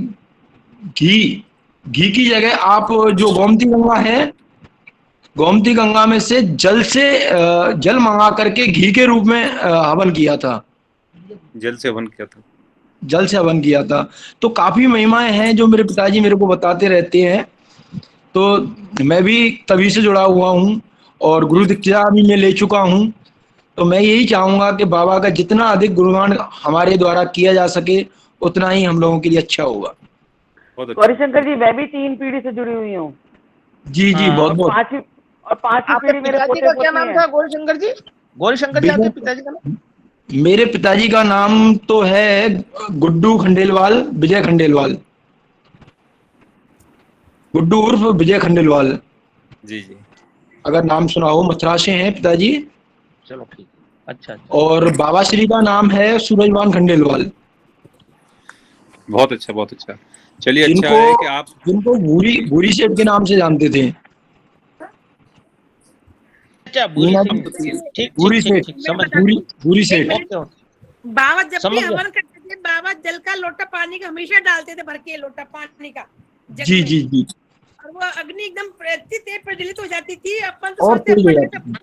Speaker 16: घी की जगह आप जो गोमती गंगा है, गोमती गंगा में से जल मंगा करके घी के रूप में हवन किया था।
Speaker 1: जल से हवन किया था।
Speaker 16: जल से हवन किया था। तो काफी महिमाएं हैं जो मेरे पिताजी मेरे को बताते रहते हैं। तो मैं भी तभी से जुड़ा हुआ हूँ और गुरु दीक्षा भी मैं ले चुका हूँ। तो मैं यही चाहूंगा कि बाबा का जितना अधिक गुणगान हमारे द्वारा किया जा सके उतना ही हम लोगों के लिए अच्छा होगा।
Speaker 11: गौरी शंकर जी, मैं भी 3 पीढ़ी से जुड़ी हुई हूँ।
Speaker 16: जी जी बहुत बहुत।
Speaker 11: पांचवी
Speaker 10: आपके
Speaker 11: पीढ़ी मेरे
Speaker 10: पिताजी
Speaker 11: पोते
Speaker 10: का क्या
Speaker 11: पोती
Speaker 10: नाम
Speaker 11: हैं।
Speaker 10: था गौरी शंकर जी? गौरी शंकर जी आपके पिताजी का नाम?
Speaker 16: मेरे पिताजी का नाम तो है गुड्डू खंडेलवाल, विजय खंडेलवाल। गुड्डू उर्फ विजय खंडेलवाल।
Speaker 1: जी जी।
Speaker 16: अगर नाम सुना हो, मथुरा से हैं पिताजी।
Speaker 10: चलो ठीक, अच्छा।
Speaker 16: और बाबा श्री का नाम है सूरजभान खंडेलवाल।
Speaker 1: बहुत अच्छा बहुत अच्छा। चलिए अच्छा है कि आप
Speaker 16: जिनको भूरी सेठ के नाम से जानते थे।
Speaker 10: अच्छा, भूरी सेठ, ठीक
Speaker 16: भूरी सेठ,
Speaker 10: समझ
Speaker 16: भूरी सेठ।
Speaker 17: बाबा जब भी
Speaker 10: समझ गए?
Speaker 17: हवन करते थे, बाबा जल का लोटा पानी का हमेशा डालते थे, भर के लोटा पानी का जग
Speaker 16: जी
Speaker 17: में,
Speaker 16: जी जी।
Speaker 17: और वो अग्नि एकदम इतनी तेज प्रज्वलित हो जाती थी, अपन तो
Speaker 16: और
Speaker 17: सोचते
Speaker 16: तेज हो
Speaker 17: अपन
Speaker 16: जाती थी।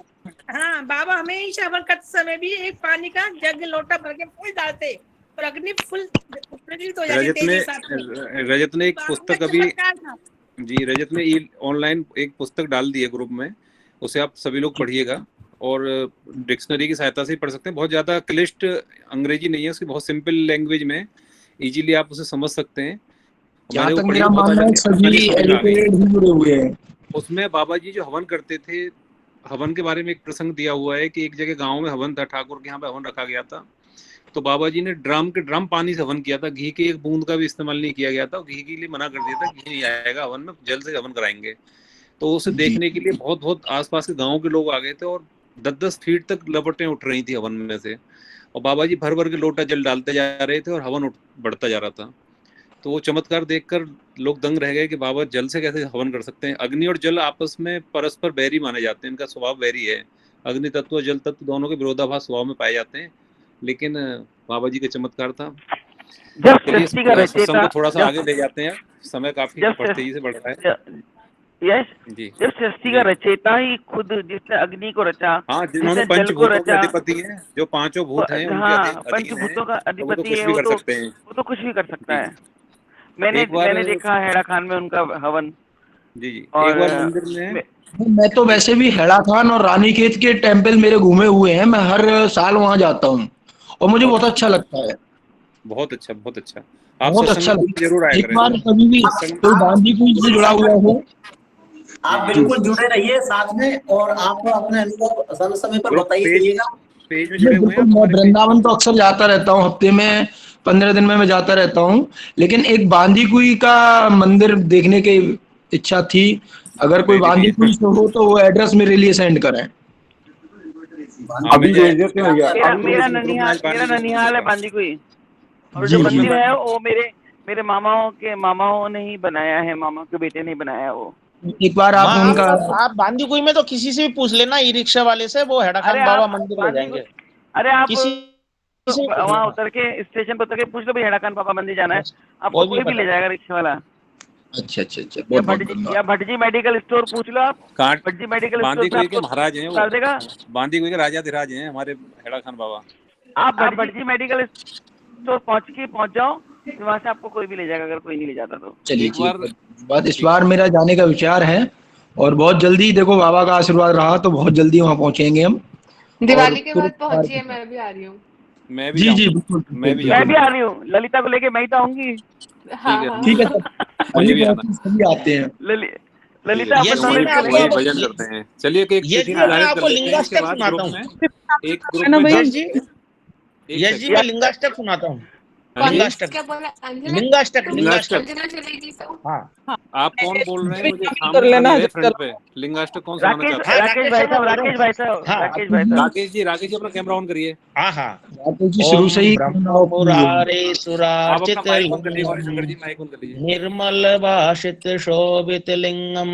Speaker 17: हाँ, बाबा हमेशा हवन करते समय भी एक पानी का जग लोटा भर के फुल डालते और अग्नि फुल प्रज्वलित हो जाती
Speaker 1: रजत
Speaker 17: तेजी
Speaker 1: ने
Speaker 17: के साथ।
Speaker 1: रजत ने एक
Speaker 17: बाबा का
Speaker 1: पुस्तक अभी
Speaker 17: चमत्कार था।
Speaker 1: जी, रजत ने ऑनलाइन एक पुस्तक डाल दी है ग्रुप में, उसे आप सभी लोग पढ़िएगा और डिक्शनरी की सहायता से ही पढ़ सकते हैं। बहुत ज़्यादा क्लिष्ट अंग्रेजी नहीं है उसकी, बहुत सिंपल लैंग्वेज में इजीली आप उसे समझ सकते हैं।
Speaker 16: जहाँ
Speaker 1: मैंने वो
Speaker 16: तक
Speaker 1: पढ़ी
Speaker 16: मेरा
Speaker 1: तो बहुत
Speaker 16: मानना है
Speaker 1: आसानी
Speaker 16: सभी
Speaker 1: से समझ में आ गई।
Speaker 16: एजुकेटेड ही जुड़े हुए हैं।
Speaker 1: उसमें बाबा जी जो हवन करते थे, हवन के बारे में एक प्रसंग दिया हुआ है कि एक जगह गांव में हवन था, ठाकुर के यहाँ पे हवन रखा गया था, तो बाबा जी ने ड्रम पानी से हवन किया था, घी के एक बूंद का भी इस्तेमाल नहीं किया गया था, घी के लिए मना कर दिया था, घी नहीं आएगा हवन में, जल से हवन कराएंगे। तो उसे देखने के लिए बहुत बहुत आसपास के गांव के लोग आ गए थे और 10-10 फीट तक लपटें उठ रही थी हवन में से, और बाबा जी भर भर के लोटा जल डालते जा रहे थे और हवन बढ़ता जा रहा था। तो वो चमत्कार देखकर लोग दंग रह गए कि बाबा जल से कैसे हवन कर सकते हैं। अग्नि और जल आपस में परस्पर बैरी माने जाते हैं, इनका स्वभाव बैरी है। अग्नि तत्व जल तत्व दोनों के विरोधाभास स्वभाव में पाए जाते हैं, लेकिन बाबा जी का चमत्कार था।
Speaker 11: जब
Speaker 1: चलिए
Speaker 11: सृष्टि का
Speaker 1: सत्संग
Speaker 11: रचयिता
Speaker 1: को थोड़ा सा आगे ले जाते हैं, समय काफी तेजी से बढ़ रहा है
Speaker 11: यश,
Speaker 1: जी।
Speaker 11: जब सृष्टि का रचयिता ही खुद जिसने अग्नि को रचा,
Speaker 1: हाँ, जिन्होंने
Speaker 11: जिसने जल को
Speaker 1: पंचभूतों के
Speaker 11: रचा,
Speaker 1: अधिपति हैं, जो पांचों भूत हैं उनके
Speaker 11: हाँ
Speaker 1: अधीन हैं,
Speaker 11: पंचभूतों का
Speaker 1: तो वो तो
Speaker 11: अधिपति
Speaker 1: कुछ
Speaker 11: है,
Speaker 1: भी कर सकते हैं।
Speaker 11: वो तो कुछ भी कर सकता
Speaker 1: जी
Speaker 11: है। मैंने
Speaker 1: एक बार
Speaker 11: देखा है हेड़ा खान में उनका हवन।
Speaker 1: जी जी
Speaker 11: और
Speaker 1: एक बार मंदिर में
Speaker 16: मैं तो वैसे भी हेड़ा खान और रानीखेत के टेम्पल मेरे घूमे हुए हैं, मैं हर साल वहाँ जाता हूँ और मुझे बहुत अच्छा लगता है।
Speaker 1: बहुत अच्छा, बहुत अच्छा। आप
Speaker 16: बहुत
Speaker 1: सत्संग
Speaker 16: अच्छा
Speaker 1: में
Speaker 16: लगता
Speaker 1: जरूर आया
Speaker 16: है। एक
Speaker 1: करें।
Speaker 16: बार कभी भी कोई बांधी कोई से जुड़ा हुआ हो,
Speaker 15: आप बिल्कुल जुड़े रहिए साथ में, और आप अपने अनुभव समय समय पर बताइए जाइएगा।
Speaker 1: पेज में
Speaker 16: मैं
Speaker 1: जुड़े हुए हैं
Speaker 16: बिल्कुल,
Speaker 1: आप
Speaker 16: मैं
Speaker 1: हमारे पेज?
Speaker 16: वृंदावन तो अक्सर जाता रहता हूँ, हफ्ते में 15 दिन में मैं जाता रहता हूँ, लेकिन एक बांदी कुई का मंदिर देखने की इच्छा थी। अगर कोई
Speaker 1: मेरी भी
Speaker 16: बांदी कुई से हो तो वो एड्रेस मेरे लिए सेंड करें।
Speaker 1: हाँ,
Speaker 14: अभी भेज देते हैं भैया।
Speaker 11: मेरा ननिहाल है बांदी कोई, और
Speaker 16: जी
Speaker 11: जो
Speaker 16: जी।
Speaker 11: मंदिर है वो मेरे मामाओं ने ही बनाया है, मामा के बेटे ने बनाया वो।
Speaker 16: एक बार आप उनका
Speaker 10: आप बांदी कुई में तो किसी से भी पूछ लेना, ई रिक्शा वाले से, वो हेड़ा खान बाबा मंदिर ले जाएंगे।
Speaker 11: अरे आप
Speaker 10: किसी से भी पूछ
Speaker 11: वहाँ
Speaker 10: लेना।
Speaker 11: उतर के स्टेशन पर उतर के पूछ लो भाई हेड़ा खान बाबा मंदिर जाना है, आपको
Speaker 10: वो भी
Speaker 11: कोई भी
Speaker 10: पता
Speaker 11: ले जाएगा रिक्शा वाला।
Speaker 16: अच्छा अच्छा अच्छा, बहुत बहुत धन्यवाद।
Speaker 11: या भटजी मेडिकल स्टोर पूछ लो आप, भटजी मेडिकल स्टोर
Speaker 1: बांदी
Speaker 11: पे
Speaker 1: कोई के
Speaker 11: आपको
Speaker 1: महाराज हैं,
Speaker 11: उतार देगा।
Speaker 1: बांदी कोई के राजा धीराज हैं हमारे हेड़ा खान बाबा।
Speaker 11: आप भटजी मेडिकल स्टोर पहुंच जाओ, फिर वहाँ से आपको कोई भी ले जाएगा अगर कोई नहीं ले जाता तो।
Speaker 16: चलिए बात इस बार मेरा जाने का विचार है, और बहुत जल्दी देखो बाबा का आशीर्वाद रहा तो बहुत जल्दी वहाँ पहुंचेंगे हम।
Speaker 6: दिवाली के बाद पहुंचिए, मैं भी आ रही हूँ।
Speaker 1: मैं भी
Speaker 16: जी जी
Speaker 1: जाऊंगा,
Speaker 16: बिल्कुल
Speaker 1: मैं भी
Speaker 11: आ रही हूँ, ललिता को लेके मैं ही तो आऊंगी।
Speaker 16: ठीक है सर,
Speaker 1: मुझे
Speaker 16: अभी
Speaker 1: भी
Speaker 16: तो
Speaker 1: आना।
Speaker 16: सभी आते हैं।
Speaker 11: ललिता अपन दोनों
Speaker 1: वही
Speaker 11: चलेंगे।
Speaker 1: वही भजन करते हैं। चलिए एक
Speaker 10: यश
Speaker 1: किसी
Speaker 10: जी, मैं
Speaker 1: निर्धारित कर
Speaker 10: आपको
Speaker 1: लेते हैं, इसके
Speaker 10: लिंगाष्टक
Speaker 1: बाद
Speaker 10: सुनाता
Speaker 1: ग्रुप
Speaker 10: हूँ।
Speaker 1: में एक ग्रुप में
Speaker 10: यश जी,
Speaker 1: एक
Speaker 10: यश जी, मैं लिंगाष्टक सुनाता हूँ। लिंगाष्टक,
Speaker 6: क्या बोला अंजना?
Speaker 10: लिंगाष्टक,
Speaker 1: लिंगाष्टक।
Speaker 6: अंजना चलेगी तो
Speaker 10: हाँ।
Speaker 1: आप कौन बोल रहे हैं? मुझे
Speaker 4: कर
Speaker 1: सामने आ
Speaker 4: लेना
Speaker 1: नहीं रहे
Speaker 4: जब
Speaker 1: फ्रंट पे। लिंगाष्टक कौन सुनाना चाहते हैं?
Speaker 11: राकेश भाई साहब।
Speaker 1: राकेश जी अपना कैमरा ऑन करिए।
Speaker 10: हाँ हाँ।
Speaker 16: शुरू से ही
Speaker 10: ब्रह्म मुरारे
Speaker 1: आप
Speaker 10: सुरार्चित
Speaker 1: अपना माइक ऑन कर लीजिए, गौरी शंकर जी माइक ऑन कर लीजिए।
Speaker 10: निर्मल भाषित शोभित लिंगम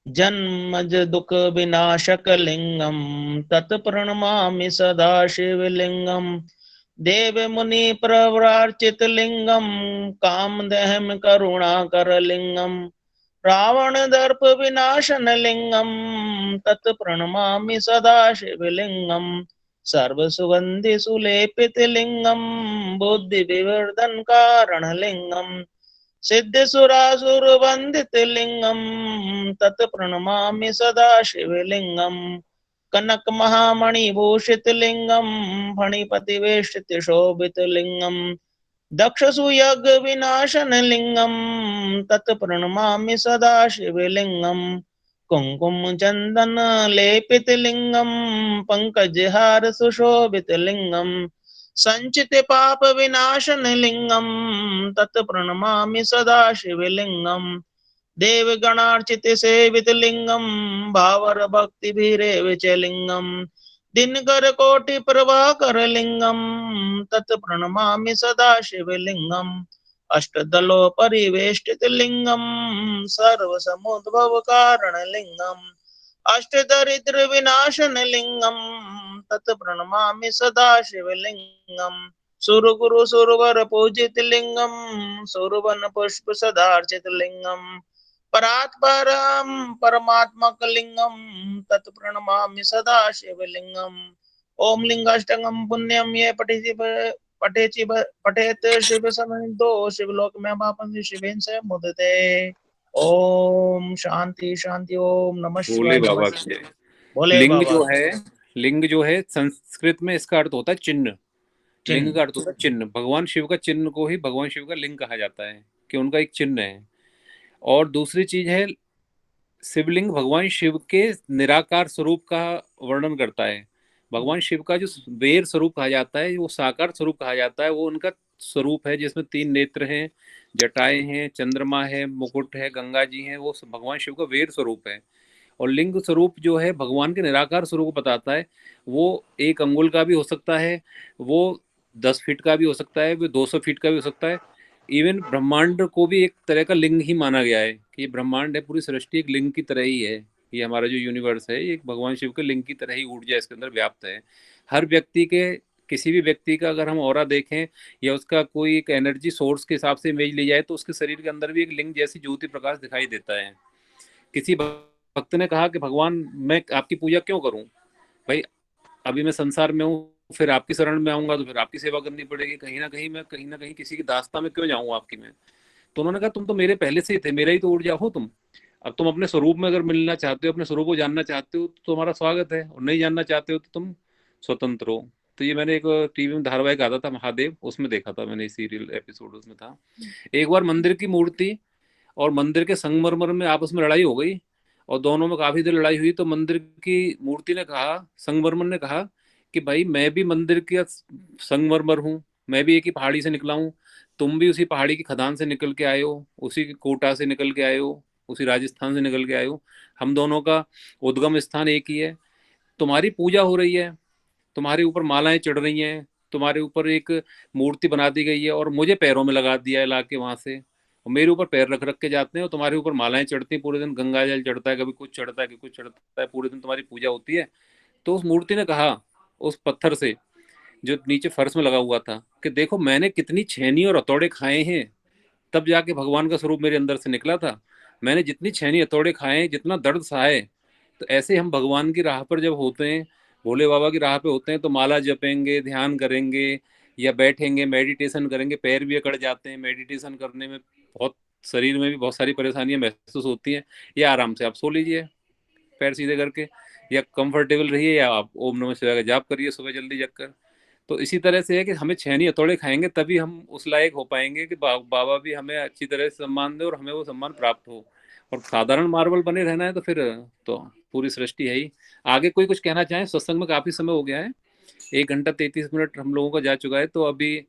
Speaker 10: जन्मज दुख विनाशक लिंगम तत्प्रणमामि सदा शिवलिंगम देव मुनि प्रव्रार्चित लिंगम कामदहम करुणाकर लिंगम रावण दर्प विनाशन लिंगम तत्प्रणमामि सदा शिवलिंगम सर्व सुगंधि सुलेपित लिंगम बुद्धि विवर्धन कारण लिंगम सिद्ध सुरासुर वंदित लिंगम तत्प्रणमामि सदा शिवलिंगम कनक महामणि भूषित लिंगम फणिपति वेष्टित शोभित लिंगम दक्ष सुयज्ञ विनाशन लिंगम तत्प्रणमामि सदा शिवलिंगम कुंकुम चंदन लेपित लिंगम पंकज हार सुशोभित लिंगम संचित पाप विनाशन लिंगम तत्प्रणमामि सदा शिवलिंगम देव गणार्चित सेवित लिंगम भावर भक्ति भीरेव च लिंगम दिनकर कोटि प्रभाकर लिंगम तत्प्रणमामि सदा शिवलिंगम अष्टदलो परिवेष्टित लिंगम सर्व समुद्भव कारण लिंगम अष्टदरिद्र विनाशन लिंगम तत्प्रणमामि सदा शिवलिंगम सुरगुरु सुरवर पूजित लिंगम सुरवन पुष्प सदार्चित लिंगम परात् परम परमात्मक लिंगम तत्प्रणमामि सदा शिवलिंगम। ओम लिंगाष्टकम पुण्यम ये पठेत शिव समितो शिवलोक में वापस शिवेन से मुदते। ओम शांति शांति। ओम नमः शिवाय
Speaker 1: भोले
Speaker 10: नमः
Speaker 1: बाबा
Speaker 10: शिवाय।
Speaker 1: की जय।
Speaker 10: भोले
Speaker 1: लिंग
Speaker 10: बाबा
Speaker 1: जो
Speaker 10: की
Speaker 1: है, लिंग जो है संस्कृत में इसका अर्थ होता है चिन्ह। लिंग का अर्थ होता है चिन्ह। भगवान शिव का चिन्ह को ही भगवान शिव का लिंग कहा जाता है, कि उनका एक चिन्ह है। और दूसरी चीज है, शिवलिंग भगवान शिव के निराकार स्वरूप का वर्णन करता है। भगवान शिव का जो वेर स्वरूप कहा जाता है, वो साकार स्वरूप कहा जाता है, वो उनका स्वरूप है जिसमें 3 नेत्र हैं, जटाएं हैं, चंद्रमा है, मुकुट है, गंगा जी हैं। वो भगवान शिव का वेर स्वरूप है। और लिंग स्वरूप जो है भगवान के निराकार स्वरूप को बताता है। वो 1 अंगुल का भी हो सकता है, वो 10 फीट का भी हो सकता है, वो 200 फीट का भी हो सकता है। इवन ब्रह्मांड को भी एक तरह का लिंग ही माना गया है, कि ये ब्रह्मांड है, पूरी सृष्टि एक लिंग की तरह ही है। ये हमारा जो यूनिवर्स है, ये एक भगवान शिव के लिंग की तरह ही ऊर्जा इसके अंदर व्याप्त है। हर व्यक्ति के, किसी भी व्यक्ति का अगर हम ऑरा देखें या उसका कोई एक एनर्जी सोर्स के हिसाब से इमेज ली जाए, तो उसके शरीर के अंदर भी एक लिंग जैसी ज्योति प्रकाश दिखाई देता है। किसी भक्त ने कहा कि भगवान मैं आपकी पूजा क्यों करूं भाई, अभी मैं संसार में हूँ, फिर आपकी शरण में आऊंगा तो फिर आपकी सेवा करनी पड़ेगी, कहीं ना कहीं किसी की दास्ता में क्यों जाऊं आपकी में। तो उन्होंने कहा तुम तो मेरे पहले से ही थे, मेरा ही तो ऊर्जा हो तुम। अब तुम अपने स्वरूप में अगर मिलना चाहते हो, अपने स्वरूप को जानना चाहते हो, तो तुम्हारा स्वागत है, और नहीं जानना चाहते हो तो तुम स्वतंत्र हो। तो ये मैंने एक टीवी में धारावाहिक आता था महादेव, उसमें देखा था मैंने, सीरियल एपिसोड उसमें था। एक बार मंदिर की मूर्ति और मंदिर के संगमरमर में आपस में लड़ाई हो गई, और दोनों में काफी देर लड़ाई हुई। तो मंदिर की मूर्ति ने कहा, संगमरमर ने कहा कि भाई मैं भी मंदिर का संगमरमर हूँ, मैं भी एक ही पहाड़ी से निकला हूँ, तुम भी उसी पहाड़ी की खदान से निकल के आए हो, उसी कोटा से निकल के आए हो, उसी राजस्थान से निकल के आए हो, हम दोनों का उद्गम स्थान एक ही है। तुम्हारी पूजा हो रही है, तुम्हारे ऊपर मालाएं चढ़ रही हैं, तुम्हारे ऊपर एक मूर्ति बना दी गई है, और मुझे पैरों में लगा दिया है लाके वहां से, और मेरे ऊपर पैर रख रख के जाते हैं, और तुम्हारे ऊपर मालाएं चढ़ती हैं, पूरे दिन गंगा जल चढ़ता है, कभी कुछ चढ़ता है, कभी कुछ चढ़ता है, पूरे दिन तुम्हारी पूजा होती है। तो उस मूर्ति ने कहा उस पत्थर से जो नीचे फर्श में लगा हुआ था, कि देखो मैंने कितनी छेनी और हथौड़े खाए हैं, तब जाके भगवान का स्वरूप मेरे अंदर से निकला था। मैंने जितनी छेनी हथौड़े खाए, जितना दर्द सहाए, तो ऐसे हम भगवान की राह पर जब होते हैं, भोले बाबा की राह पे होते हैं, तो माला जपेंगे, ध्यान करेंगे या बैठेंगे, मेडिटेशन करेंगे, पैर भी अकड़ जाते हैं, मेडिटेशन करने में बहुत, शरीर में भी बहुत सारी परेशानियां महसूस होती हैं। या आराम से आप सो लीजिए पैर सीधे करके, या कंफर्टेबल रहिए, या आप ओम नमः शिवाय का जाप करिए सुबह जल्दी जगकर। तो इसी तरह से है कि हमें छेनी हथौड़े खाएंगे तभी हम उस लायक हो पाएंगे कि बाबा भी हमें अच्छी तरह से सम्मान दे और हमें वो सम्मान प्राप्त हो। और साधारण मार्बल बने रहना है तो फिर तो पूरी सृष्टि है ही। आगे कोई कुछ कहना चाहे? सत्संग में काफी समय हो गया है, 1 घंटा 33 मिनट हम लोगों का जा चुका है, तो अभी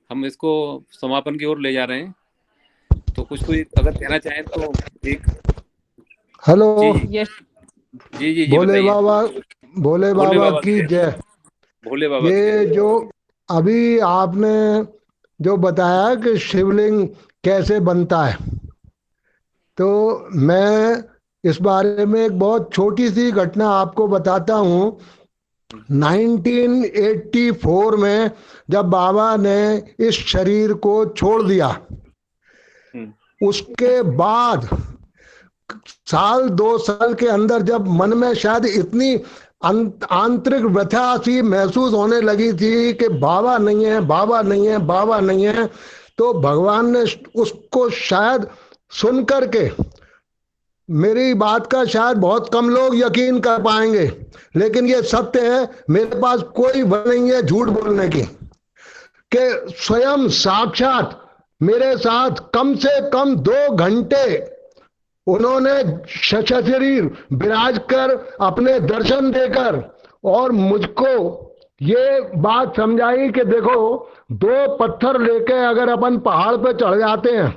Speaker 1: हम इसको समापन की ओर ले जा रहे हैं। तो कुछ कोई अगर कहना चाहे तो एक।
Speaker 18: हेलो
Speaker 1: जी जी जी
Speaker 18: भोले
Speaker 1: बताइए।
Speaker 18: बाबा, भोले बाबा की जय।
Speaker 1: भोले बाबा की
Speaker 18: ये
Speaker 1: जय।
Speaker 18: जो अभी आपने जो बताया कि शिवलिंग कैसे बनता है, तो मैं इस बारे में एक बहुत छोटी सी घटना आपको बताता हूँ। 1984 में जब बाबा ने इस शरीर को छोड़ दिया, उसके बाद साल 2 साल के अंदर जब मन में शायद इतनी आंतरिक व्यथा सी महसूस होने लगी थी कि बाबा नहीं है, बाबा नहीं है, बाबा नहीं है, तो भगवान ने उसको शायद सुन करके, मेरी बात का शायद बहुत कम लोग यकीन कर पाएंगे, लेकिन ये सत्य है, मेरे पास कोई वजह नहीं है झूठ बोलने की, कि स्वयं साक्षात मेरे साथ कम से कम 2 घंटे उन्होंने शरीर विराज कर अपने दर्शन देकर और मुझको ये बात समझाई कि देखो 2 पत्थर लेके अगर अपन पहाड़ पे चढ़ जाते हैं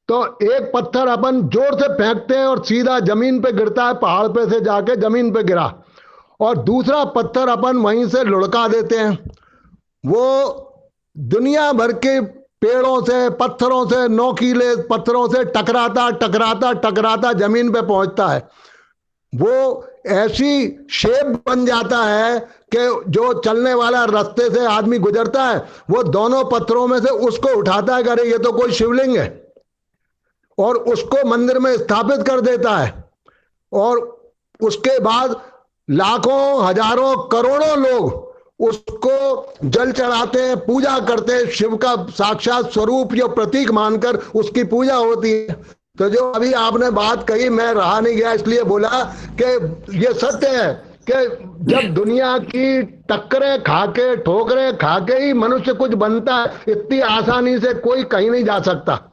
Speaker 18: तो एक पत्थर अपन जोर से फेंकते हैं और सीधा जमीन पे गिरता है, पहाड़ पे से जाके जमीन पे गिरा, और दूसरा पत्थर अपन वहीं से लुढ़का देते हैं, वो दुनिया भर के पेड़ों से, पत्थरों से, नोकीले पत्थरों से टकराता टकराता टकराता जमीन पे पहुंचता है। वो ऐसी शेप बन जाता है कि जो चलने वाला रास्ते से आदमी गुजरता है वो दोनों पत्थरों में से उसको उठाता है, अरे ये तो कोई शिवलिंग है, और उसको मंदिर में स्थापित कर देता है। और उसके बाद लाखों हजारों करोड़ों लोग उसको जल चढ़ाते हैं, पूजा करते हैं, शिव का साक्षात स्वरूप जो प्रतीक मानकर उसकी पूजा होती है। तो जो अभी आपने बात कही, मैं रहा नहीं गया इसलिए बोला कि ये सत्य है कि जब दुनिया की टक्करें खाके, ठोकरें खाके ही मनुष्य कुछ बनता है, इतनी आसानी से कोई कहीं नहीं जा सकता,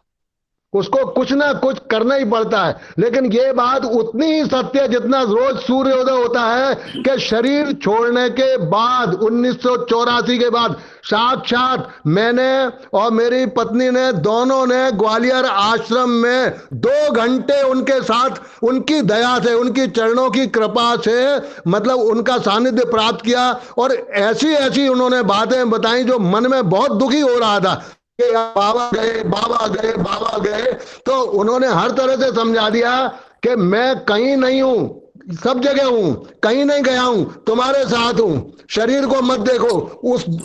Speaker 18: उसको कुछ ना कुछ करना ही पड़ता है। लेकिन ये बात उतनी ही सत्य है जितना रोज सूर्योदय होता है कि शरीर छोड़ने के बाद 1984 के बाद साक्षात मैंने और मेरी पत्नी ने दोनों ने ग्वालियर आश्रम में 2 घंटे उनके साथ, उनकी दया से, उनकी चरणों की कृपा से मतलब उनका सानिध्य प्राप्त किया। और ऐसी ऐसी उन्होंने बातें बताई जो मन में बहुत दुखी हो रहा था कि बाबा गए, बाबा गए, बाबा गए। तो उन्होंने हर तरह से समझा दिया कि मैं कहीं नहीं हूं, सब जगह हूं, कहीं नहीं गया हूं, तुम्हारे साथ हूं। शरीर को मत देखो,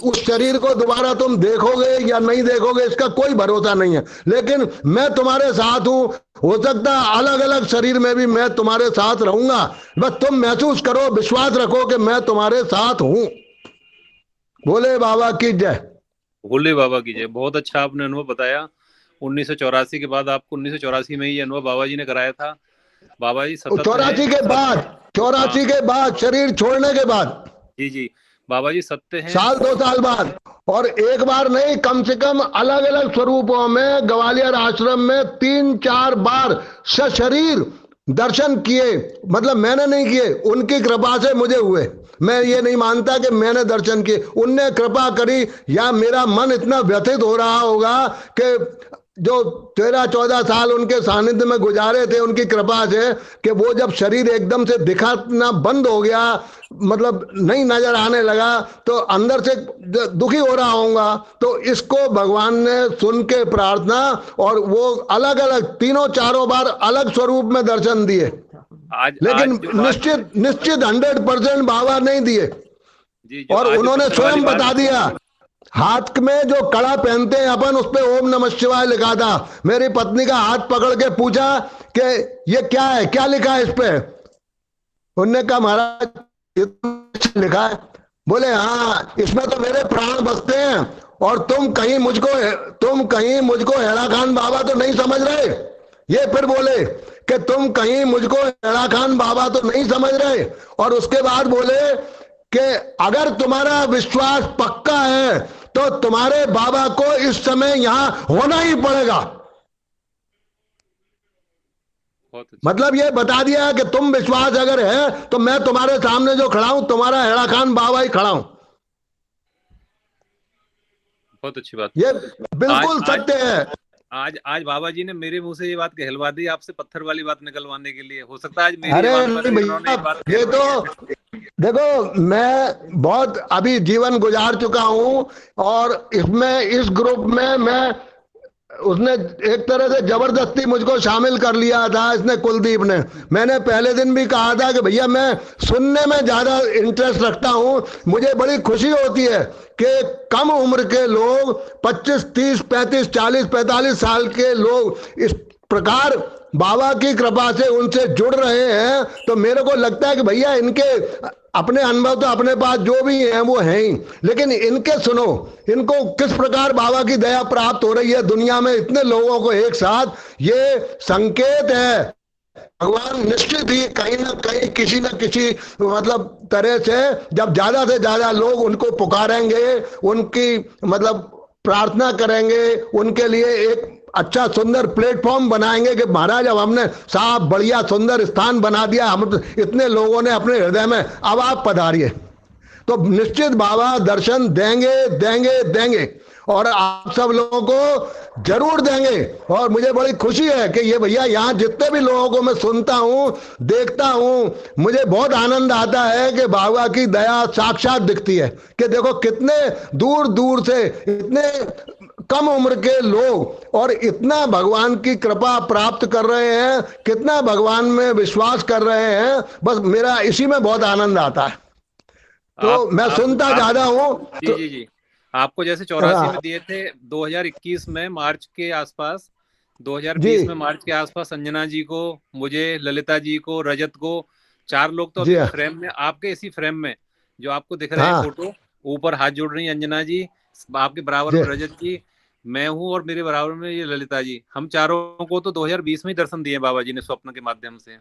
Speaker 18: उस शरीर को दोबारा तुम देखोगे या नहीं देखोगे इसका कोई भरोसा नहीं है, लेकिन मैं तुम्हारे साथ हूं। हो सकता है अलग अलग शरीर में भी मैं तुम्हारे साथ रहूंगा, बस तुम महसूस करो, विश्वास रखो कि मैं तुम्हारे साथ हूं। बोले बाबा की जय।
Speaker 1: भोले बाबा की जय। बहुत अच्छा आपने अनुभव बताया। 1984 के बाद, आपको 1984 में ही अनुभव बाबा जी ने कराया था। बाबा जी
Speaker 18: 84 के बाद, 84 के बाद, शरीर छोड़ने के बाद,
Speaker 1: जी जी, बाबा जी सत्य हैं।
Speaker 18: 2 साल बाद, और एक बार नहीं, कम से कम अलग अलग स्वरूपों में ग्वालियर आश्रम में 3-4 बार सशरीर दर्शन किए। मतलब मैंने नहीं किए, उनकी कृपा से मुझे हुए। मैं ये नहीं मानता कि मैंने दर्शन किए, उनने कृपा करी, या मेरा मन इतना व्यथित हो रहा होगा कि जो 13-14 साल उनके सानिध्य में गुजारे थे उनकी कृपा से, कि वो जब शरीर एकदम से दिखाना बंद हो गया, मतलब नहीं नजर आने लगा, तो अंदर से दुखी हो रहा होगा। तो इसको भगवान ने सुन के प्रार्थना, और वो अलग अलग 3-4 बार अलग स्वरूप में दर्शन दिए। लेकिन निश्चित 100% बाबा नहीं दिए। और उन्होंने स्वयं बता दिया, हाथ में जो कड़ा पहनते हैं अपन, उस पे ओम नमः शिवाय लिखा था। मेरी पत्नी का हाथ पकड़ के पूछा कि ये क्या है, क्या लिखा है इस पे? उन्होंने कहा महाराज लिखा है। बोले हाँ, इसमें तो मेरे प्राण बसते हैं, और तुम कहीं मुझको हेड़ा खान बाबा तो नहीं समझ रहे। ये फिर बोले कि तुम कहीं मुझको हेड़ा खान बाबा तो नहीं समझ रहे। और उसके बाद बोले कि अगर तुम्हारा विश्वास पक्का है तो तुम्हारे बाबा को इस समय यहां होना ही पड़ेगा। मतलब ये बता दिया कि तुम विश्वास अगर है तो मैं तुम्हारे सामने जो खड़ा हूं, तुम्हारा हेड़ा खान बाबा ही खड़ा हूं।
Speaker 1: बहुत अच्छी बात।
Speaker 18: ये बिल्कुल सत्य है।
Speaker 1: आज बाबा जी ने मेरे मुंह से ये बात कहलवा दी, आपसे पत्थर वाली बात निकलवाने के लिए। हो सकता है आज मेरी
Speaker 18: ये तो देखो, मैं बहुत अभी जीवन गुजार चुका हूं, और इसमें इस ग्रुप में मैं, उसने एक तरह से जबरदस्ती मुझको शामिल कर लिया था, इसने, कुलदीप ने। मैंने पहले दिन भी कहा था कि भैया मैं सुनने में ज्यादा इंटरेस्ट रखता हूं, मुझे बड़ी खुशी होती है कि कम उम्र के लोग 25, 30, 35, 40, 45 साल के लोग इस प्रकार बाबा की कृपा से उनसे जुड़ रहे हैं। तो मेरे को लगता है कि भैया इनके अपने अनुभव तो अपने पास जो भी हैं वो हैं ही, लेकिन इनके सुनो, इनको किस प्रकार बाबा की दया प्राप्त हो रही है दुनिया में इतने लोगों को एक साथ। ये संकेत है, भगवान निश्चित ही कहीं ना कहीं किसी न किसी मतलब तरह से जब ज्यादा से ज्यादा लोग उनको पुकारेंगे, उनकी मतलब प्रार्थना करेंगे, उनके लिए एक अच्छा सुंदर प्लेटफॉर्म बनाएंगे कि महाराज अब हमने साफ बढ़िया सुंदर स्थान बना दिया, हम इतने लोगों ने अपने हृदय में, अब आप पधारिए, तो निश्चित बाबा दर्शन देंगे देंगे देंगे, और आप सब लोगों को जरूर देंगे। और मुझे बड़ी खुशी है कि ये भैया यहाँ जितने भी लोगों को मैं सुनता हूँ, देखता हूँ, मुझे बहुत आनंद आता है कि बाबा की दया साक्षात दिखती है कि देखो कितने दूर दूर से, इतने कम उम्र के लोग और इतना भगवान की कृपा प्राप्त कर रहे हैं, कितना भगवान में विश्वास कर रहे हैं, बस मेरा इसी में बहुत आनंद आता है। तो मैं सुनता ज्यादा हूँ।
Speaker 1: जी जी जी, आपको जैसे 84 में दिए थे, 2021 में मार्च के आसपास, 2020 में मार्च के आसपास अंजना जी को, मुझे, ललिता जी को, रजत को, 4 लोग तो अभी फ्रेम में, आपके इसी फ्रेम में जो आपको दिख रहे हैं फोटो, ऊपर हाथ जोड़ रही है अंजना जी, आपके बराबर में रजत जी, मैं हूँ, और मेरे बराबर में ये ललिता जी। हम चारों को तो 2020 में ही दर्शन दिए बाबा जी ने स्वप्न के माध्यम से।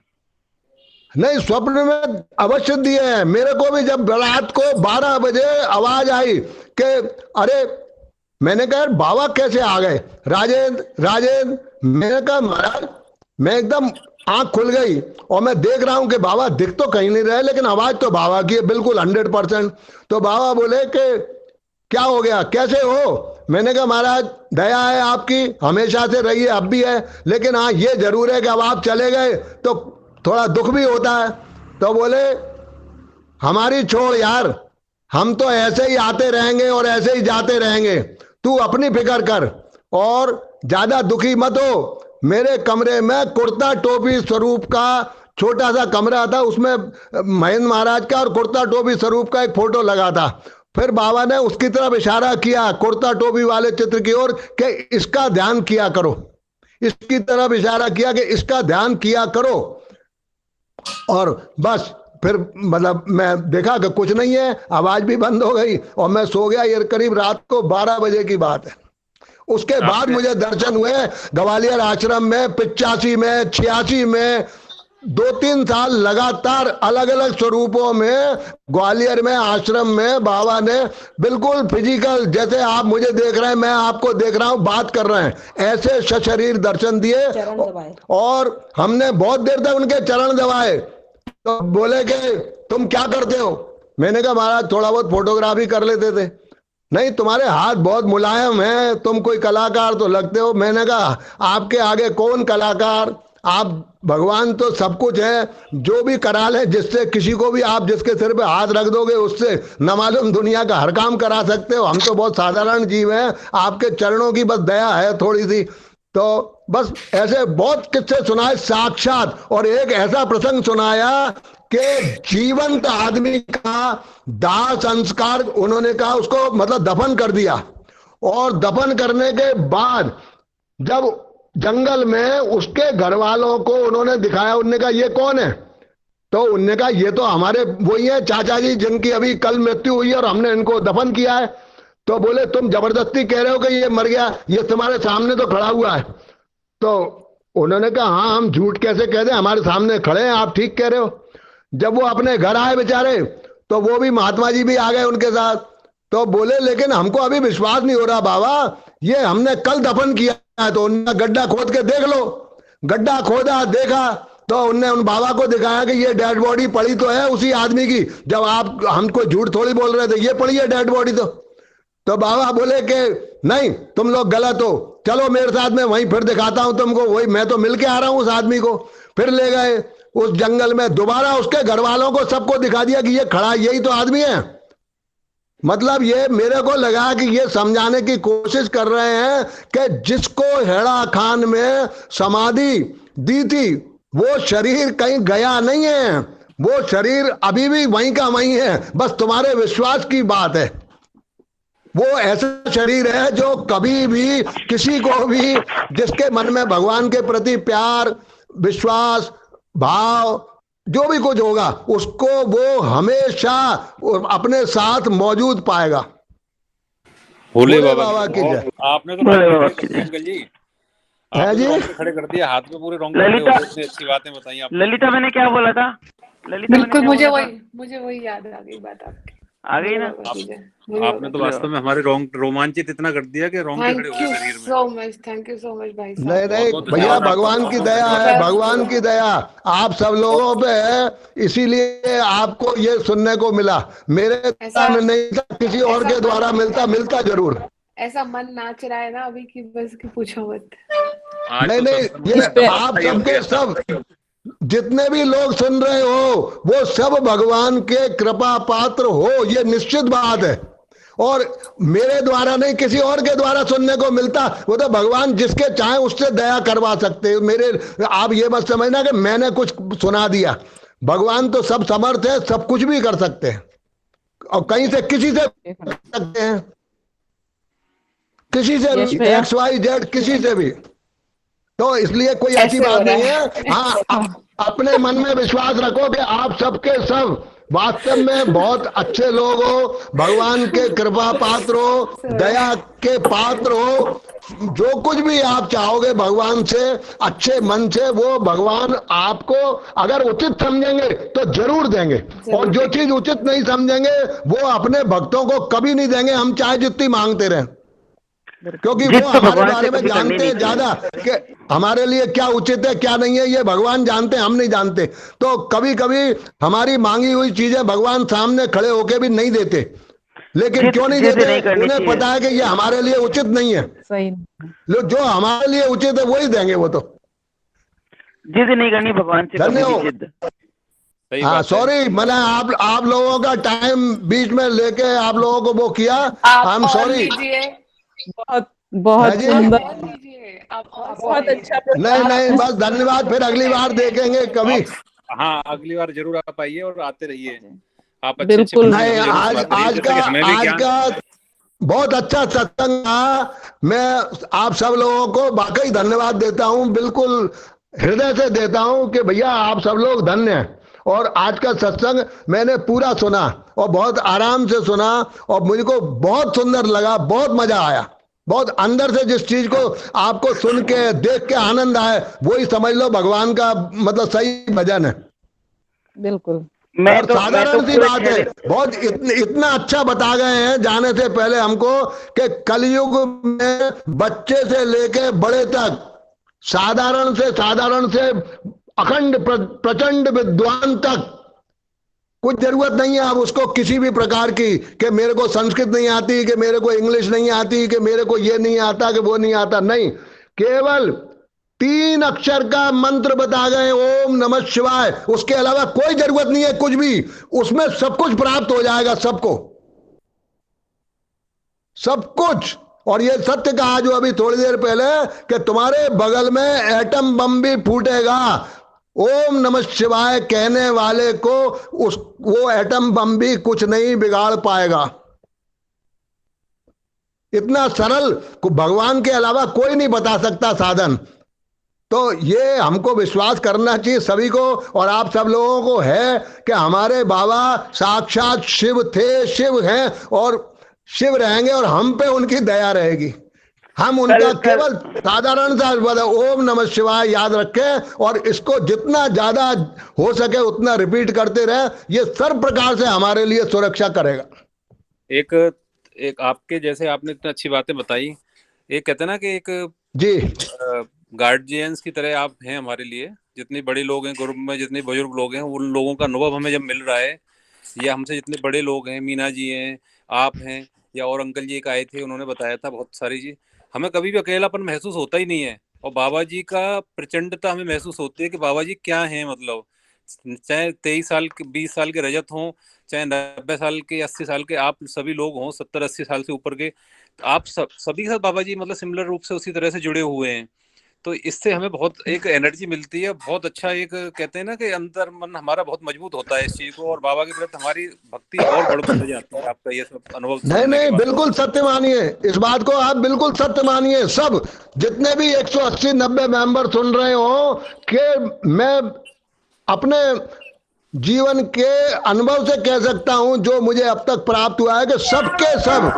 Speaker 18: नहीं, स्वप्न में अवश्य दिए हैं। मेरे को भी जब रात को 12 बजे आवाज आई कि अरे, मैंने कहा बाबा कैसे आ गए, राजेंद्र, मैंने कहा महाराज, मैं एकदम आंख खुल गई और मैं देख रहा हूं कि बाबा दिख तो कहीं नहीं रहे, लेकिन आवाज तो बाबा की है बिल्कुल 100%। तो बाबा बोले कि क्या हो गया, कैसे हो? मैंने कहा महाराज दया है आपकी, हमेशा से रही है, अब भी है, लेकिन हाँ ये जरूर है कि अब आप चले गए तो थोड़ा दुख भी होता है। तो बोले हमारी छोड़ यार, हम तो ऐसे ही आते रहेंगे और ऐसे ही जाते रहेंगे, तू अपनी फिक्र कर और ज्यादा दुखी मत हो। मेरे कमरे में कुर्ता टोपी स्वरूप का छोटा सा कमरा था, उसमें महेंद्र महाराज का और कुर्ता टोपी स्वरूप का एक फोटो लगा था। फिर बाबा ने उसकी तरफ इशारा किया, कुर्ता टोपी वाले चित्र की ओर, कि इसका ध्यान किया करो, इसकी तरफ इशारा किया कि इसका ध्यान किया करो। और बस फिर मतलब मैं देखा कि कुछ नहीं है, आवाज भी बंद हो गई और मैं सो गया। ये करीब रात को 12 बजे की बात है। उसके बाद मुझे दर्शन हुए ग्वालियर आश्रम में, 85 में, 86 में, 2-3 साल लगातार अलग अलग स्वरूपों में ग्वालियर में आश्रम में बाबा ने बिल्कुल फिजिकल, जैसे आप मुझे देख रहे हैं, मैं आपको देख रहा हूं, बात कर रहे हैं, ऐसे सशरीर दर्शन दिए। और हमने बहुत देर तक उनके चरण दबाए। तो बोले कि तुम क्या करते हो? मैंने कहा महाराज थोड़ा बहुत फोटोग्राफी कर लेते थे। नहीं, तुम्हारे हाथ बहुत मुलायम हैं, तुम कोई कलाकार तो लगते हो। मैंने कहा आपके आगे कौन कलाकार, आप भगवान तो सब कुछ है, जो भी करा ले, जिससे किसी को भी आप जिसके सिर पे हाथ रख दोगे उससे न मालूम दुनिया का हर काम करा सकते हो। हम तो बहुत साधारण जीव हैं, आपके चरणों की बस दया है थोड़ी सी। तो बस ऐसे बहुत किस्से सुनाए साक्षात, और एक ऐसा प्रसंग सुनाया कि जीवंत आदमी का दाह संस्कार उन्होंने कहा, उसको मतलब दफन कर दिया। और दफन करने के बाद जब जंगल में उसके घर वालों को उन्होंने दिखाया, उन्होंने कहा ये कौन है? तो उन्होंने कहा ये तो हमारे वही है चाचा जी, जिनकी अभी कल मृत्यु हुई है और हमने इनको दफन किया है। तो बोले तुम जबरदस्ती कह रहे हो कि ये मर गया, ये तुम्हारे सामने तो खड़ा हुआ है। तो उन्होंने कहा हाँ, हम झूठ कैसे कह दें, हमारे सामने खड़े हैं, आप ठीक कह रहे हो। जब वो अपने घर आए बेचारे, तो वो भी महात्मा जी भी आ गए उनके साथ। तो बोले लेकिन हमको अभी विश्वास नहीं हो रहा बाबा, ये हमने कल दफन किया है। तो उन्होंने गड्ढा खोद के देख लो। गड्ढा खोदा, देखा, तो उनने उन बाबा को दिखाया कि ये डेड बॉडी पड़ी तो है उसी आदमी की, जब आप हमको झूठ थोड़ी बोल रहे थे, ये पड़ी है डेड बॉडी। तो बाबा बोले कि नहीं, तुम लोग गलत हो, चलो मेरे साथ में वहीं फिर दिखाता हूं तुमको, वही मैं तो मिलके आ रहा हूं उस आदमी को। फिर ले गए उस जंगल में, दोबारा उसके घर वालों को सबको दिखा दिया कि ये खड़ा यही तो आदमी है। मतलब ये मेरे को लगा कि ये समझाने की कोशिश कर रहे हैं कि जिसको हेड़ा खान में समाधि दी थी, वो शरीर कहीं गया नहीं है, वो शरीर अभी भी वहीं का वहीं है, बस तुम्हारे विश्वास की बात है। वो ऐसा शरीर है जो कभी भी किसी को भी, जिसके मन में भगवान के प्रति प्यार, विश्वास, भाव, जो भी कुछ होगा, उसको वो हमेशा अपने साथ मौजूद पाएगा।
Speaker 1: भोले बाबा की जय। आपने तो अंकल जी
Speaker 18: है जी
Speaker 1: खड़े कर दिया, हाथ में पूरे रोंग
Speaker 11: ललिता,
Speaker 1: इतनी अच्छी बातें बताई आपने।
Speaker 11: ललिता मैंने क्या बोला था? ललिता
Speaker 6: बिल्कुल,
Speaker 11: मैंने
Speaker 6: मुझे वही याद आ गई बात आपकी,
Speaker 11: आ गई ना।
Speaker 1: आपने तो वास्तव में हमारे रोमांचित इतना कर दिया कि रोंगटे खड़े हो गए शरीर में।
Speaker 6: थैंक यू सो मच भाई साहब।
Speaker 18: नहीं भैया, भगवान की दया है, भगवान की दया आप सब लोगों पे है, इसीलिए आपको ये सुनने को मिला। मेरे में नहीं था, किसी और के द्वारा मिलता जरूर।
Speaker 6: ऐसा मन नाच रहा है ना अभी की, बस की पूछो मत।
Speaker 18: नहीं, ये आप सबके सब जितने भी लोग सुन रहे हो, वो सब भगवान के कृपा पात्र हो, ये निश्चित बात है। और मेरे द्वारा नहीं, किसी और के द्वारा सुनने को मिलता। वो तो भगवान जिसके चाहे उससे दया करवा सकते हैं। मेरे, आप ये मत समझना कि मैंने कुछ सुना दिया। भगवान तो सब समर्थ है, सब कुछ भी कर सकते हैं, और कहीं से किसी से कर सकते हैं, किसी से भी, XYZ किसी से भी। तो इसलिए कोई ऐसी बात नहीं है। हाँ, अपने मन में विश्वास रखो कि आप सबके सब वास्तव में बहुत अच्छे लोग हो, भगवान के कृपा पात्र हो, दया के पात्र हो। जो कुछ भी आप चाहोगे भगवान से अच्छे मन से, वो भगवान आपको अगर उचित समझेंगे तो जरूर देंगे, और जो चीज उचित नहीं समझेंगे वो अपने भक्तों को कभी नहीं देंगे, हम चाहे जितनी मांगते रहें, क्योंकि वो हमारे बारे में जानते हैं ज्यादा कि हमारे लिए क्या उचित है क्या नहीं है। ये भगवान जानते हैं, हम नहीं जानते। तो कभी कभी हमारी मांगी हुई चीजें भगवान सामने खड़े होके भी नहीं देते, लेकिन क्यों नहीं देते? उन्हें पता है कि ये हमारे लिए उचित नहीं है।
Speaker 4: सही,
Speaker 18: जो हमारे लिए उचित है वही देंगे। वो तो
Speaker 11: जिद नहीं करनी भगवान से,
Speaker 18: धन्यवाद। हाँ, सॉरी, मैंने आप लोगों का टाइम बीच में लेके आप लोगों को वो किया, आई एम सॉरी।
Speaker 4: बहुत बहुत सुंदर, बहुत अच्छा।
Speaker 18: नहीं, बस धन्यवाद, फिर अगली बार देखेंगे कभी।
Speaker 1: हाँ, अगली बार जरूर आप आइए और आते रहिए। आप
Speaker 4: बिल्कुल
Speaker 18: नहीं, आज का बहुत अच्छा सत्संग था। मैं आप सब लोगों को वाकई धन्यवाद देता हूँ, बिल्कुल हृदय से देता हूँ कि भैया आप सब लोग धन्य हैं। और आज का सत्संग मैंने पूरा सुना और बहुत आराम से सुना, और मुझको बहुत सुंदर लगा, बहुत मजा आया। बहुत अंदर से जिस चीज को आपको सुन के देख के आनंद आए, वही समझ लो भगवान का मतलब सही भजन है।
Speaker 4: बिल्कुल,
Speaker 18: और साधारण सी बात है, बहुत इतना अच्छा बता गए हैं जाने से पहले हमको कि कलयुग में बच्चे से लेके बड़े तक, साधारण से अखंड प्रचंड विद्वान तक, कुछ जरूरत नहीं है अब उसको किसी भी प्रकार की कि मेरे को संस्कृत नहीं आती, कि मेरे को इंग्लिश नहीं आती, कि मेरे को ये नहीं आता, कि वो नहीं आता। नहीं, केवल 3 अक्षर का मंत्र बता गए, ओम नमः शिवाय। उसके अलावा कोई जरूरत नहीं है कुछ भी, उसमें सब कुछ प्राप्त हो जाएगा, सबको, सब कुछ। और ये सत्य कहा जो अभी थोड़ी देर पहले कि तुम्हारे बगल में एटम बम भी फूटेगा, ओम नमः शिवाय कहने वाले को वो एटम बम भी कुछ नहीं बिगाड़ पाएगा। इतना सरल को भगवान के अलावा कोई नहीं बता सकता साधन। तो ये हमको विश्वास करना चाहिए सभी को, और आप सब लोगों को है कि हमारे बाबा साक्षात शिव थे, शिव हैं और शिव रहेंगे, और हम पे उनकी दया रहेगी। हम उनका केवल साधारण सा ओम नमः शिवाय याद रखें, और इसको जितना ज्यादा हो सके उतना रिपीट करते रहे। ये सर्व प्रकार से हमारे लिए सुरक्षा करेगा।
Speaker 1: एक आपके जैसे आपने इतनी अच्छी बातें बताई, एक कहते हैं ना कि एक
Speaker 18: जी
Speaker 1: गार्जियंस की तरह आप हैं हमारे लिए। जितने बड़े लोग हैं ग्रुप में, जितने बुजुर्ग लोग हैं, उन लोगों का अनुभव हमें जब मिल रहा है, या हमसे जितने बड़े लोग हैं, मीना जी हैं, आप हैं, या और अंकल जी एक आए थे, उन्होंने बताया था बहुत सारी चीज, हमें कभी भी अकेलापन महसूस होता ही नहीं है। और बाबा जी का प्रचंडता हमें महसूस होती है कि बाबा जी क्या हैं, मतलब चाहे 23 साल के 20 साल के रजत हों, चाहे 90 साल के 80 साल के आप सभी लोग हों, 70-80 साल से ऊपर के, आप सभी के साथ बाबा जी मतलब सिमिलर रूप से उसी तरह से जुड़े हुए हैं। तो इससे हमें बहुत एक एनर्जी मिलती है, बहुत अच्छा एक कहते हैं ना कि अंतर मन हमारा बहुत मजबूत होता है इस चीज को, और बाबा के प्रति हमारी भक्ति और बढ़ जाती है। आपका ये सब अनुभव
Speaker 18: नहीं, बिल्कुल सत्य मानिए, इस बात को आप बिल्कुल सत्य मानिए। सब जितने भी 180-90 मेंबर सुन रहे हो, कि मैं अपने जीवन के अनुभव से कह सकता हूं, जो मुझे अब तक प्राप्त हुआ है, कि सबके सब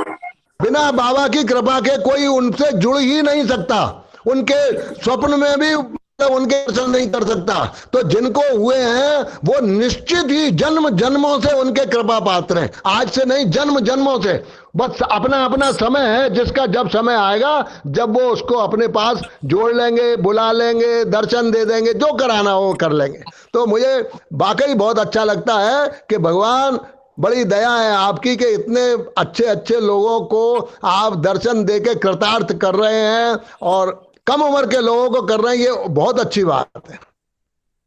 Speaker 18: बिना बाबा की कृपा के कोई उनसे जुड़ ही नहीं सकता। उनके स्वप्न में भी उनके दर्शन नहीं कर सकता। तो जिनको हुए हैं वो निश्चित ही जन्म जन्मों से उनके कृपा पात्र हैं, आज से नहीं, जन्म जन्मों से। बस अपना अपना समय है, जिसका जब समय आएगा, जब वो उसको अपने पास जोड़ लेंगे, बुला लेंगे, दर्शन दे देंगे, जो कराना हो कर लेंगे। तो मुझे वाकई बहुत अच्छा लगता है कि भगवान बड़ी दया है आपकी कि इतने अच्छे अच्छे लोगों को आप दर्शन देके कृतार्थ कर रहे हैं, और कम उम्र के लोगों को कर रहे हैं। ये बहुत अच्छी बात है,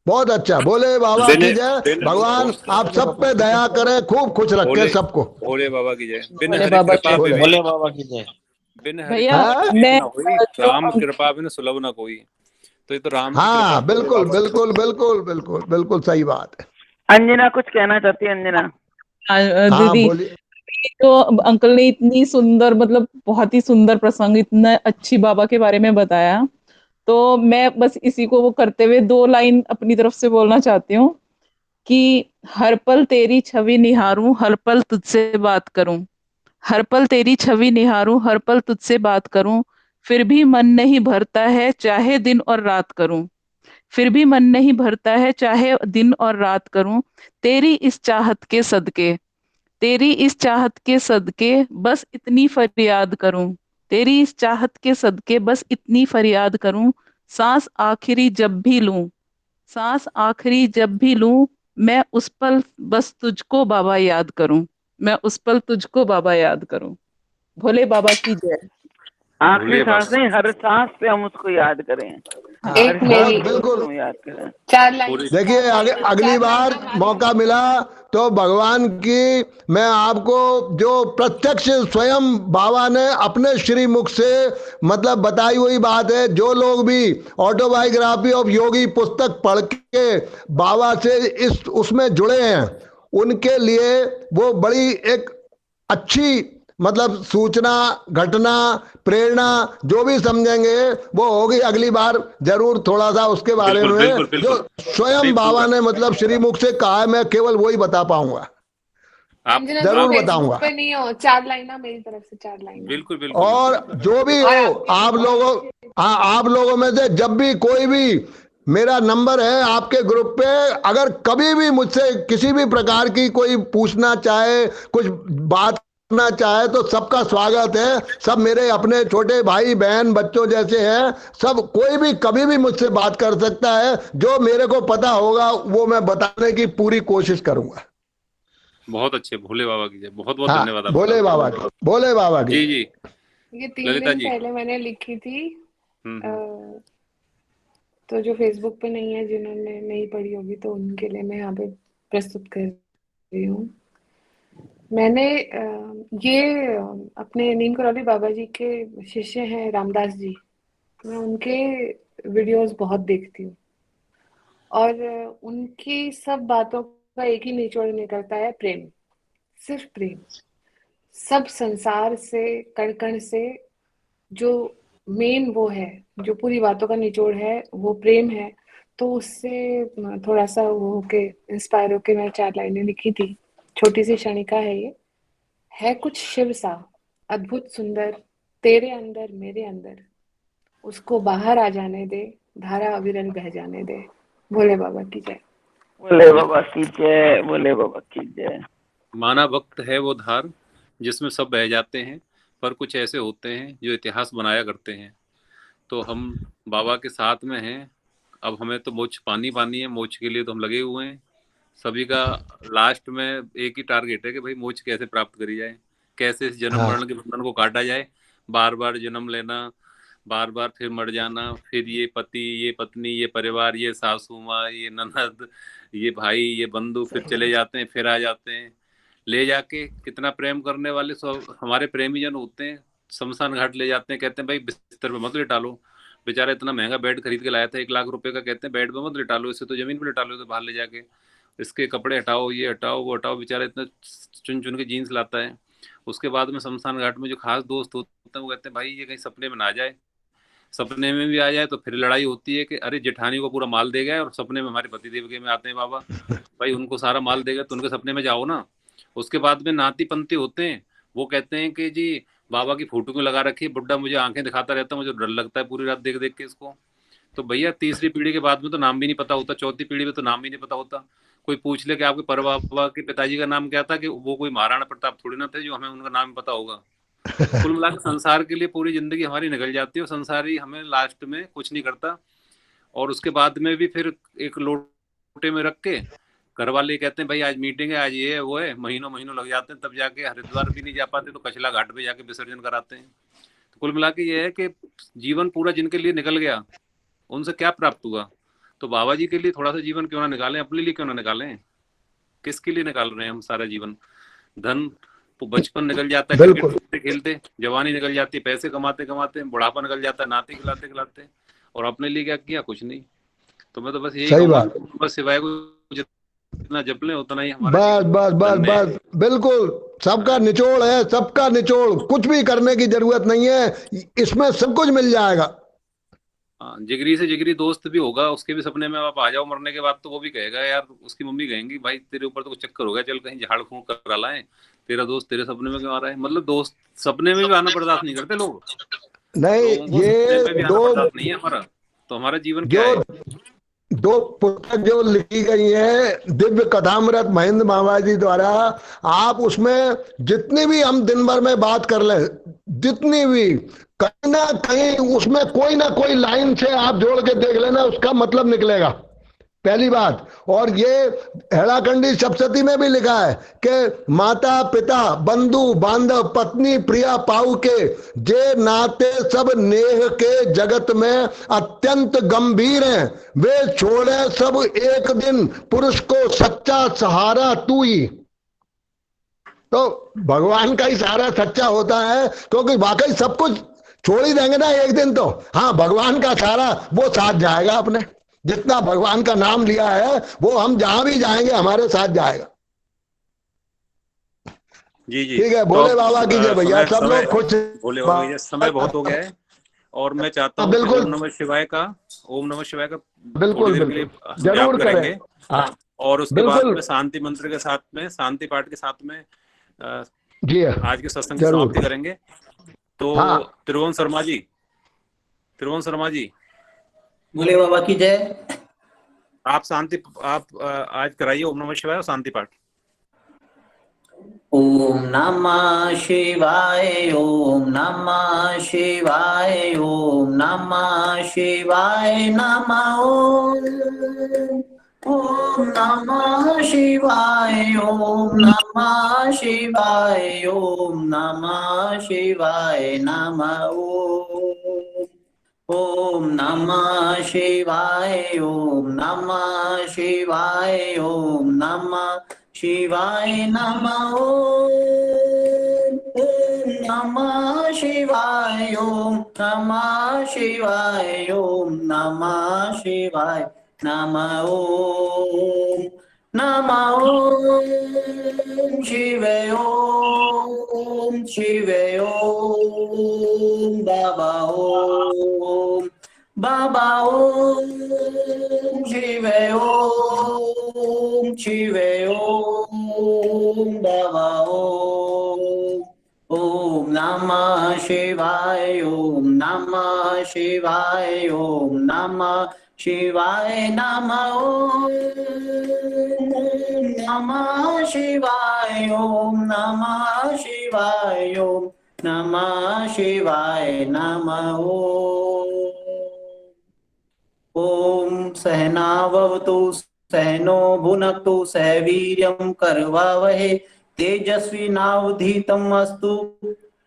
Speaker 18: बहुत अच्छा। भोले बाबा की
Speaker 1: बिन
Speaker 18: जय।
Speaker 1: बिन
Speaker 18: भगवान आप सब पे दया करें, खूब खुश रखे
Speaker 1: भोले
Speaker 18: सबको।
Speaker 1: भोले बाबा की जय। बिन
Speaker 4: भोले
Speaker 1: हरि
Speaker 4: बाबा
Speaker 1: कृपा
Speaker 4: की
Speaker 1: बिन
Speaker 10: भोले बाबा की जय।
Speaker 1: बिन हरि
Speaker 4: भैया
Speaker 1: कृपा
Speaker 18: हाँ
Speaker 1: बिन
Speaker 4: मैं
Speaker 1: ना हुई,
Speaker 4: जो
Speaker 1: राम कृपा बिन सुलभ ना कोई। तो ये तो राम की कृपा
Speaker 18: हाँ,
Speaker 1: है, भोले
Speaker 18: बिल्कुल
Speaker 1: बाबा की।
Speaker 18: बिल्कुल बिल्कुल बिल्कुल बिल्कुल सही बात है।
Speaker 11: अंजना कुछ कहना चाहती है अंजना?
Speaker 18: हाँ
Speaker 4: दीदी,
Speaker 18: बोलिए।
Speaker 4: तो अंकल ने इतनी सुंदर, मतलब बहुत ही सुंदर प्रसंग, इतना अच्छी बाबा के बारे में बताया, तो मैं बस इसी को वो करते हुए 2 लाइन अपनी तरफ से बोलना चाहती हूँ कि हर पल तेरी छवि निहारूं, हर पल तुझसे बात करूं, हर पल तेरी छवि निहारूं, हर पल तुझसे बात करूं, फिर भी मन नहीं भरता है चाहे दिन और रात करूं, फिर भी मन नहीं भरता है चाहे दिन और रात करूं, तेरी इस चाहत के सदके, तेरी इस चाहत के सदके बस इतनी फरियाद करूं, तेरी इस चाहत के सदके बस इतनी फरियाद करूं, सांस आखिरी जब भी लूं, सांस आखिरी जब भी लूं, मैं उस पल बस तुझको बाबा याद करूं, मैं उस पल तुझको बाबा याद करूं। भोले बाबा की जय।
Speaker 11: आखिरी
Speaker 1: भोले
Speaker 11: सांस
Speaker 1: बाबा
Speaker 11: नहीं, हर सांस पे हम उसको याद करें,
Speaker 4: हाँ,
Speaker 11: हर
Speaker 6: एक
Speaker 11: सांस
Speaker 6: मेरी
Speaker 11: पे
Speaker 18: बिल्कुल।
Speaker 11: उसको याद करें।
Speaker 6: 4 लाइन
Speaker 18: देखिए अगली बार मौका मिला तो भगवान की, मैं आपको जो प्रत्यक्ष स्वयं बाबा ने अपने श्री मुख से मतलब बताई हुई बात है, जो लोग भी ऑटोबायोग्राफी ऑफ योगी पुस्तक पढ़ के बाबा से इस उसमें जुड़े हैं, उनके लिए वो बड़ी एक अच्छी मतलब सूचना, घटना, प्रेरणा जो भी समझेंगे वो होगी। अगली बार जरूर थोड़ा सा उसके बारे
Speaker 1: बिल्कुल
Speaker 18: में
Speaker 1: बिल्कुल
Speaker 18: जो
Speaker 1: बिल्कुल।
Speaker 18: स्वयं
Speaker 1: नहीं
Speaker 18: बाबा
Speaker 1: पूरा
Speaker 18: ने मतलब श्रीमुख से कहा है, मैं केवल वही बता पाऊंगा,
Speaker 6: अंजना जी
Speaker 18: जरूर
Speaker 6: फेसबुक
Speaker 18: बताऊंगा।
Speaker 6: पे नहीं हो, 4 लाइन ना मेरी तरफ से 4 लाइन।
Speaker 1: बिल्कुल बिल्कुल
Speaker 18: और
Speaker 1: बिल्कुल।
Speaker 18: जो भी
Speaker 6: और
Speaker 18: हो
Speaker 6: आपके
Speaker 18: आप लोगों, हाँ आप लोगों में से जब भी कोई भी, मेरा नंबर है आपके ग्रुप पे, अगर कभी भी मुझसे किसी भी प्रकार की कोई पूछना चाहे, कुछ बात करना चाहे, तो सबका स्वागत है। सब मेरे अपने छोटे भाई बहन बच्चों जैसे हैं, सब कोई भी कभी भी मुझसे बात कर सकता है। जो मेरे को पता होगा वो मैं बताने की पूरी कोशिश करूंगा।
Speaker 1: बहुत अच्छे। भोले बाबा की जय। बहुत बहुत
Speaker 18: हाँ,
Speaker 1: धन्यवाद आपका।
Speaker 18: भोले बाबा की, भोले बाबा की।
Speaker 1: जी जी।
Speaker 6: ये 3
Speaker 1: ललिता
Speaker 6: दिन
Speaker 1: जी।
Speaker 6: पहले मैंने लिखी थी,
Speaker 1: हम्म।
Speaker 6: तो जो फेसबुक पे नहीं है, जिन्होंने नहीं पढ़ी होगी, तो उनके लिए मैं यहाँ पे प्रस्तुत कर रही हूँ। मैंने ये अपने नीम करौली बाबा जी के शिष्य हैं रामदास जी, मैं उनके वीडियोस बहुत देखती हूँ, और उनकी सब बातों का एक ही निचोड़ निकलता है, प्रेम, सिर्फ प्रेम। सब संसार से, कण कण से जो मेन वो है, जो पूरी बातों का निचोड़ है, वो प्रेम है। तो उससे थोड़ा सा वो होके इंस्पायर होके मैं 4 लाइनें लिखी थी। छोटी सी क्षणिका है ये। है कुछ शिव सा अद्भुत सुंदर तेरे अंदर मेरे अंदर, उसको बाहर आ जाने दे, धारा अविरल बह जाने दे। भोले बाबा की जय।
Speaker 11: भोले बाबा की जय। भोले बाबा की जय।
Speaker 1: माना भक्त है वो धार जिसमें सब बह जाते हैं, पर कुछ ऐसे होते हैं जो इतिहास बनाया करते हैं। तो हम बाबा के साथ में हैं। अब हमें तो मोक्ष पानी पानी है, मोक्ष के लिए तो हम लगे हुए हैं। सभी का लास्ट में एक ही टारगेट है कि भाई मोक्ष कैसे प्राप्त करी जाए, कैसे इस जन्म
Speaker 18: हाँ
Speaker 1: मरण के बंधन को काटा जाए। बार बार जन्म लेना, बार बार फिर मर जाना, फिर ये पति, ये पत्नी, ये परिवार, ये सासू माँ, ये ननद, ये भाई, ये बंधु, फिर चले जाते हैं, फिर आ जाते हैं। ले जाके कितना प्रेम करने वाले सब हमारे प्रेमी जन होते हैं, शमशान घाट ले जाते हैं, कहते हैं भाई बिस्तर पे मत लिटा लो, बेचारा इतना महंगा बेड खरीद के लाया था 1 लाख रुपए का, कहते हैं बेड पे मत लिटा लो, इसे तो जमीन पे लिटा लो, तो बाहर ले जाके इसके कपड़े हटाओ, ये हटाओ, वो हटाओ, बेचारा इतना चुन चुन के जीन्स लाता है। उसके बाद में शमशान घाट में जो खास दोस्त होते हैं वो कहते हैं भाई ये कहीं सपने में ना आ जाए, सपने में भी आ जाए तो फिर लड़ाई होती है कि अरे जेठानी को पूरा माल दे गया और सपने में हमारे पति देव के में आते हैं बाबा, भाई उनको सारा माल देगा तो उनके सपने में जाओ ना। उसके बाद में नाती पंथी होते हैं, वो कहते हैं कि जी बाबा की फोटो क्यों लगा रखी है, बुड्ढा मुझे आंखें दिखाता रहता है, मुझे डर लगता है पूरी रात देख देख के इसको। तो भैया तीसरी पीढ़ी के बाद में तो नाम भी नहीं पता होता, चौथी पीढ़ी में तो नाम भी नहीं पता होता। कोई पूछ ले कि आपके पर बाबा के पिताजी का नाम क्या था, कि वो कोई महाराणा प्रताप थोड़ी ना थे जो हमें उनका नाम पता होगा। तो कुल मिलाकर संसार के लिए पूरी जिंदगी हमारी निकल जाती है, और संसार ही हमें लास्ट में कुछ नहीं करता। और उसके बाद में भी फिर एक लोटे में रख के घर वाले कहते हैं भाई आज मीटिंग है, आज ये है वो है, महीनों महीनों लग जाते हैं, तब जाके हरिद्वार भी नहीं जा पाते तो कचला घाट पे जाके विसर्जन कराते हैं। तो कुल मिला के ये है कि जीवन पूरा जिनके लिए निकल गया उनसे क्या प्राप्त हुआ। तो बाबा जी के लिए थोड़ा सा जीवन क्यों ना निकालें, अपने लिए क्यों ना निकालें? किसके लिए निकाल रहे हैं हम सारा जीवन? धन बचपन निकल जाता है क्रिकेट खेलते खेलते, जवानी निकल जाती है पैसे कमाते कमाते, बुढ़ापा निकल जाता है नाते खिलाते खिलाते, और अपने लिए क्या किया? कुछ नहीं। तो मैं तो बस यही कहूँगा, बस सिवाय को जितना जप लें उतना ही हमारा
Speaker 18: बस बस बस बस बिल्कुल सबका निचोड़ है, सबका निचोड़, कुछ भी करने की जरूरत नहीं है, इसमें सब कुछ मिल जाएगा।
Speaker 1: जिगरी से जिगरी दोस्त भी होगा, उसके भी सपने में आप आ जाओ मरने के बाद, तो वो भी कहेगा यार, उसकी मम्मी कहेंगी भाई तेरे ऊपर तो कुछ चक्कर हो गया, चल कहीं झाड़ फूंक करा लाएं, तेरा दोस्त तेरे सपने में क्यों आ रहा है? मतलब दोस्त सपने में भी आना बर्दाश्त नहीं करते लोग।
Speaker 18: नहीं, ये
Speaker 1: बर्दाश्त नहीं है हमारा, तो हमारा जीवन क्या है?
Speaker 18: दो पुस्तक जो लिखी गई है दिव्य कथामृत महेंद्र बाबा जी द्वारा, आप उसमें जितनी भी हम दिन भर में बात कर ले, जितनी भी, कहीं ना कहीं उसमें कोई ना कोई लाइन से आप जोड़ के देख लेना, उसका मतलब निकलेगा, पहली बात। और ये हेड़ाखंडी सप्तशती में भी लिखा है कि माता पिता बंधु बांधव पत्नी प्रिया पाऊ के जे नाते सब नेह के जगत में अत्यंत गंभीर हैं, वे छोड़े सब एक दिन पुरुष को सच्चा सहारा तू ही। तो भगवान का ही सहारा सच्चा होता है, क्योंकि वाकई सब कुछ छोड़ ही देंगे ना एक दिन तो। हाँ, भगवान का सहारा वो साथ जाएगा, अपने जितना भगवान का नाम लिया है वो हम जहां भी जाएंगे हमारे साथ जाएगा।
Speaker 1: जी जी
Speaker 18: ठीक है, भोले बाबा की जय भैया, सब लोग खुश।
Speaker 1: भोले बाबा की जय। समय बहुत हो गया है और मैं चाहता हूँ
Speaker 18: बिल्कुल
Speaker 1: ओम नमः शिवाय का
Speaker 18: बिल्कुल
Speaker 1: थोड़ी देर के लिए
Speaker 18: जरूर
Speaker 1: जाप करेंगे, और उसके बाद में शांति मंत्र के साथ में, शांति पाठ के साथ में
Speaker 18: जी
Speaker 1: आज के सत्संग की समाप्ति करेंगे। तो त्रिभुवन शर्मा जी
Speaker 15: भोले बाबा की जय।
Speaker 1: आप आज कराइए ओम नमः शिवाय और शांति पाठ।
Speaker 15: ओम नमः शिवाय, ओम नमः शिवाय, ओम नमः शिवाय नमः। ओम नमः शिवाय, ओम नमः शिवाय, ओम नमः शिवाय नमः। ओम नमः शिवाय, ओम नमः शिवाय, ओम नमः शिवाय नमः। ओम नमः शिवाय, ओम नमः शिवाय, ओम नमः शिवाय नमः। ओम नमः ओम शिवाय, ओम शिवाय, ओम बाबा, ओम बाबा, ओम शिवाय, ओम शिवाय, ओम बाबा, ओम नमः शिवाय, ओम नमः शिवाय, ओम नमः शिवाय नमः। ओम नमः शिवाय, ओम नमः शिवाय, ओम नमः शिवाय नमः। ओम सहनावतु सहनो भुनक्तु सह वीर्यं करवावहे तेजस्वी नावधीतम् अस्तु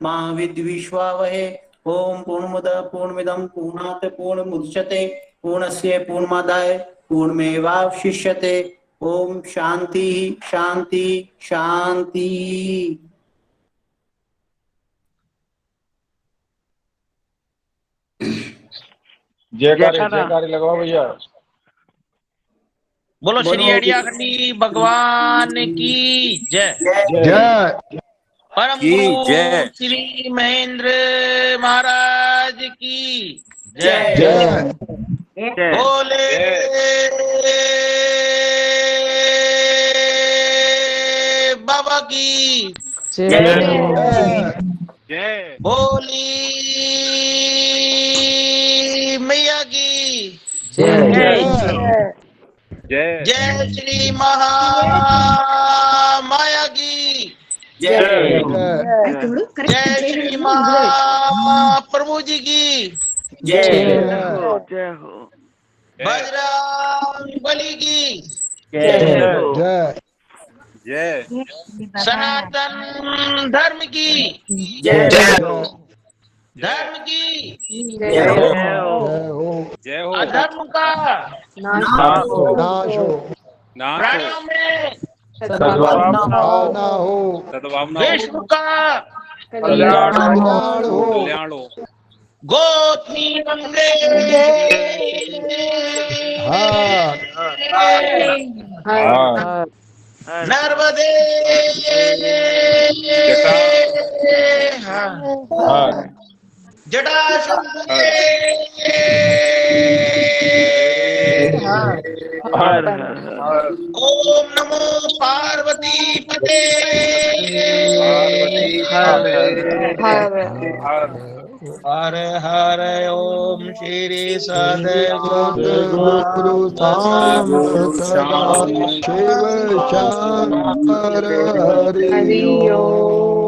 Speaker 15: मा विद्विषावहे। ओम पूर्णमदः पूर्णमिदं पूर्णात् पूर्णमुदच्यते पूर्णस्य पूर्णमादाय पूर्णमेवावशिष्यते। ओम शांति शांति शांति।
Speaker 14: जयकारे लगाओ भैया।
Speaker 10: बोलो श्री अड़ियाखंडी भगवान की जय।
Speaker 18: जय।
Speaker 10: परम गुरु श्री महेंद्र महाराज की जय।
Speaker 18: जय।
Speaker 10: बोले बाबा की
Speaker 18: जय।
Speaker 1: जय।
Speaker 10: बोली मैया की
Speaker 18: जय।
Speaker 1: जय।
Speaker 10: जय श्री महा माया की
Speaker 1: जय।
Speaker 10: जय श्री महा प्रभु जी की
Speaker 15: जय
Speaker 3: हो जय हो।
Speaker 10: बजरंग बली की
Speaker 18: जय।
Speaker 1: जय।
Speaker 10: सनातन धर्म की
Speaker 15: जय
Speaker 10: धर्म की
Speaker 3: जय हो।
Speaker 1: जय हो।
Speaker 10: अधर्म का
Speaker 18: नाश हो,
Speaker 10: प्राणियों में
Speaker 18: सद्भावना हो,
Speaker 10: विश्व का
Speaker 18: कल्याण हो,
Speaker 10: गोपनी गंगे नर्मदे जटाशंकुरे ओम नमो पार्वती पते हर हर ओम श्री
Speaker 18: सद्गुरु सांब सदा शिव शंकर हरि ओम।